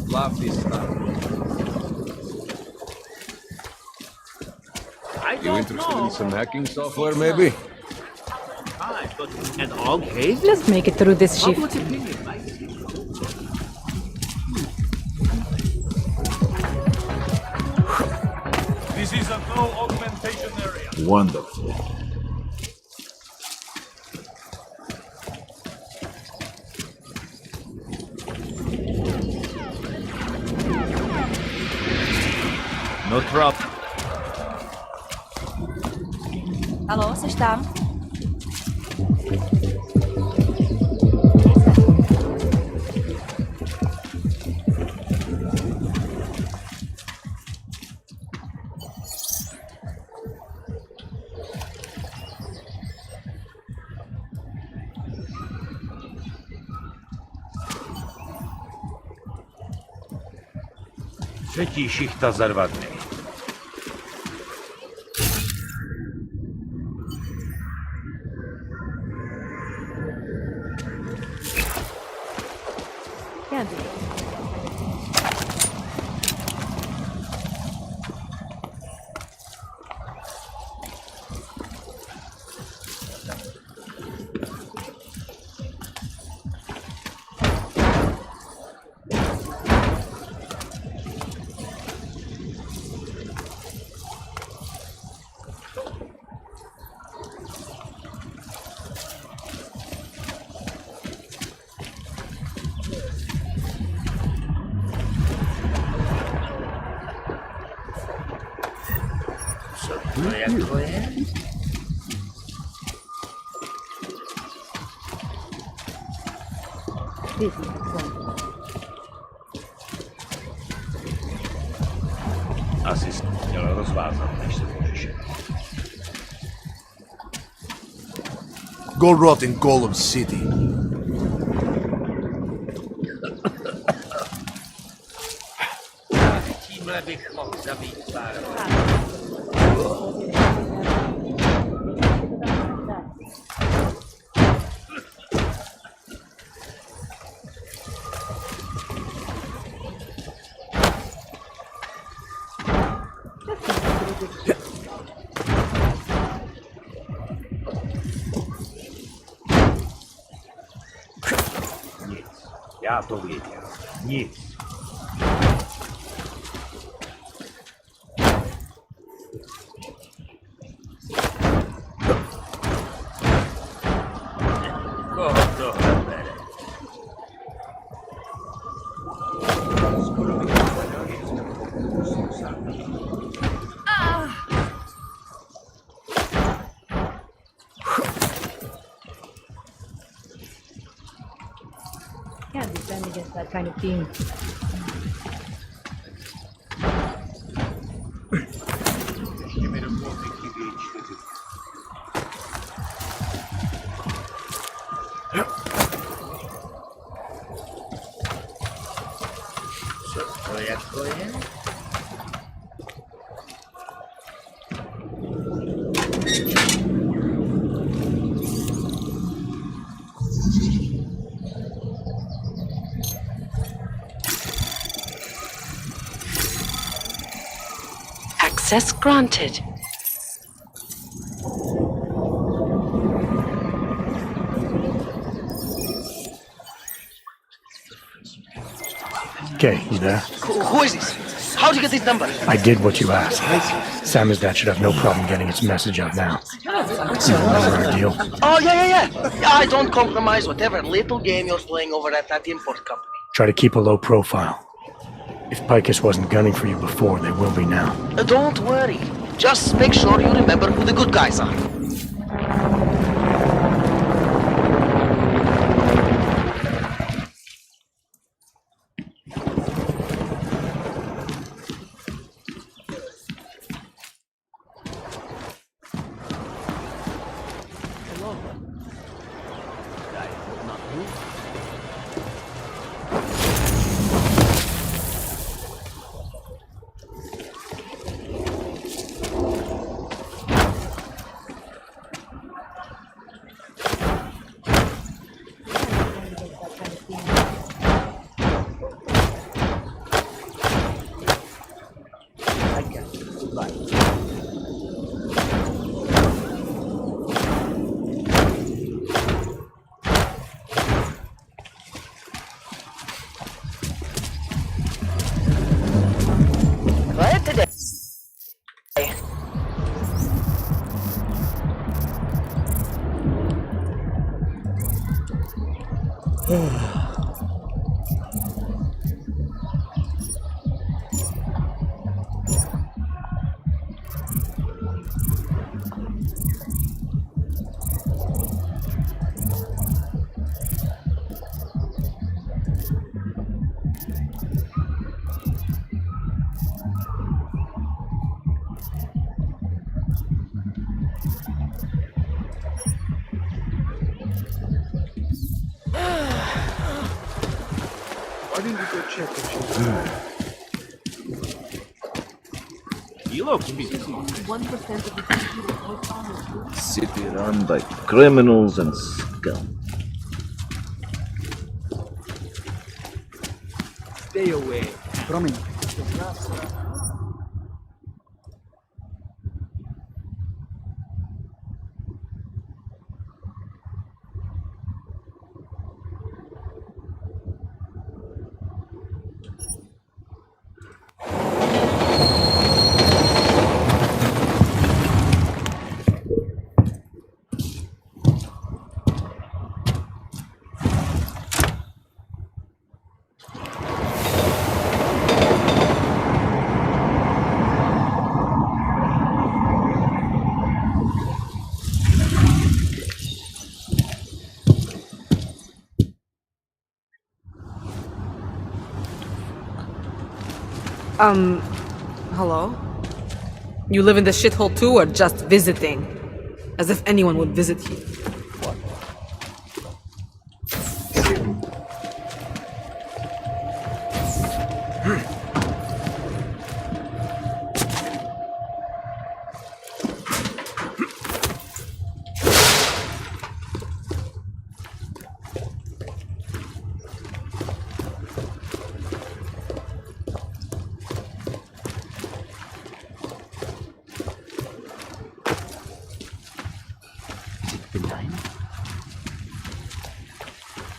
Love this stuff. I You don't interested know. in some hacking software, maybe? Hi, but an og cave? Let's make it through this shift. Public opinion, right? This is a no augmentation area. Wonderful. No drop. Alô, vocês estão? Třetí šichta za 2 dny. Candy. To jako je? Asi jsi měl rozvázat, než se pořešil. Go rot in Golem City. Tímhle bych mohl zabít pár. Nic. Já to věděl. Nic. Koho tohle bere? Skoro bych povedal, že jsme v pokusu sami. Can't defend against that kind of team. Ještě mi do ploty chybí 4. Co to jako je? Access granted. Okay, you there? Who is this? How'd you get this number? I did what you asked. Samizdat should have no problem getting its message out now. You remember our deal? Oh, yeah. I don't compromise whatever little game you're playing over at that import company. Try to keep a low profile. If Picus wasn't gunning for you before, they will be now. Don't worry. Just make sure you remember who the good guys are. over. I would not move. I guess. Goodbye. Glad today. Why didn't you go check if she's You look busy. 1% of the people are City run by criminals and scum. Stay away from me. Hello? You live in the shithole too, or just visiting? As if anyone would visit you.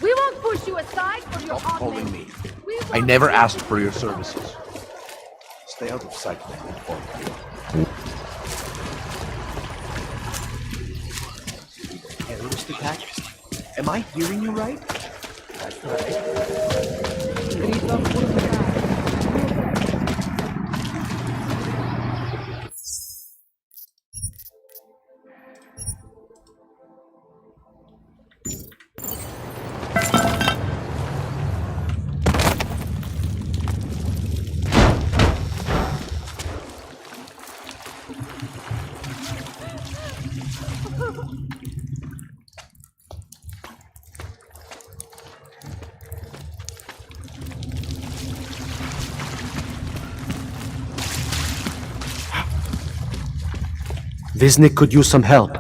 We won't push you aside for your Stop odd calling men. me. We I won't never push asked you for your aside. services. Stay out of sight, man. Terrorist attack? Am I hearing you right? That's right. Visnik could use some help.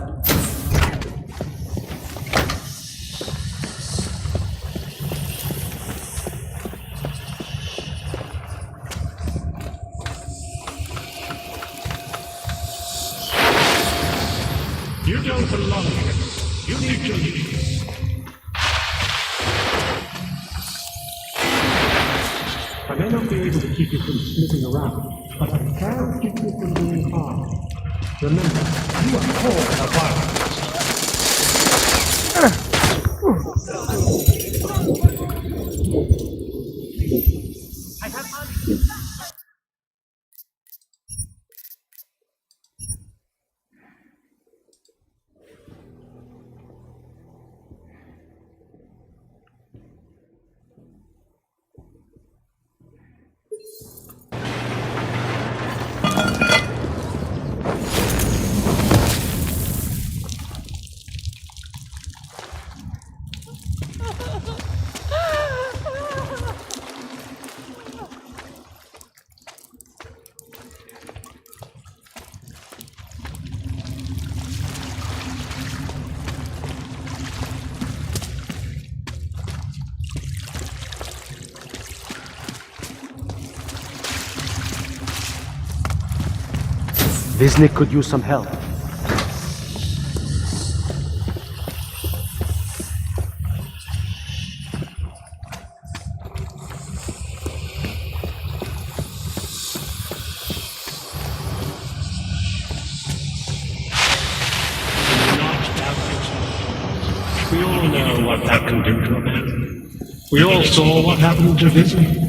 You don't belong here. You need to leave. I may not be able to keep you from snooping around, but I can keep you from doing harm. Remember, you are called a violence. I have money. Visnik could use some help. We all know what that can do to a man. We all saw what happened to Visney.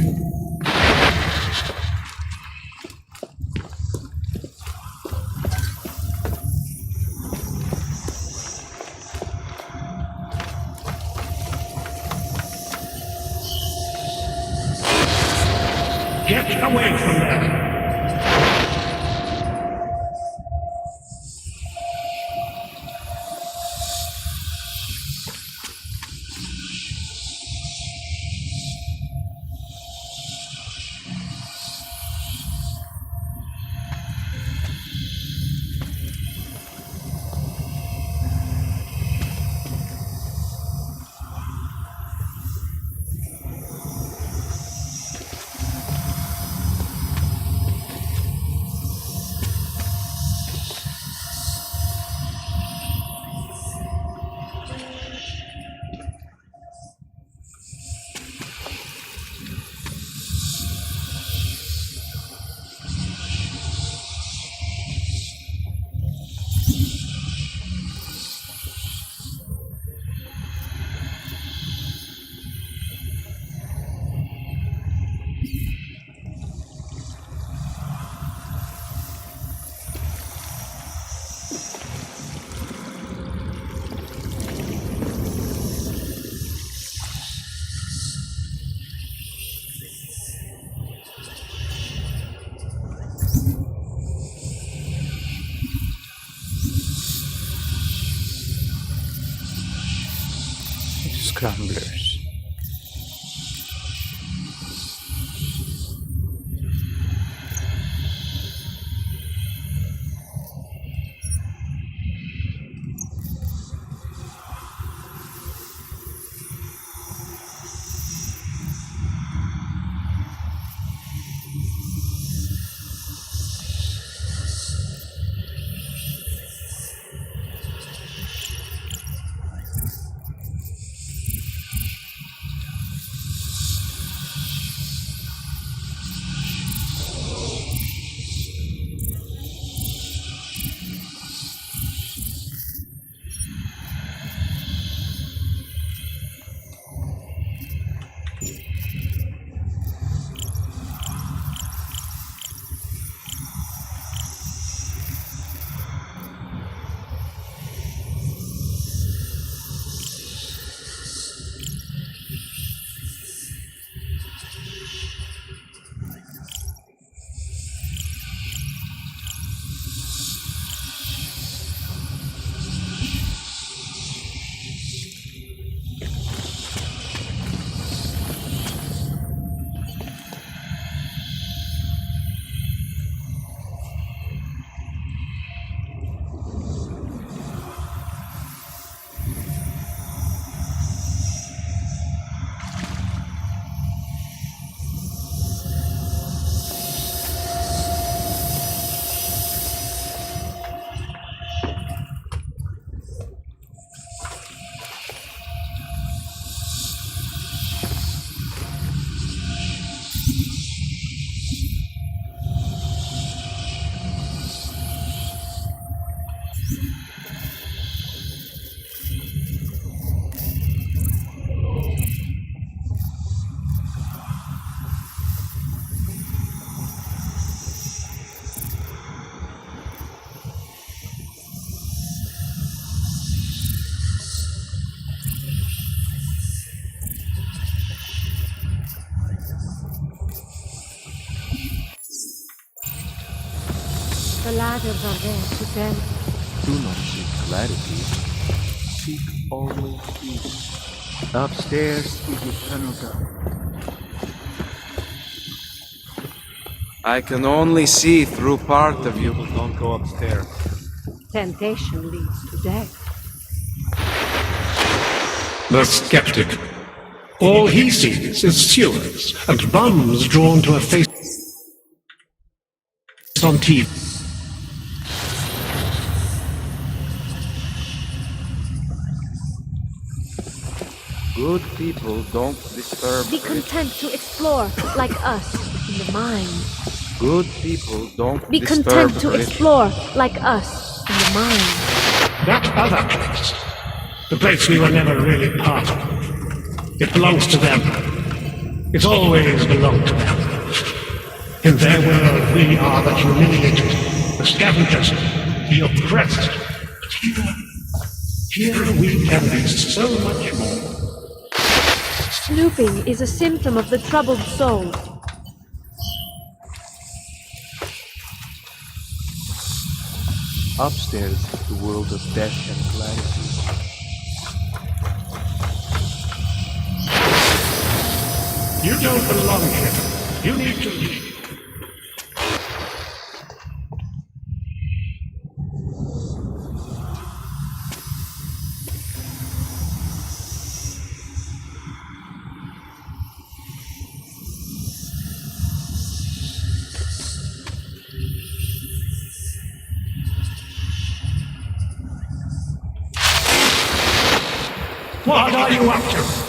Get away from there! Scramblers. The ladders are there to tell. Do not seek clarity. Seek always peace. Upstairs is eternal dark. I can only see through part of you. Don't go upstairs. Temptation leads to death. The skeptic. All he sees is sewers and bums drawn to a face on TV. Good people don't disturb Be content to explore, like us, in the mind. Good people don't Be disturb content to rich. explore, like us, in the mind. That other place, the place we were never really part of, it belongs to them. It's always belonged to them. In their world, we are the humiliated, the scavengers, the oppressed. But here we can be so much more. Snooping is a symptom of the troubled soul. Upstairs, the world of death and clarity. You don't belong here. You need to leave. What are you up to?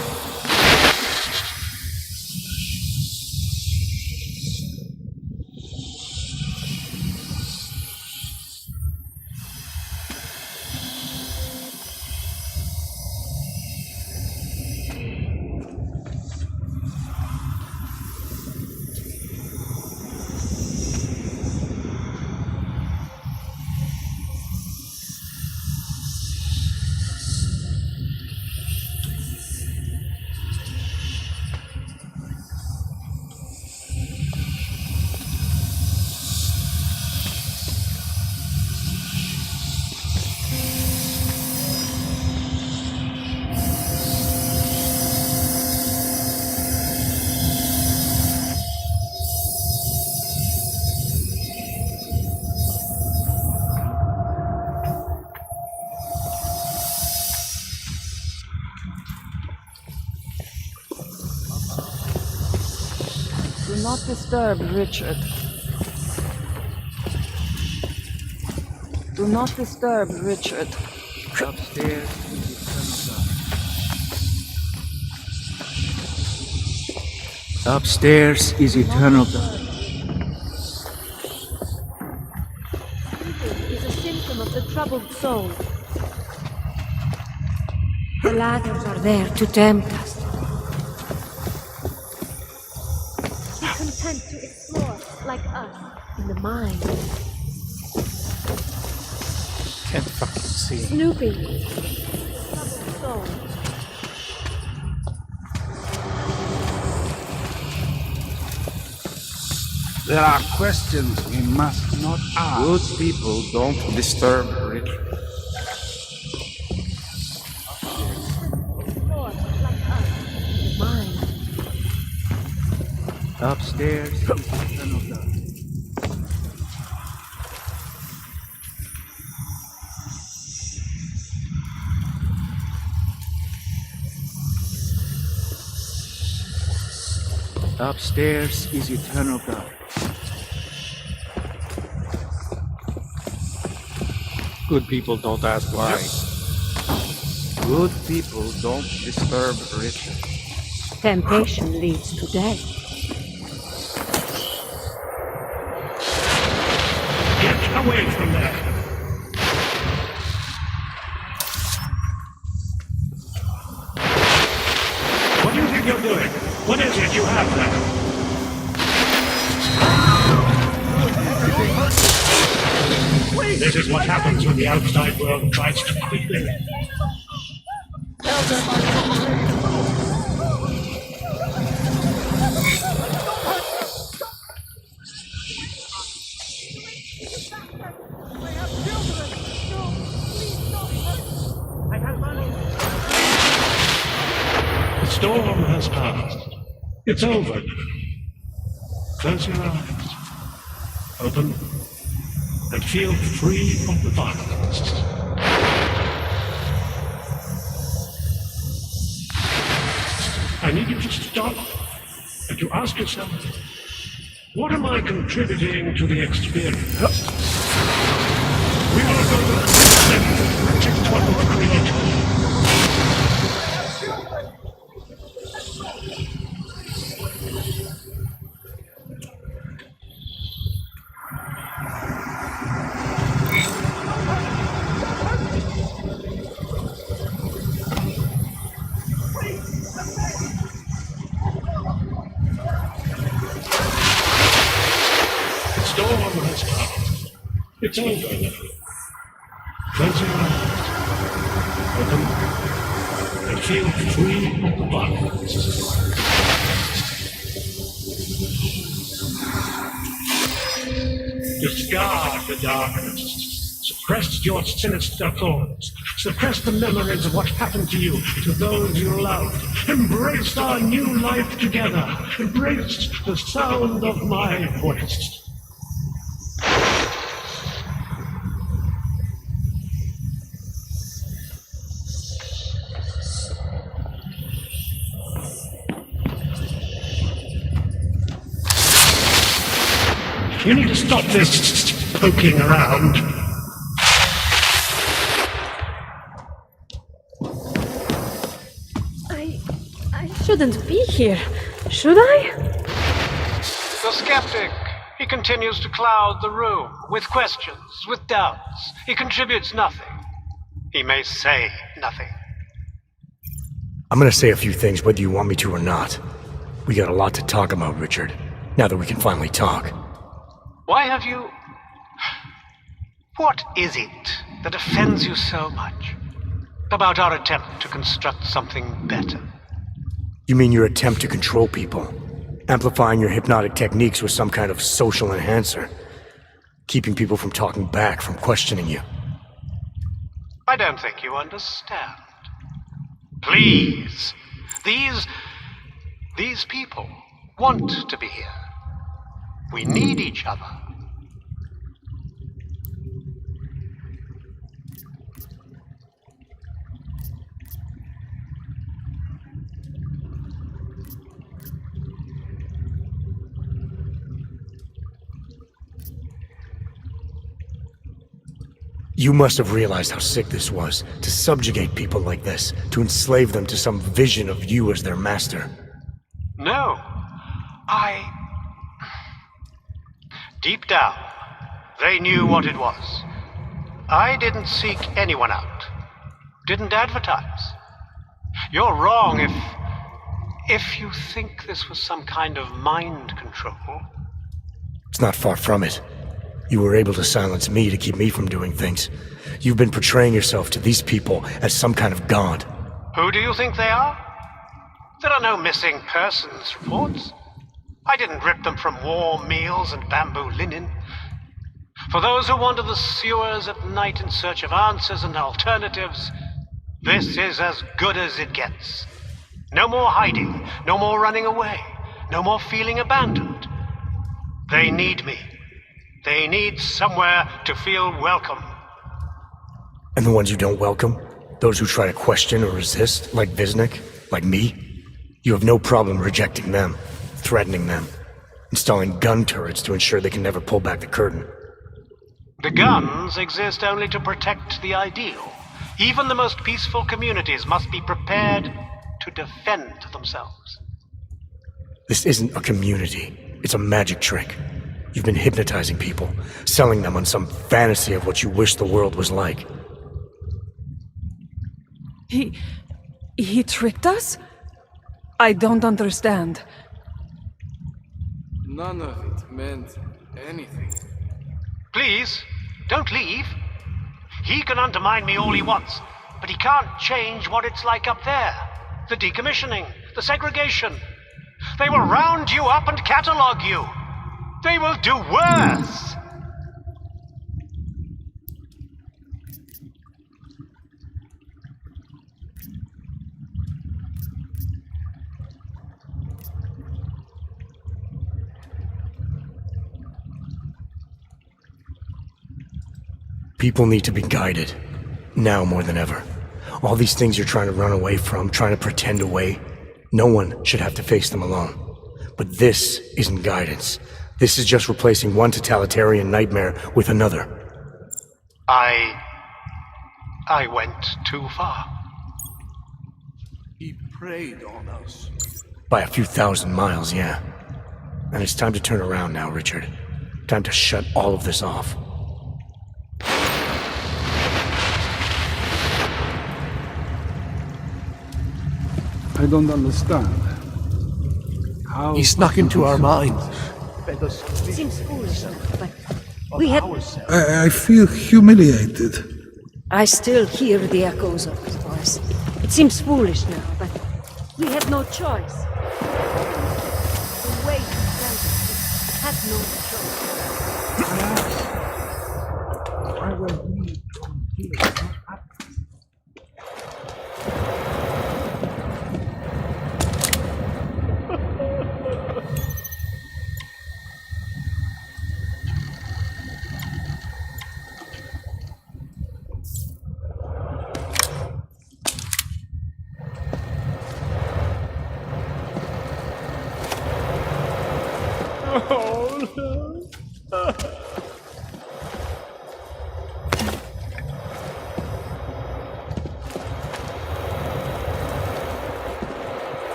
Do not disturb Richard. Do not disturb Richard. Upstairs, upstairs is eternal dark. Snooping is a symptom of the troubled soul. The ladders are there to tempt us. Be content to explore, like us, in the mind. Can't fucking see. Snooping is a troubled soul. There are questions we must not ask. Good people don't disturb rich. Explore, like us, in the mind. Upstairs is eternal dark. Upstairs is eternal dark. Good people don't ask why. Good people don't disturb rich. Temptation leads to death. Get away from there. What do you think you're doing? What is it you have there? This is what happens when the outside world tries to creep in. The storm has passed. It's over. Close your eyes. Open and feel free from the violence. I need you to stop and to ask yourself, what am I contributing to the experience? We are going to protect what was created. it's over. Close your eyes. Open and feel free of the violence. Discard the darkness. Suppress your sinister thoughts. Suppress the memories of what happened to you, to those you loved. Embrace our new life together. Embrace the sound of my voice. You need to stop this poking around. I shouldn't be here, should I? The skeptic. He continues to cloud the room with questions, with doubts. He contributes nothing. He may say nothing. I'm gonna say a few things whether you want me to or not. We got a lot to talk about, Richard. Now that we can finally talk. Why have you... What is it that offends you so much about our attempt to construct something better? You mean your attempt to control people? Amplifying your hypnotic techniques with some kind of social enhancer? Keeping people from talking back, from questioning you? I don't think you understand. Please. These people want to be here. We need each other. You must have realized how sick this was, to subjugate people like this, to enslave them to some vision of you as their master. No. Deep down, they knew what it was. I didn't seek anyone out. Didn't advertise. You're wrong if you think this was some kind of mind control. It's not far from it. You were able to silence me to keep me from doing things. You've been portraying yourself to these people as some kind of god. Who do you think they are? There are no missing persons reports. I didn't rip them from warm meals and bamboo linen. For those who wander the sewers at night in search of answers and alternatives, this is as good as it gets. No more hiding, no more running away, no more feeling abandoned. They need me. They need somewhere to feel welcome. And the ones you don't welcome? Those who try to question or resist, like Visnik, like me? You have no problem rejecting them, threatening them, installing gun turrets to ensure they can never pull back the curtain. The guns exist only to protect the ideal. Even the most peaceful communities must be prepared to defend themselves. This isn't a community. It's a magic trick. You've been hypnotizing people, selling them on some fantasy of what you wish the world was like. He tricked us? I don't understand. None of it meant anything. Please, don't leave. He can undermine me all he wants, but he can't change what it's like up there. The decommissioning, the segregation. They will round you up and catalog you. They will do worse. People need to be guided. Now more than ever. All these things you're trying to run away from, trying to pretend away, no one should have to face them alone. But this isn't guidance. This is just replacing one totalitarian nightmare with another. I went too far. He preyed on us. By a few thousand miles, yeah. And it's time to turn around now, Richard. Time to shut all of this off. I don't understand. How He snuck into our minds. Seems foolish, but We had... I feel humiliated. I still hear the echoes of his voice. It seems foolish now, but we had no choice. The way he felt it, we had no choice. Why were we from here not happy?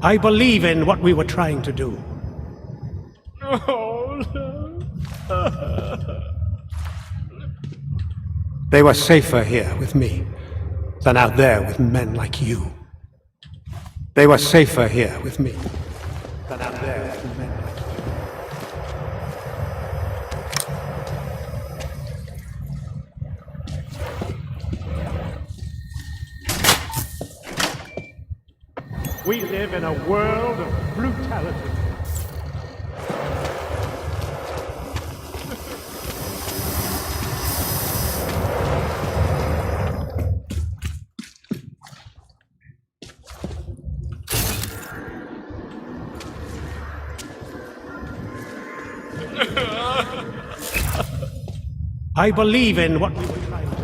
I believe in what we were trying to do. They were safer here with me than out there with men like you. They were safer here with me than out there with men like you. We live in a world of brutality. I believe in what we were trying to do.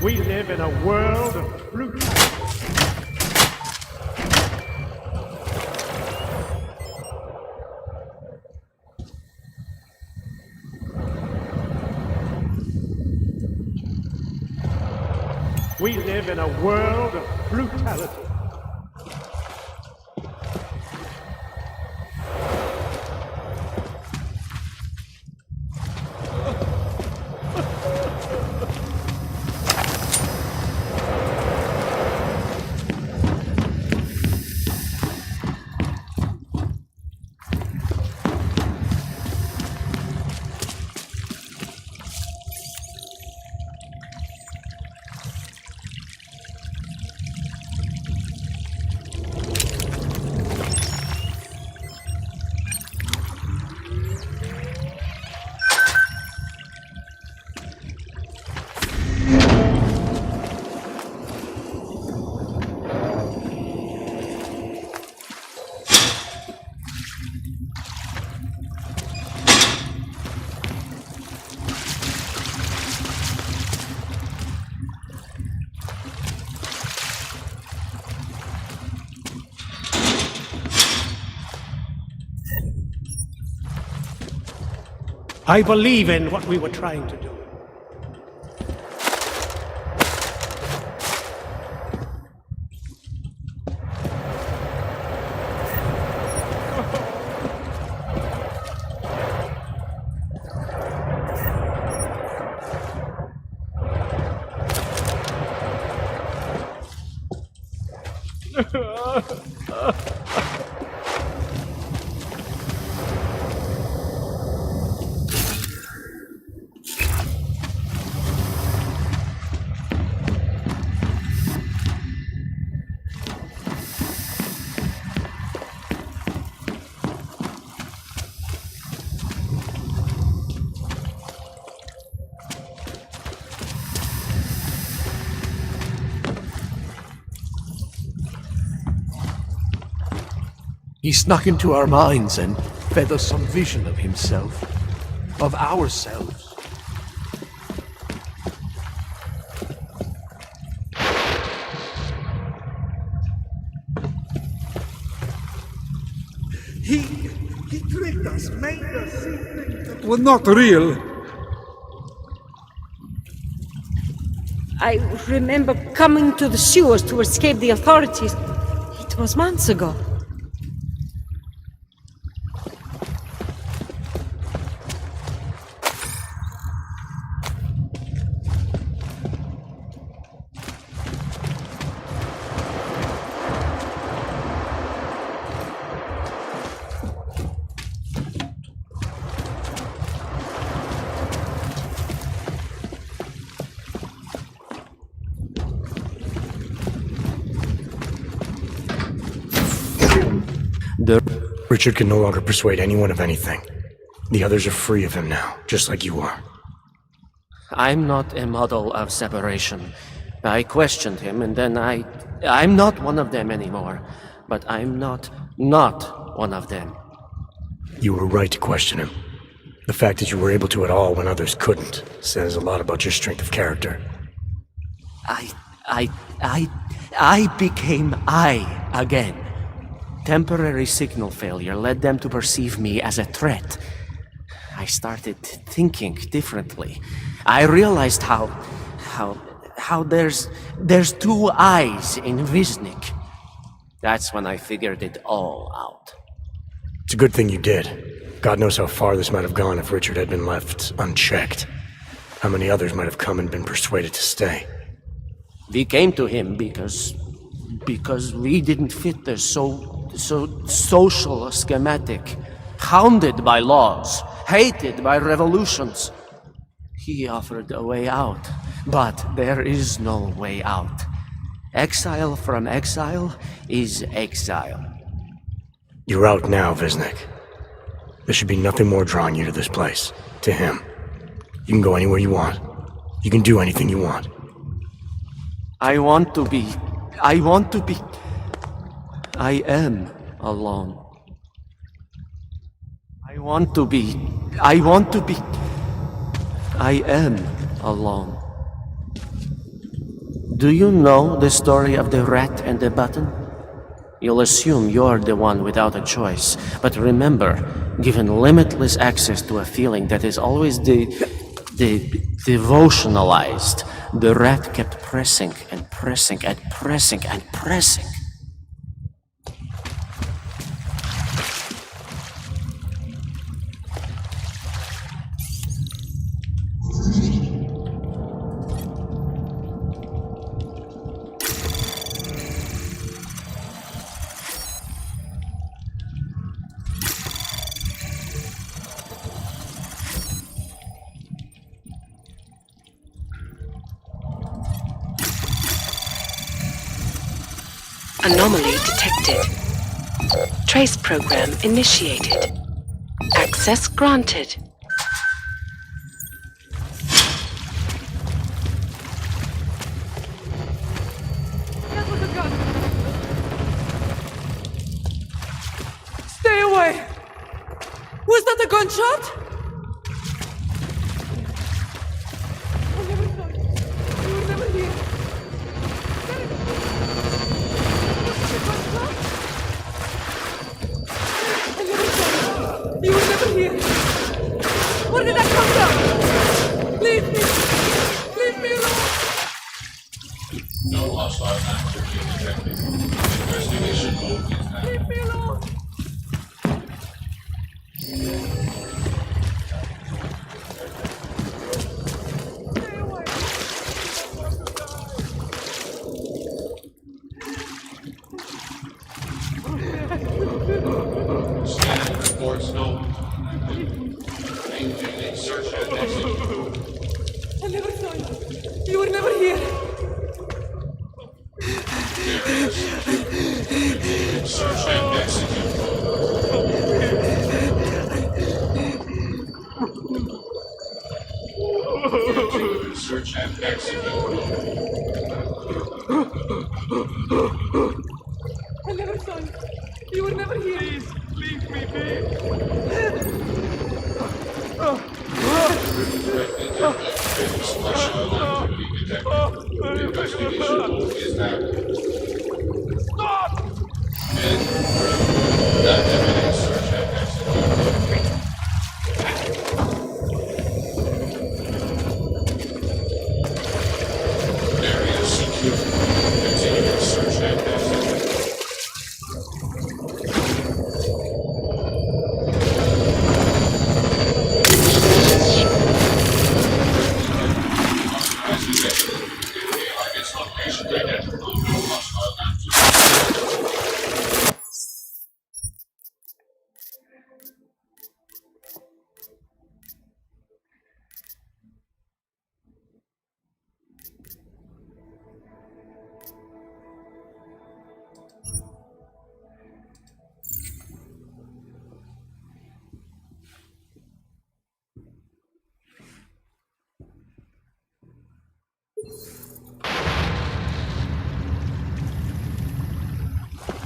We live in a world of brutality. We live in a world of brutality. I believe in what we were trying to do. He snuck into our minds and fed us some vision of himself, of ourselves. He tricked us, made us see things that were not real. I remember coming to the sewers to escape the authorities. It was months ago. Richard can no longer persuade anyone of anything. The others are free of him now, just like you are. I'm not a model of separation. I questioned him, and then I'm not one of them anymore. But I'm not one of them. You were right to question him. The fact that you were able to at all when others couldn't says a lot about your strength of character. I became I again. Temporary signal failure led them to perceive me as a threat. I started thinking differently. I realized how there's two eyes in Viznik. That's when I figured it all out. It's a good thing you did. God knows how far this might have gone if Richard had been left unchecked. How many others might have come and been persuaded to stay. We came to him because we didn't fit the social schematic, hounded by laws, hated by revolutions. He offered a way out, but there is no way out. Exile from exile is exile. You're out now, Viznik. There should be nothing more drawing you to this place, to him. You can go anywhere you want. You can do anything you want. I am alone. I am alone. Do you know the story of the rat and the button? You'll assume you're the one without a choice. But remember, given limitless access to a feeling that is always devotionalized, the rat kept pressing and pressing and pressing and pressing. Anomaly detected. Trace program initiated. Access granted. Stay away! Was that a gunshot? I never saw you. You were never here. You were never here. Where did that come from? Leave me. Leave me alone. No hostile activity detected. Investigation mode is now. Leave me alone. Scan reports no. Maintaining search and execute. I never saw you. You were never here. Search and execute. Continuing search and execute. I never saw you. You were never here. Please, leave me be. Investigation mode is active. Stop! Activating search and execute.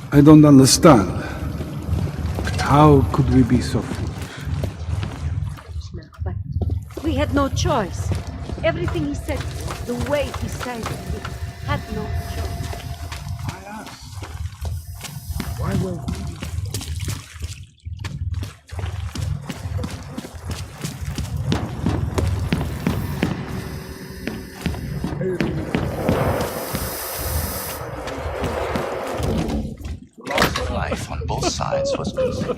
I don't understand. How could we be so foolish? But we had no choice. Everything he said, the way he said it, we had no choice. Why were we? Loss of life on both sides was considered.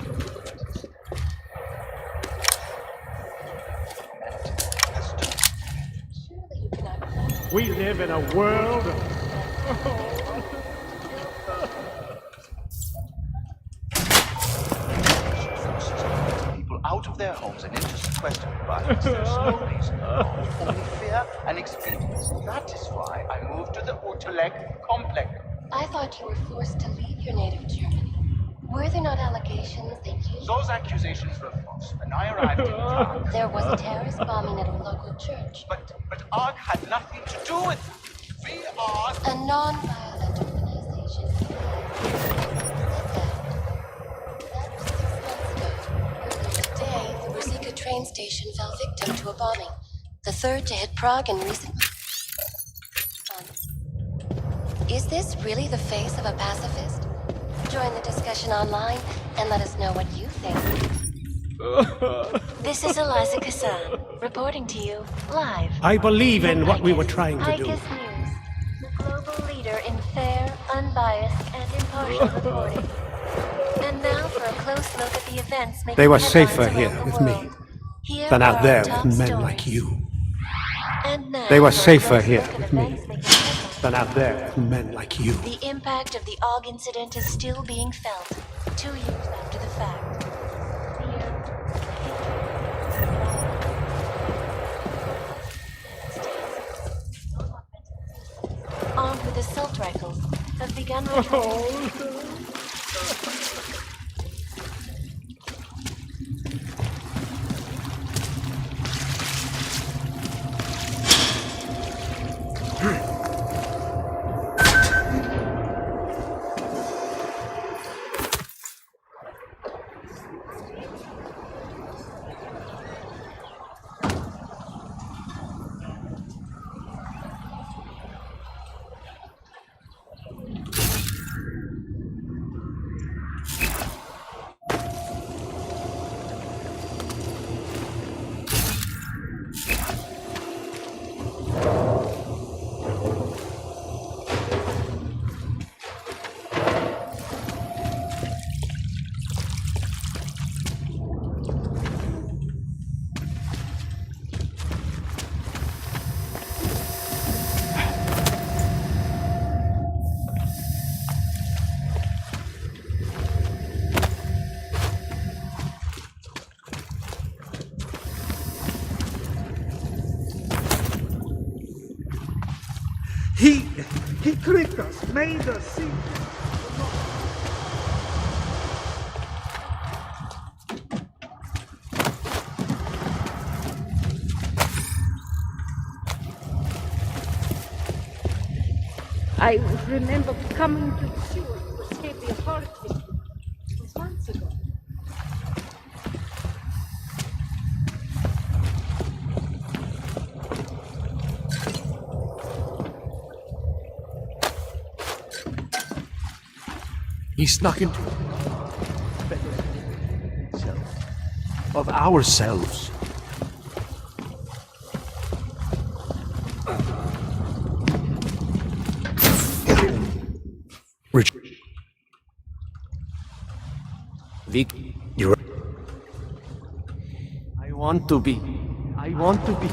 We live in a world People out of their homes and into sequestered environments. There's no reason at all. Only fear and expedience. That is why I moved to the Utrecht complex. I thought you were forced to leave your native Germany. Were there not allegations that you... Those accusations were false. When I arrived in town... There was a terrorist bombing at a local church. But ARC had nothing to do with it. We are... A non-violent organization. Earlier today, the Ruzicka train station fell victim to a bombing. The third to hit Prague in recent months. Is this really the face of a pacifist? Join the discussion online and let us know what you think. This is Eliza Kassan, reporting to you live. I believe in what we were trying to do. ICAS News, the global leader in fair, unbiased, and impartial reporting. And now for a close look at the events making They were headlines safer around here the with world. me Here than are out there our top with men stories. like you. And now They were for a safer close here look at with me events making headlines. than out there with men like you. The impact of the AUG incident is still being felt, 2 years after the fact. Armed with assault rifles, have begun returning. He tricked us, made us see. I remember coming to the sewer to escape the authorities. It was months ago. He snuck into of ourselves. Richard. Vic, You're I want to be. I want to be.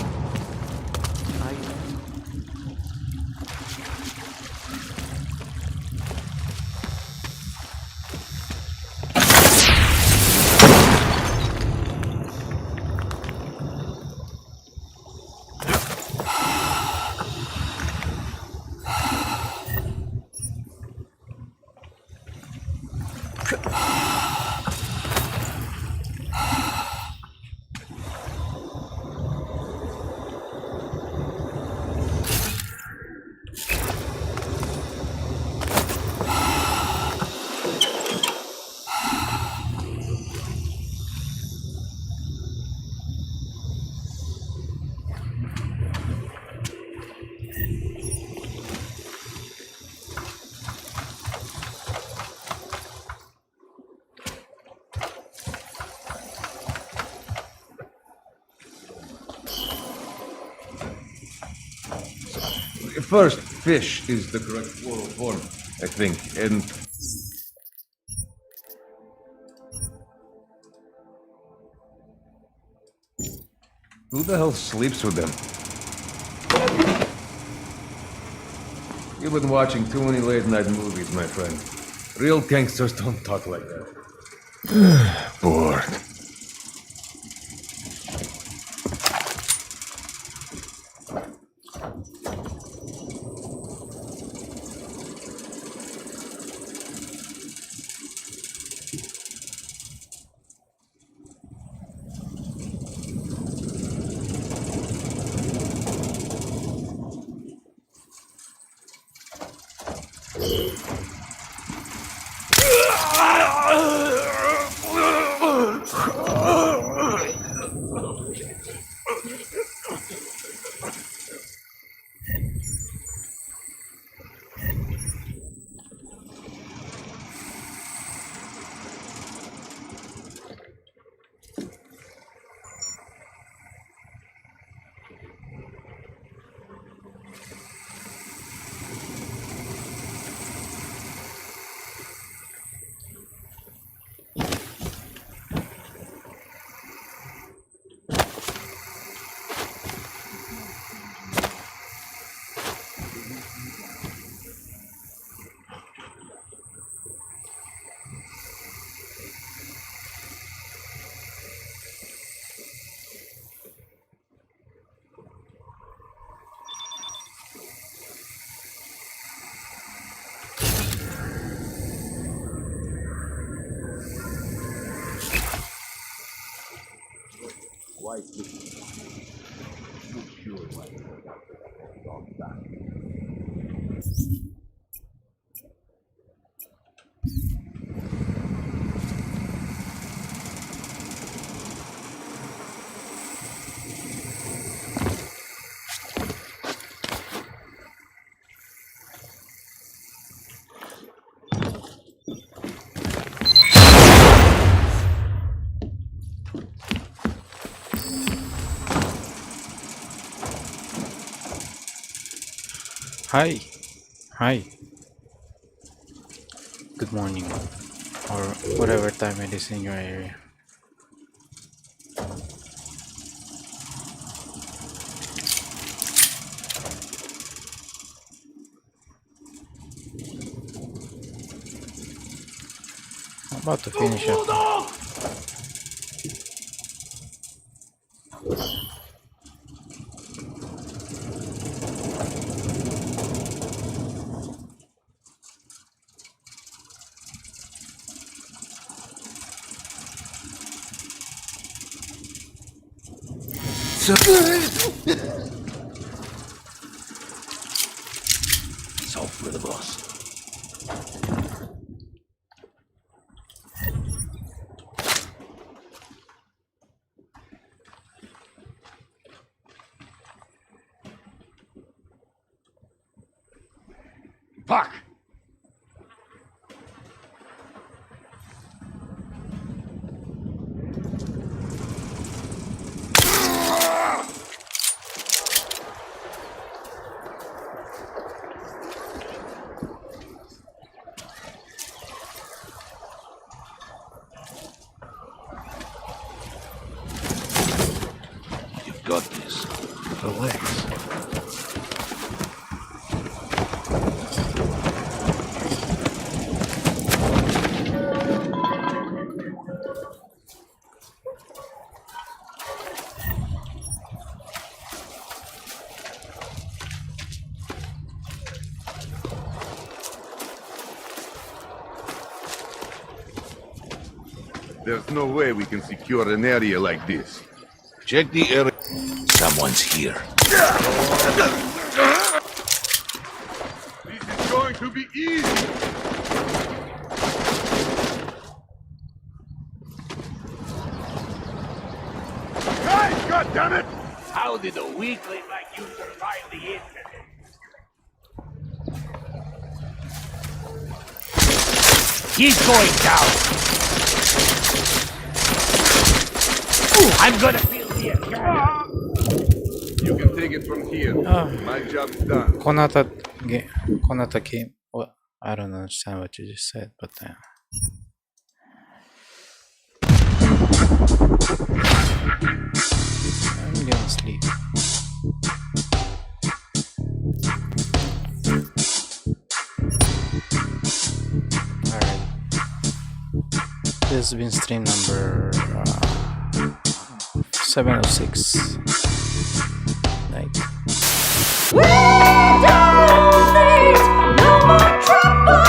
First, fish is the correct plural form, I think, and... Who the hell sleeps with them? You've been watching too many late-night movies, my friend. Real gangsters don't talk like that. Bored. Hi. Hi. Good morning. Or whatever time it is in your area. I'm about to finish up. It's all for the boss. Fuck! You've got this. Relax. There's no way we can secure an area like this. Check the area. Someone's here. This is going to be easy. Guys, goddammit! How did a weakling like you survive the incident? He's going down! I'm gonna feel the attack! You can take take it from here. Ah. My job's done. Konata game. Well, I don't understand what you just said, but I'm gonna sleep. Alright. This has been stream number 706. Night. We don't need no more trouble.